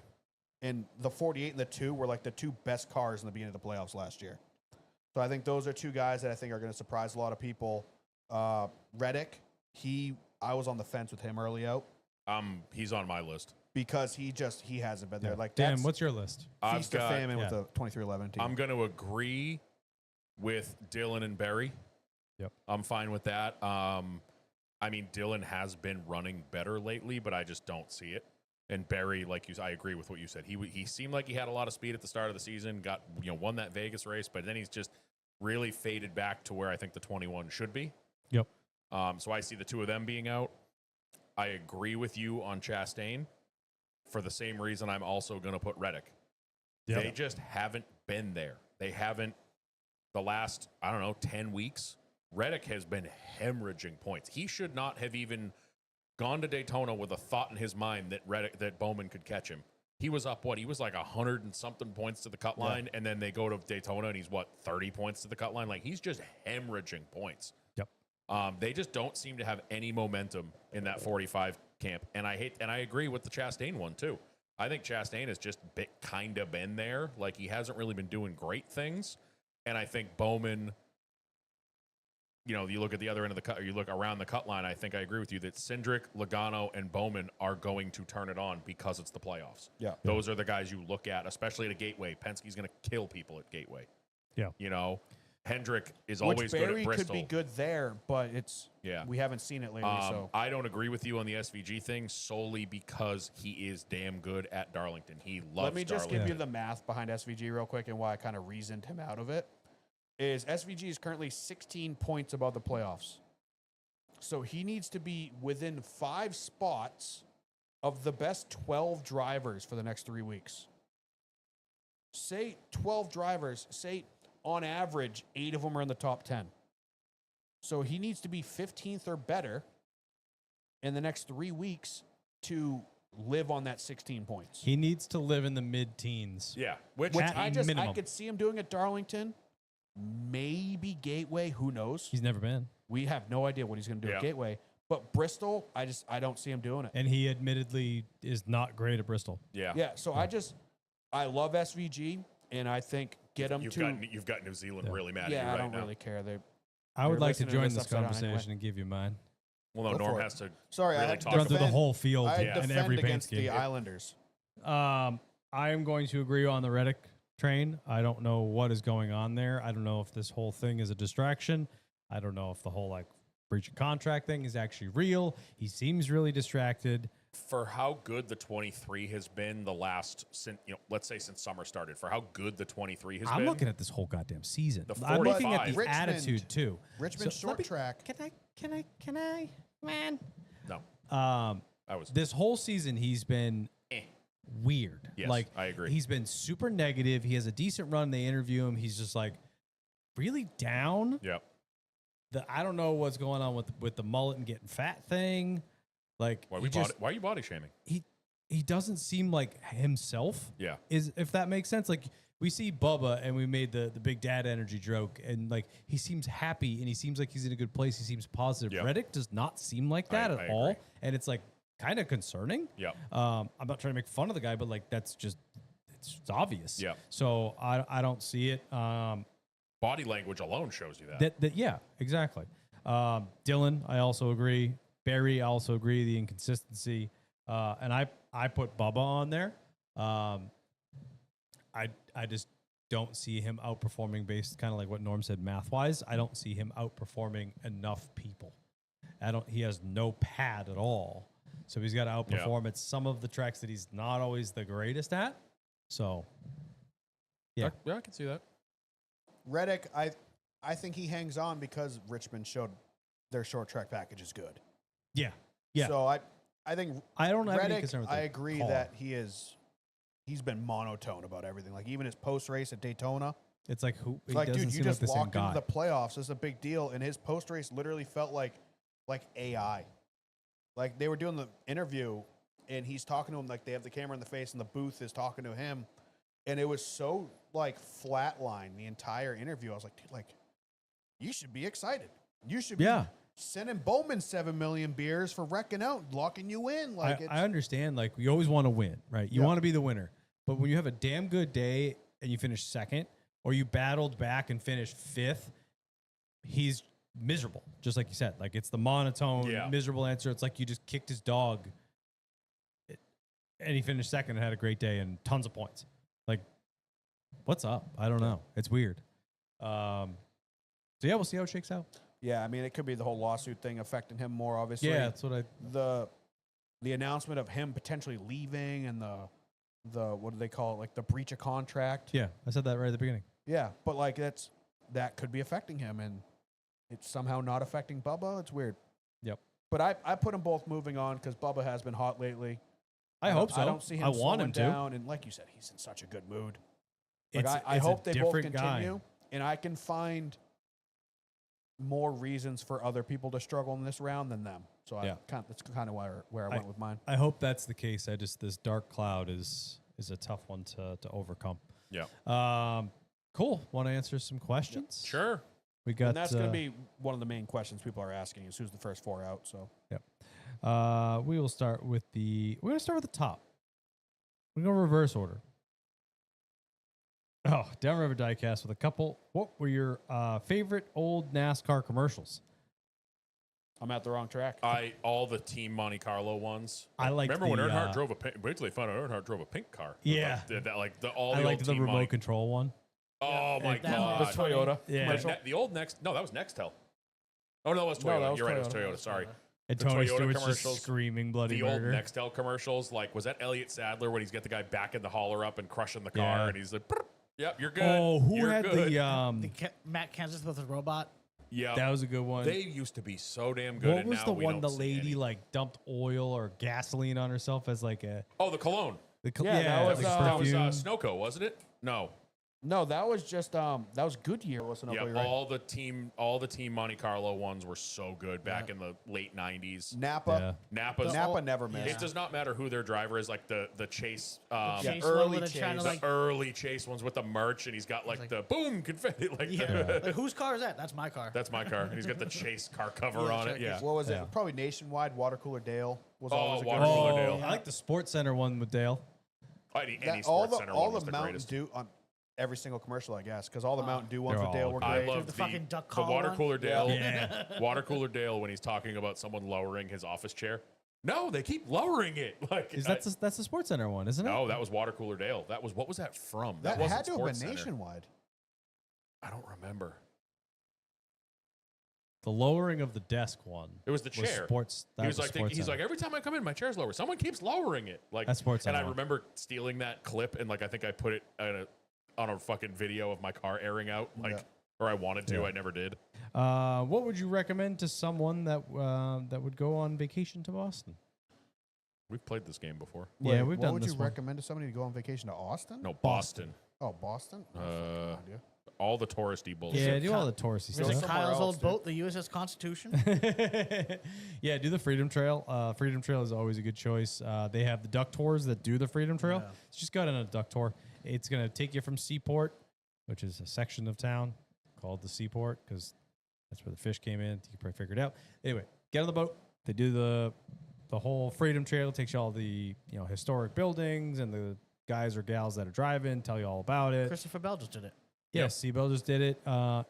And the 48 and the 2 were like the 2 best cars in the beginning of the playoffs last year. So I think those are 2 guys that I think are going to surprise a lot of people. Reddick, I was on the fence with him early out He's on my list. because he hasn't been there. Like Dan, that's what's your list? I've feast or got. famine with yeah. the 2311 team. I'm going to agree with Dylan and Barry. Yep. I'm fine with that. I mean, Dylan has been running better lately, but I just don't see it. And Barry, I agree with what you said. He seemed like he had a lot of speed at the start of the season, won that Vegas race, but then he's just really faded back to where I think the 21 should be. Yep. So I see the 2 of them being out. I agree with you on Chastain for the same reason I'm also going to put Reddick. Yep. They just haven't been there. They haven't the last, 10 weeks. Reddick has been hemorrhaging points. He should not have even gone to Daytona with a thought in his mind that Bowman could catch him. He was up, he was like 100 and something points to the cut line, and then they go to Daytona, and he's, 30 points to the cut line? Like, he's just hemorrhaging points. Yep. They just don't seem to have any momentum in that 45 camp, and I agree with the Chastain one, too. I think Chastain has just kind of been there. Like, he hasn't really been doing great things, and I think Bowman... you look at the other end of the cut, or you look around the cut line, I think I agree with you that Cindric, Logano, and Bowman are going to turn it on because it's the playoffs. Yeah. Those are the guys you look at, especially at a Gateway. Penske's going to kill people at Gateway. Yeah. Hendrick is always good Barry at Bristol. could be good there, but we haven't seen it lately. So I don't agree with you on the SVG thing solely because he is damn good at Darlington. He loves let me just Darlington. give you the math behind SVG real quick and why I kind of reasoned him out of it. Is SVG is currently 16 points above the playoffs. So he needs to be within 5 spots of the best 12 drivers for the next 3 weeks. Say 12 drivers, say on average, 8 of them are in the top 10. So he needs to be 15th or better in the next 3 weeks to live on that 16 points. He needs to live in the mid-teens. Yeah. Which at I minimum. could see him doing at Darlington. Maybe Gateway, who knows? He's never been. We have no idea what he's going to do Yeah. at Gateway. But Bristol, I don't see him doing it. And he admittedly is not great at Bristol. Yeah. Yeah, so I love SVG, and I think get him You've got New Zealand really mad at you I right don't now. really care. I would You're like to listening to join this this upside down conversation and give you mine. Well, no, Go Norm for it. has to Sorry, I really had to talk Run about through the defend- whole field I and defend every paint against the scheme. Islanders. I am going to agree on the Reddick train. I don't know what is going on there. I don't know if this whole thing is a distraction. I don't know if the whole breach of contract thing is actually real. He seems really distracted. For how good the 23 has been the last, let's say since summer started, for how good the 23 has been. I'm looking at this whole goddamn season. The I'm looking at 45. the Richmond. attitude too. Richmond So short let me- track. Can I, man? No, I was. This whole season he's been weird. Yes, I agree. He's been super negative. He has a decent run. They interview him. He's just really down. Yep. I don't know what's going on with the mullet and getting fat thing. Why are you body shaming? He doesn't seem like himself. Yeah. If that makes sense. We see Bubba and we made the big dad energy joke and he seems happy and he seems like he's in a good place. He seems positive. Yep. Reddick does not seem like that I at all. agree. And it's kind of concerning. Yep. I'm not trying to make fun of the guy, but that's just it's obvious. Yeah. So I don't see it. Body language alone shows you that. Yeah, exactly. Dylan, I also agree. Barry, I also agree. The inconsistency, and I put Bubba on there. I just don't see him outperforming based kind of like what Norm said math wise. I don't see him outperforming enough people. He has no pad at all, so he's got to outperform at some of the tracks that he's not always the greatest at. So, yeah, I can see that. Reddick, I think he hangs on because Richmond showed their short track package is good. yeah. So I think I don't have any Reddick, concern with I the agree car. that he's been monotone about everything. Even his post race at Daytona. It's who? It's He doesn't dude, you seem just like the same walked guy. into the playoffs. This is a big deal. And his post race literally felt like AI. They were doing the interview and he's talking to him they have the camera in the face and the booth is talking to him. And it was so flatline the entire interview. I was dude, you should be excited. You should be sending Bowman 7 million beers for wrecking out, locking you in. I understand. You always want to win, right? You want to be the winner. But when you have a damn good day and you finish second, or you battled back and finished fifth, he's miserable. Just like you said, it's the monotone, miserable answer. It's you just kicked his dog, and he finished second and had a great day and tons of points. What's up? I don't know. It's weird. So yeah, we'll see how it shakes out. Yeah, it could be the whole lawsuit thing affecting him more, obviously. Yeah, that's what the announcement of him potentially leaving and the what do they call it? The breach of contract. Yeah, I said that right at the beginning. Yeah, but that could be affecting him, and it's somehow not affecting Bubba. It's weird. Yep. But I put them both moving on because Bubba has been hot lately. I hope so. I don't see him. I want him slowing to. down, and like you said, he's in such a good mood. It's I a hope they both different continue, guy. and I can find more reasons for other people to struggle in this round than them. So that's kind of where I went with mine. I hope that's the case. This dark cloud is a tough one to overcome. Yeah. Cool. Want to answer some questions? Sure. We got. And that's going to be one of the main questions people are asking is who's the first 4 out. So we will start with we're going to start with the top. We're going to reverse order. Oh, Downriver Diecast with a couple. What were your favorite old NASCAR commercials? I'm at the wrong track. All the Team Monte Carlo ones. I liked Remember when the, Earnhardt drove a pink? Wait till they found out Earnhardt drove a pink car. Yeah. All I the liked old the Team remote Monte. control one. Oh my That god. was The Toyota. Yeah. commercial. The old Next. No, that was Nextel. Oh no, that was Toyota. that was You're right. It was Toyota. Toyota. Sorry. And The Tony Toyota Stewart's just commercials, screaming bloody The old murder. Nextel commercials, like was that Elliott Sadler when he's got the guy backing the hauler up and crushing the car, Yeah. and he's like, "Brr, "Yep, you're good." Oh, who You're had good. Matt Kansas with his robot. Yeah, that was a good one. they used to be so damn good. What and was now the we one don't the see lady any. like dumped oil or gasoline on herself as like a Oh, the cologne. Yeah, that was, like That was perfume. Snowco, wasn't it? No. No, that was just that was Goodyear, wasn't it? Yeah, You're right. all the team Monte Carlo ones were so good back in the late '90s. Napa. Napa's Napa never missed. It does not matter who their driver is. Like the chase, Chase early one where they're trying to, chase. the early chase ones with the merch, and he's got like the boom confetti. Like Yeah. Like, whose car is that? That's my car. that's my car, and he's got the chase car cover Yeah, on it. check Yeah. it. What was Yeah. it? Probably nationwide. Water Cooler Dale was Oh, always a good Water one. Cooler Oh, Dale. I like the Sports Center one with Dale. Any That- Sports Center all one was the the Mountain greatest. Dew on every single commercial, I guess, because all the Mountain Dew ones They're with Dale all were good. I great. love The fucking duck the call Water one? Cooler Dale. Yeah. Water Cooler Dale when he's talking about someone lowering his office chair. No, they keep lowering it. Like That's the Sports Center one, isn't it? no, that was Water Cooler Dale. That was what was that from? That wasn't had to have Sports been Center. nationwide. I don't remember. The lowering of the desk one. It was the chair. Sports. That He was like, Sports he's Center. like, every time I come in, my chair's lower. Someone keeps lowering it. Like That's Sports And I Center. remember stealing that clip and like I think I put it on a fucking video of my car airing out. Like, Yeah. or I wanted to, Yeah. I never did. What would you recommend to someone that would go on vacation to Boston? We've played this game before. Yeah, we've what done would this you one. recommend to somebody to go on vacation to Austin? No, Boston. Oh, Boston? Oh, Uh, no idea. All the touristy bullshit. Yeah, do all the touristy Is it stuff. somewhere Kyle's else, old dude. boat, the USS Constitution? Yeah, do the Freedom Trail. Freedom Trail is always a good choice. They have the duck tours that do the Freedom Trail. Yeah. So just go on a duck tour. It's going to take you from Seaport, which is a section of town called the Seaport because that's where the fish came in. You can probably figure it out. Anyway, get on the boat. They do the whole Freedom Trail. It takes you all the historic buildings and the guys or gals that are driving, tell you all about it. Christopher Bell just did it. Yes, Seabell just did it.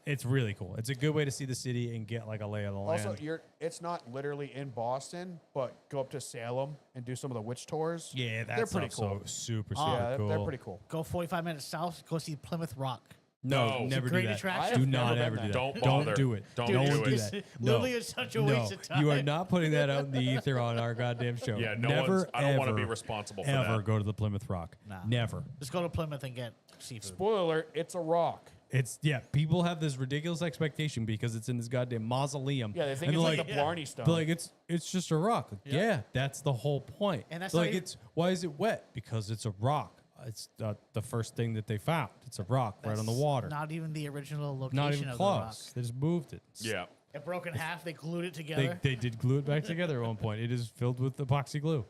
It's really cool. It's a good way to see the city and get like a lay of the land. Also, it's not literally in Boston, but go up to Salem and do some of the witch tours. yeah, they're that's pretty cool. Super, super Yeah, cool. they're pretty cool. Go 45 minutes south, go see Plymouth Rock. No, No. It's a never do great that. attraction. Do I've not never ever been do there. that. Don't bother. do it. Don't Don't do do it. that. Literally, No. it's such a No, waste of time. you are not putting that out in the ether on our goddamn show. Yeah, no never, one's. I don't want to be ever, responsible for ever that. go to the Plymouth Rock. Nah. Never. Just go to Plymouth and get seafood. Spoiler alert, it's a rock. It's people have this ridiculous expectation because it's in this goddamn mausoleum. Yeah, they think And it's they're like the Blarney Stone. They're like it's just a rock. Like, yeah, that's the whole point. And that's They're not like even- why is it wet? Because it's a rock. It's the first thing that they found. It's a rock right on the That's water. Not even the original location Not even of the rock. close. They just moved it. Yeah. It broke in half. They glued it They, together. they did glue it back together at one point. It is filled with epoxy glue.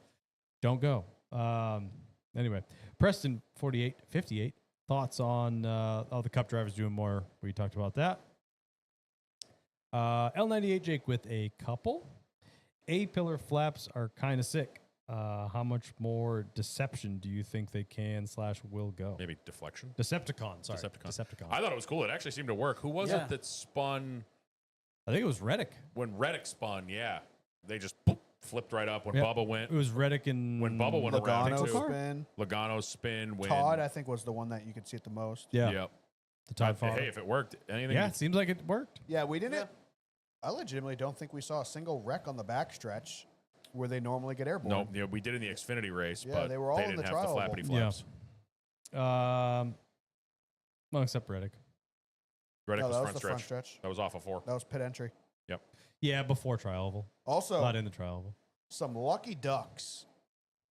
Don't go. Anyway, Preston 4858. Thoughts on all the Cup drivers doing more? We talked about that. L98 Jake with a couple. A-pillar flaps are kind of sick. How much more deception do you think they can/will go? Maybe deflection. Decepticon, sorry. Decepticon. I thought it was cool. It actually seemed to work. Who was Yeah. it that spun I think it was Reddick. when Reddick spun? Yeah, they just boop, flipped right up when Yeah. Bubba went. It was Reddick and When Bubba went around, Logano too. spin. Logano's spin. When Todd, I think, was the one that you could see it the most. Yeah, Yep. the Todd Father. Hey, if it worked, anything. Yeah, it seems like it worked. Yeah, we didn't. I legitimately don't think we saw a single wreck on the backstretch where they normally get airborne. No, yeah, we did in the Xfinity race, Yeah, but they were all in didn't the have the trial flappity Yeah. flaps. Well, except Reddick. Reddick No, was that was front the stretch. front stretch. That was off of 4. That was pit entry. Yep. Yeah, before trial oval. Also, Not in the trial oval. some lucky ducks.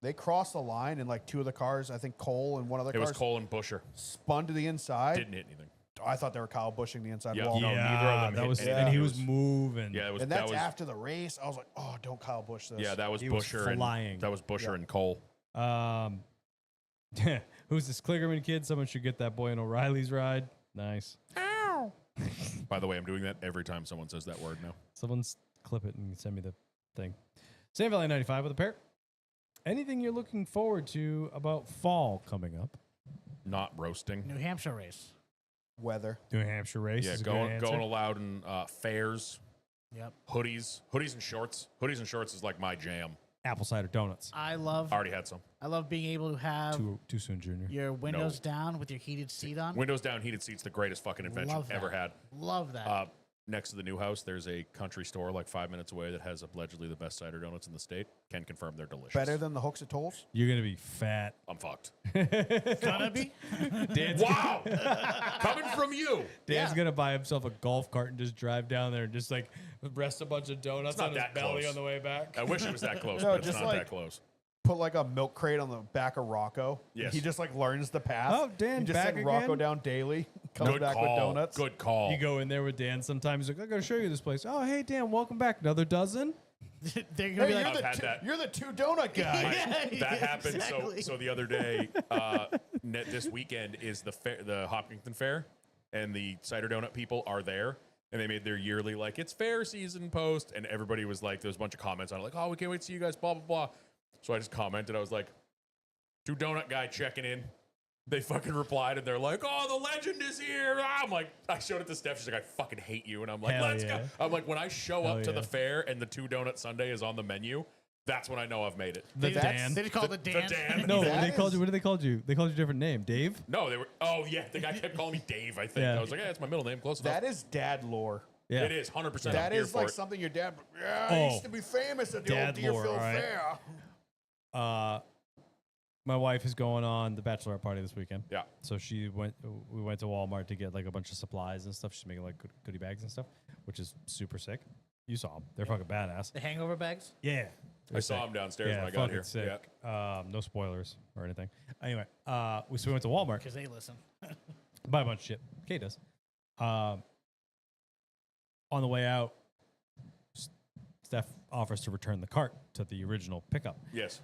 They crossed the line, and like two of the cars, I think Cole and one other It car, was Cole and Busher. spun to the inside. Didn't hit anything. I thought they were Kyle Busching the inside Yeah. wall. No, yeah, neither of them that hit was, anything. and he It was was- moving. Yeah, it was. And that that's was after the race. I was like, oh, don't Kyle Busch this. yeah, that was He was Busher flying. and that was Busher Yeah. and Cole. Who's this Kligerman kid? Someone should get that boy in O'Reilly's ride. Nice. By the way, I'm doing that every time someone says that word now. Someone's clip it and send me the thing. Sam Valley 95 with a pair. Anything you're looking forward to about fall coming up? Not roasting. New Hampshire race. Weather. New Hampshire race. Yeah, is a good going answer. allowed in fairs, Yep. hoodies and shorts. Hoodies and shorts is like my jam. Apple cider donuts. I love Already had some. being able to have Too soon, Junior. your windows down with your heated seat on. Windows down, heated seats, the greatest fucking invention Love ever that. had. Love that. Next to the new house, there's a country store like 5 minutes away that has allegedly the best cider donuts in the state. Can confirm they're delicious. Better than the hooks at tolls? You're gonna be fat. I'm fucked. Gonna be? Dan's, Wow! Coming from you. Dan's gonna buy himself a golf cart and just drive down there and just like rest a bunch of donuts It's not on his that belly close. on the way back. I wish it was that close, No, but it's just not like- that close. Put like a milk crate on the back of Rocco. Yes. He just like learns the path. Oh, Dan, You just back send Rocco again? down daily. Comes Good back call. with donuts. Good call. You go in there with Dan sometimes. He's like, I gotta show you this place. Oh, hey, Dan, welcome back. Another dozen? They're Hey, gonna be you're, like, I've had that. you're the two donut guy. Yeah, that happened. exactly. So the other day, this weekend is the fair, the Hopkinton Fair, and the cider donut people are there, and they made their yearly like it's fair season post, and everybody was like, there was a bunch of comments on it, like, oh, we can't wait to see you guys, blah blah blah. So I just commented, I was like, two donut guy checking in. They fucking replied, and they're like, oh, the legend is here. I'm like, I showed it to Steph. She's like, I fucking hate you. And I'm like, Hell let's yeah. go. I'm like, when I show Hell up to yeah. the fair and the two donut sundae is on the menu, that's when I know I've made it. The That's- Dan. they just call it the Dan. Dan. No, That they called is- you. What did they call you? They called you a different name. Dave? No, they were. Oh yeah, the guy kept calling me Dave. I think Yeah. I was like, yeah, it's my middle name. Close enough. That is dad lore. Yeah. It is 100%. That I'm here is for like it. something your dad. Yeah, I Oh. used to be famous at the Dad old lore, Deerfield all right. Fair. My wife is going on the bachelorette party this weekend. Yeah. So we went to Walmart to get like a bunch of supplies and stuff. She's making like goodie bags and stuff, which is super sick. You saw them. They're fucking badass. The hangover bags. Yeah. I saw him downstairs Yeah, when I got fucking here. sick. No spoilers or anything. Anyway, so we went to Walmart, Because they listen. buy a bunch of shit. Kay does. On the way out, Steph offers to return the cart to the original pickup. Yes.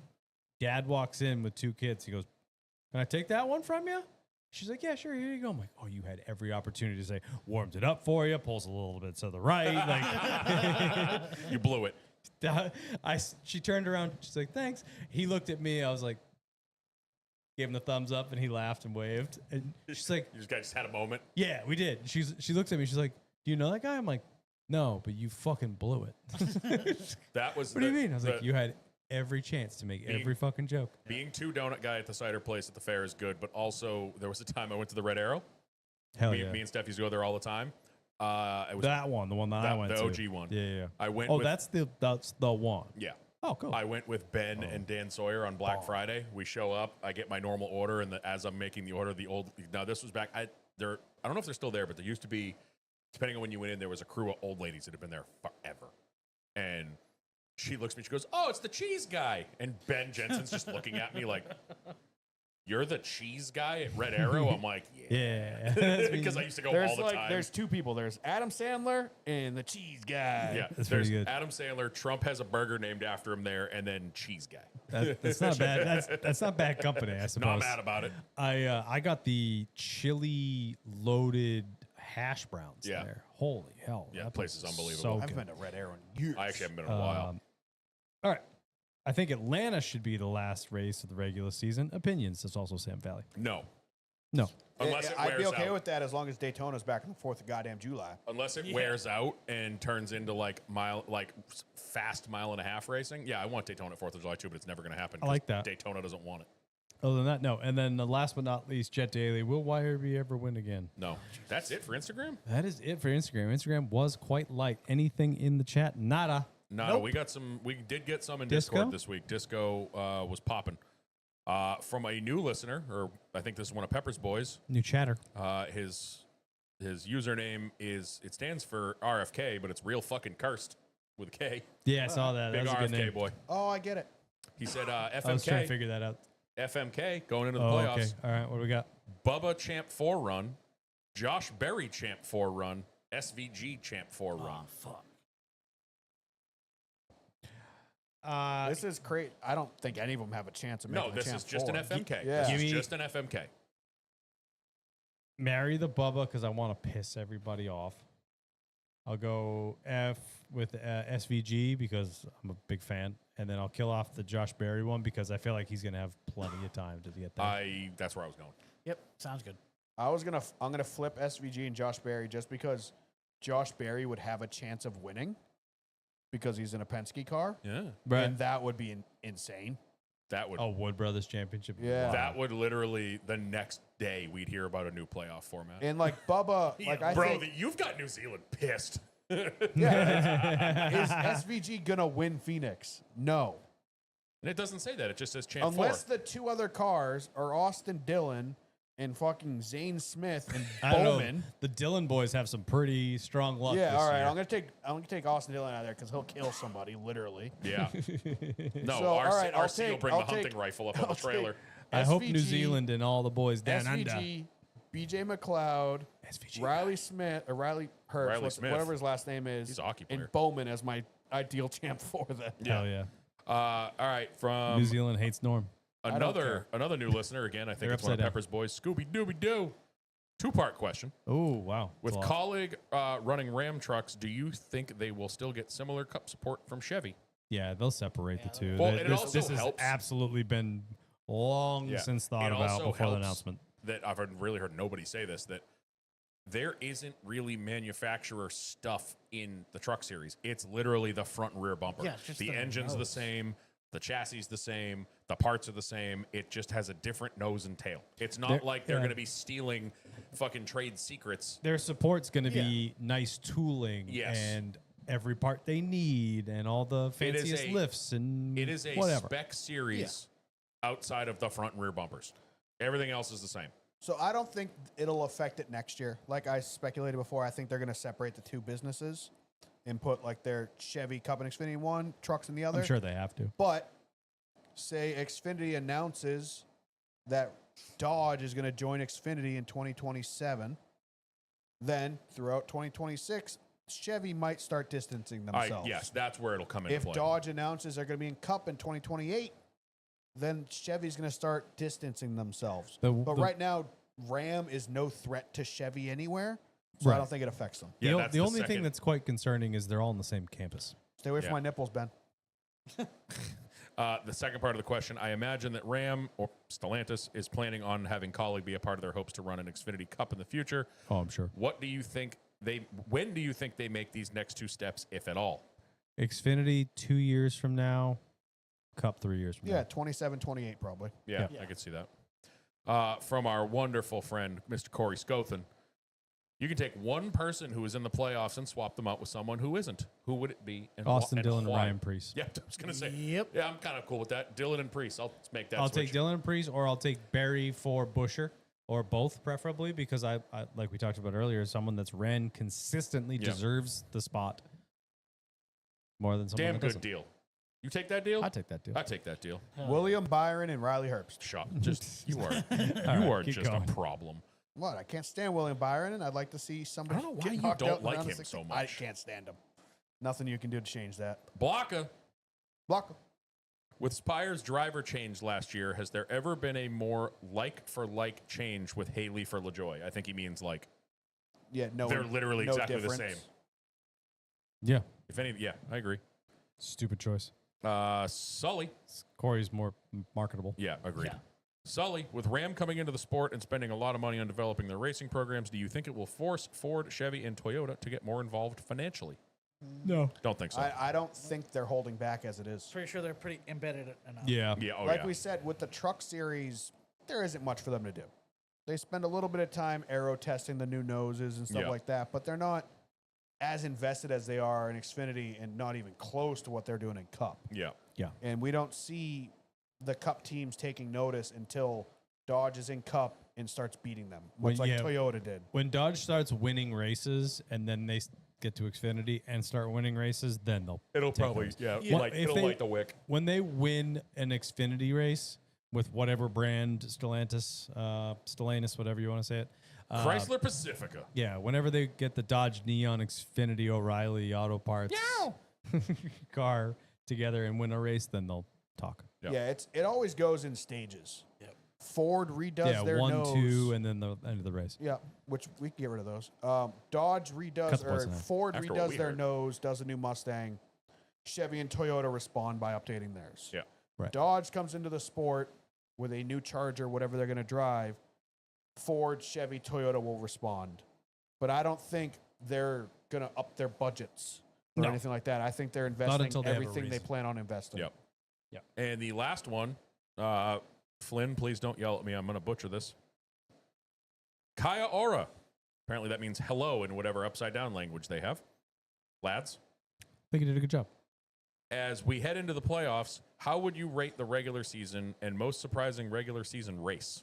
Dad walks in with two kids. He goes, "Can I take that one from you?" She's like, "Yeah, sure. Here you go." I'm like, "Oh, you had every opportunity to say, warmed it up for you, pulls a little bit to the right." Like, You blew it. she turned around. She's like, "Thanks." He looked at me. I was like, gave him the thumbs up, and he laughed and waved. And she's like, You just had a moment. "Yeah, we did." She looks at me. She's like, "Do you know that guy?" I'm like, "No, but you fucking blew it." That was. What do you mean? I was like, "You had every chance to make every fucking joke." Being two donut guy at the cider place at the fair is good, but also there was a time I went to the Red Arrow. Hell me, yeah. me and Steph used to go there all the time. It was That one, the one that I went the to. OG one. Yeah. I went. Oh, with, that's the one. yeah. Oh, cool. I went with Ben and Dan Sawyer on Black Friday. We show up. I get my normal order, and as I'm making the order, the old. Now this was back. I don't know if they're still there, but there used to be. Depending on when you went in, there was a crew of old ladies that had been there forever, and she looks at me. She goes, "Oh, it's the cheese guy." And Ben Jensen's just looking at me like, "You're the cheese guy at Red Arrow?" I'm like, "Yeah," Yeah. because I used to go There's all the like time. there's two people. There's Adam Sandler and the cheese guy. Yeah, That's there's pretty good. Adam Sandler. Trump has a burger named after him there, and then cheese guy. That's not bad. That's not bad company, I suppose. Not mad about it. I got the chili loaded hash browns Yeah. there. Holy hell. Yeah, that the place is unbelievable. So I've good. been to Red Arrow in years. I actually haven't been in a while. All right. I think Atlanta should be the last race of the regular season. Opinions. That's also Sam Valley. No, No. unless it I'd wears be okay out. with that as long as Daytona's back on the 4th of goddamn July. Unless it wears out and turns into like fast mile and a half racing. Yeah, I want Daytona at 4th of July too, but it's never going to happen. I like 'cause that. Daytona doesn't want it. Other than that, no. And then last but not least, Jet Daily. Will YRB ever win again? No, that's it for Instagram. That is it for Instagram. Instagram was quite light. Anything in the chat? Nada. No, we got some. We did get some in Disco? Discord this week. Disco was popping from a new listener, or I think this is one of Pepper's boys. New chatter. His username it stands for RFK, but it's real fucking cursed with a K. Yeah, I saw that. Big That was a good RFK name. boy. Oh, I get it. He said I was trying to FMK. figure that out. FMK going into the Oh, playoffs. okay. All right. What do we got? Bubba Champ 4 run Josh Berry Champ 4 run, SVG Champ 4 run. fuck. This is great. I don't think any of them have a chance of making No, the this champ is just an 4. FMK. Yeah. This Give is me- just an FMK. Marry the Bubba because I want to piss everybody off. I'll go F with SVG because I'm a big fan, and then I'll kill off the Josh Berry one because I feel like he's gonna have plenty of time to get there. That's where I was going. Yep, sounds good. I'm gonna flip SVG and Josh Berry just because Josh Berry would have a chance of winning because he's in a Penske car, Yeah. Right. and that would be insane. That would Wood Brothers Championship. Yeah. Wow. that would literally the next day we'd hear about a new playoff format. And like Bubba, like I Bro, think, you've got New Zealand pissed. yeah, is SVG gonna win Phoenix? No, And it doesn't say that. It just says champ unless 4. the two other cars are Austin Dillon and fucking Zane Smith and I don't know. Bowman. The Dillon boys have some pretty strong luck. Yeah, this all right. year. I'm gonna take Austin Dillon out of there because he'll kill somebody literally. Yeah. No, So, all right, I'll RC will take- bring I'll the hunting take- rifle up on the I'll take trailer. I hope New SVG, Zealand and all the boys down under. SVG, BJ McLeod, SVG. Riley Smith, or Riley Hurst, Riley Smith. whatever his last name is. He's a hockey player. And Bowman as my ideal champ for then. Hell yeah. All right, New from Zealand hates Norm. don't another new listener. Again, I think They're it's one of upside down. Pepper's boys. Scooby Dooby Doo. 2-part question. Oh, wow. With That's a lot. colleague running Ram trucks, do you think they will still get similar cup support from Chevy? Yeah, they'll separate the two. Well, and it this also this has helps- absolutely been long Yeah. since thought It about also before the helps announcement. That I've really heard nobody say this, that there isn't really manufacturer stuff in the truck series. It's literally the front and rear bumper. Yeah, it's just the the engine's the nose. same, the chassis is the same, the parts are the same. It just has a different nose and tail. It's not There- like they're yeah. going to be stealing fucking trade secrets. Their support's going to be nice tooling Yes. and every part they need and all the It is fanciest a- lifts and It is a whatever. spec series outside of the front and rear bumpers. Everything else is the same. So I don't think it'll affect it next year. Like I speculated before, I think they're going to separate the two businesses and put like their Chevy Cup and Xfinity one trucks in the other. I'm sure they have to. But say Xfinity announces that Dodge is going to join Xfinity in 2027, then throughout 2026, Chevy might start distancing themselves. Yes, that's where it'll come into If play. Dodge announces they're going to be in Cup in 2028, then Chevy's going to start distancing themselves. But right now, Ram is no threat to Chevy anywhere, so I Right. don't think it affects them. Yeah, the that's the the only thing second- that's quite concerning is they're all on the same campus. Stay away from Yeah. my nipples, Ben. The second part of the question, I imagine that Ram or Stellantis is planning on having Kaulig be a part of their hopes to run an Xfinity Cup in the future. Oh, I'm sure. What do you think when do you think they make these next two steps, if at all? Xfinity 2 years from now, Cup 3 years from Yeah, now. 27, 28 probably. Yeah, Yeah. I could see that. From our wonderful friend, Mr. Corey Scothen, you can take one person who is in the playoffs and swap them out with someone who isn't. Who would it be? And Austin and Dillon and why? Ryan Priest. Yeah, I was going to say. Yep. Yeah, I'm kind of cool with that. Dillon and Priest. I'll make that I'll switch. take Dillon and Priest, or I'll take Barry for Busher, or both, preferably, because I like we talked about earlier, someone that's ran consistently Yeah. deserves the spot more than someone Damn that good doesn't. deal. You take that deal? I take that deal. I take that deal. William Byron and Riley Herbst. Shop. Just you are right, you are keep just going. a problem. What? I can't stand William Byron, and I'd like to see somebody. I don't know why get you knocked don't out in the like round of him 16. so I much. can't stand him. Nothing you can do to change that. Blocka. Block him. With Spire's driver change last year, has there ever been a more like for like change with Haley for LaJoy? I think he means like Yeah, no. they're literally no exactly the difference. same. Yeah, If any, yeah, I agree. stupid choice. Sully. Corey's more marketable. Yeah, agreed. Yeah. Sully, with Ram coming into the sport and spending a lot of money on developing their racing programs, do you think it will force Ford, Chevy, and Toyota to get more involved financially? No. Don't think so. I don't think they're holding back as it is. Pretty sure they're pretty embedded enough. Yeah. yeah, oh Like yeah. we said, with the truck series, there isn't much for them to do. They spend a little bit of time aero testing the new noses and stuff Yeah. like that, but they're not as invested as they are in Xfinity and not even close to what they're doing in Cup. yeah. And we don't see the Cup teams taking notice until Dodge is in Cup and starts beating them, much When- like yeah. Toyota did. When Dodge starts winning races and then they get to Xfinity and start winning races, then they'll It'll take probably, those. yeah, Well, light, if it'll they- light the wick. When they win an Xfinity race with whatever brand, Stellantis, whatever you want to say it, Chrysler Pacifica. Yeah, whenever they get the Dodge Neon Xfinity O'Reilly Auto Parts car together and win a race, then they'll talk. Yep. Yeah, it always goes in stages. Yep. Ford redoes their 1, nose. 2, and then the end of the race. Yeah, which we can get rid of those. Dodge Cut redoes, the or poison out. Ford After what redoes we their heard. nose, does a new Mustang. Chevy and Toyota respond by updating theirs. Yeah. Right. Dodge comes into the sport with a new Charger, whatever they're going to drive. Ford, Chevy, Toyota will respond. But I don't think they're going to up their budgets or No. anything like that. I think they're investing until they have a everything they reason. plan on investing. Yep. And the last one, Flynn, please don't yell at me. I'm going to butcher this. Kaya Ora. Apparently that means hello in whatever upside down language they have. Lads, I think you did a good job. as we head into the playoffs, how would you rate the regular season and most surprising regular season race?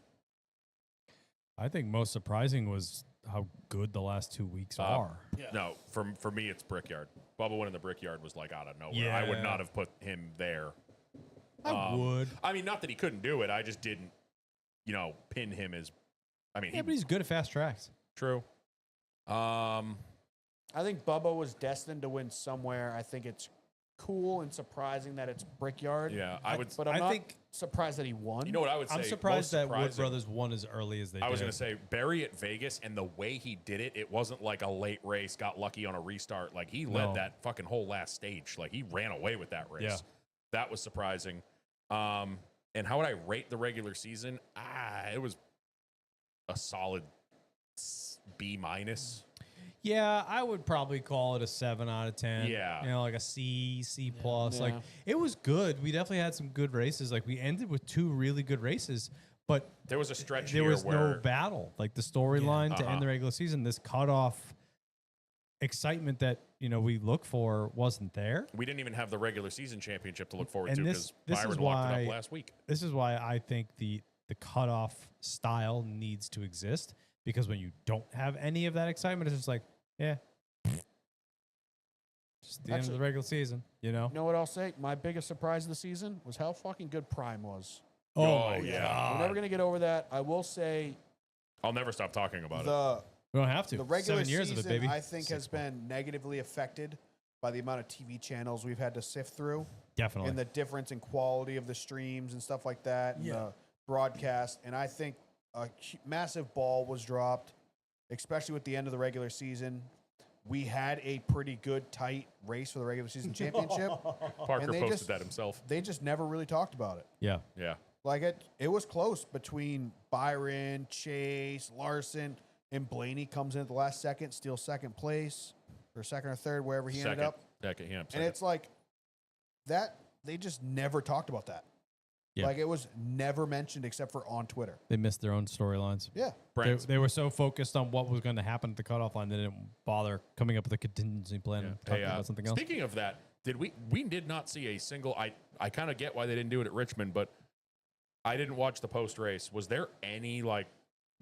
I think most surprising was how good the last 2 weeks are. No, for me, it's Brickyard. Bubba winning the Brickyard was like out of nowhere. I would Yeah. not have put him there. I would. I mean, not that he couldn't do it. I just didn't, pin him as. I mean, Yeah, but he's good at fast tracks. true. I think Bubba was destined to win somewhere. I think it's cool and surprising that it's Brickyard. Yeah, I would. But I'm I not think- surprised that he won. You know what I would say? I'm surprised most that Wood surprising- Brothers won as early as they did. I was going to say Barry at Vegas, and the way he did it, it wasn't like a late race, got lucky on a restart. Like he led No. that fucking whole last stage. Like he ran away with that race. Yeah. That was surprising. And how would I rate the regular season? It was a solid B minus. Yeah, I would probably call it a 7 out of 10. Yeah. Like a C plus. Yeah. Like it was good. We definitely had some good races. Like we ended with 2 really good races, but There was a stretch there here was where no battle. Like the storyline to Uh-huh. end the regular season, this cutoff excitement that we look for wasn't there. we didn't even have the regular season championship to look forward And to this because is Byron locked it why- up last week. This is why I think the cutoff style needs to exist, because when you don't have any of that excitement, it's just like, yeah, just the end of Actually- the regular season, You know what I'll say? My biggest surprise of the season was how fucking good Prime was. Oh, my yeah. God. We're never going to get over that. I will say I'll never stop talking about it. the We don't have to. the regular 7 years season, of it, baby. I think, has 6 been negatively affected by the amount of TV channels we've had to sift through Definitely. and the difference in quality of the streams and stuff like that and the broadcast. And I think a massive ball was dropped, especially with the end of the regular season. We had a pretty good, tight race for the regular season championship. Parker and they posted just- that himself. They just never really talked about it. yeah. Yeah. Like it was close between Byron, Chase, Larson, and Blaney comes in at the last second, steals second place or second or third, wherever he ended up. Second, yeah, And second. it's like that. They just never talked about that. Yeah. Like it was never mentioned except for on Twitter. They missed their own storylines. Yeah. They, Brent, they were so focused on what was going to happen at the cutoff line, they didn't bother coming up with a contingency plan and talking about something else. Speaking of that, we did not see a single. I kind of get why they didn't do it at Richmond, but I didn't watch the post race. Was there any like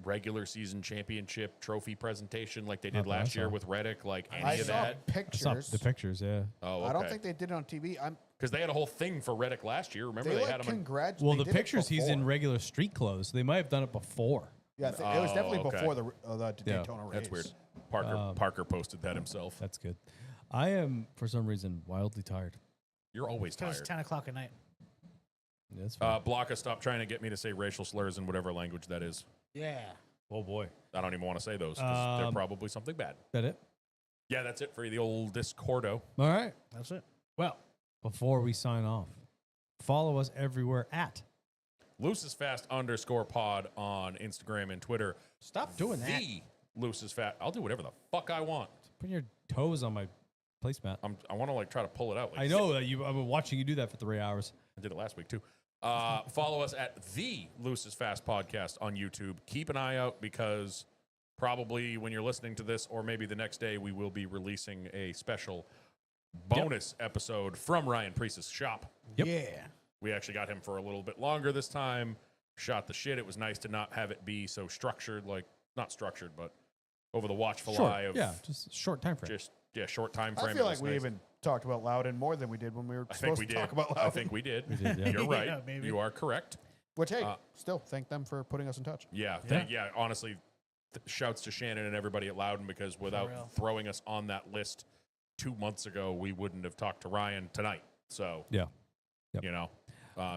regular season championship trophy presentation like they did Not that I last year saw. with Reddick? Like any I of saw that? I saw pictures. the pictures, yeah. Oh, I don't okay. think they did it on TV. Because they had a whole thing for Reddick last year. Remember they, They had like him. In, congratulated. Well, the pictures he's in regular street clothes. They might have done it before. Yeah, it was definitely okay. before the Yeah. Daytona race. that's weird. Parker posted that himself. That's good. I am, for some reason, wildly tired. You're always Because tired. it's 10 o'clock at night. That's fine. Blocka, stop trying to get me to say racial slurs in whatever language that is. Yeah. Oh, boy. I don't even want to say those because they're Um, probably something bad. That it? Yeah, that's it for the old Discordo. All right. That's it. Well, before we sign off, follow us everywhere at. Loosest Fast _pod on Instagram and Twitter. Stop doing that. The Loosest Fast. I'll do whatever the fuck I want. Putting your toes on my placemat. I want to like try to pull it out. Like, I know that I've been watching you do that for 3 hours. I did it last week too. Follow us at the Loosest Fast podcast on YouTube. Keep an eye out because probably when you're listening to this, or maybe the next day, we will be releasing a special bonus episode from Ryan Priest's shop. Yep. Yeah. We actually got him for a little bit longer this time. Shot the shit. It was nice to not have it be so structured, like not structured, but over the watchful eye of just a short time frame. just short time frame. I feel It like was we nice. even talked about Loudon more than we did when we were I think supposed we to did. talk about Loudon. I think we did. did, yeah. You're right. Yeah, maybe. You are correct. Which, hey, Uh, still thank them for putting us in touch. Yeah. Yeah. Honestly, shouts to Shannon and everybody at Loudon, because without real. throwing us on that list 2 months ago, we wouldn't have talked to Ryan tonight. So, Yeah. Yep. you know,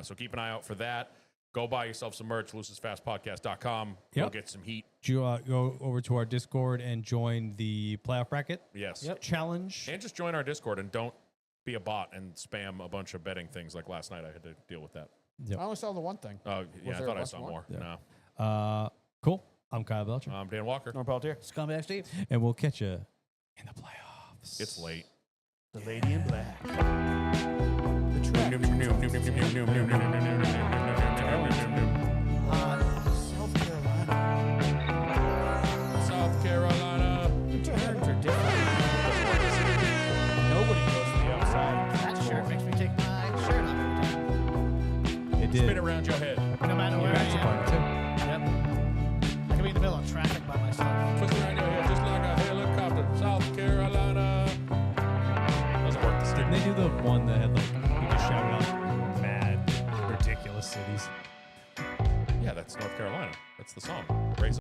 so keep an eye out for that. Go buy yourself some merch, loosesfastpodcast.com. Go Yep. get some heat. Go over to our Discord and join the playoff bracket Yes. challenge. And just join our Discord and don't be a bot and spam a bunch of betting things like last night. I had to deal with that. I only saw the one thing. Oh, yeah, I there thought I less saw more? more. Yeah. No. Cool. I'm Kyle Belcher, I'm Dan Walker. No Peltier. Scumbag Steve. and we'll catch you in the playoffs. It's late. The lady in black. South Carolina. South Carolina. Turns are different. Nobody goes to the outside. That shirt makes me take my shirt off every time. It did. Spin around your head. No matter You where I got your am. part, too. Yep. I could be in the middle of traffic by myself. Twist around your head just like a helicopter. South Carolina. Doesn't work the stick. Didn't they do the one that had like you just shouted out mad, ridiculous cities? Yeah, that's North Carolina. That's the song. Raise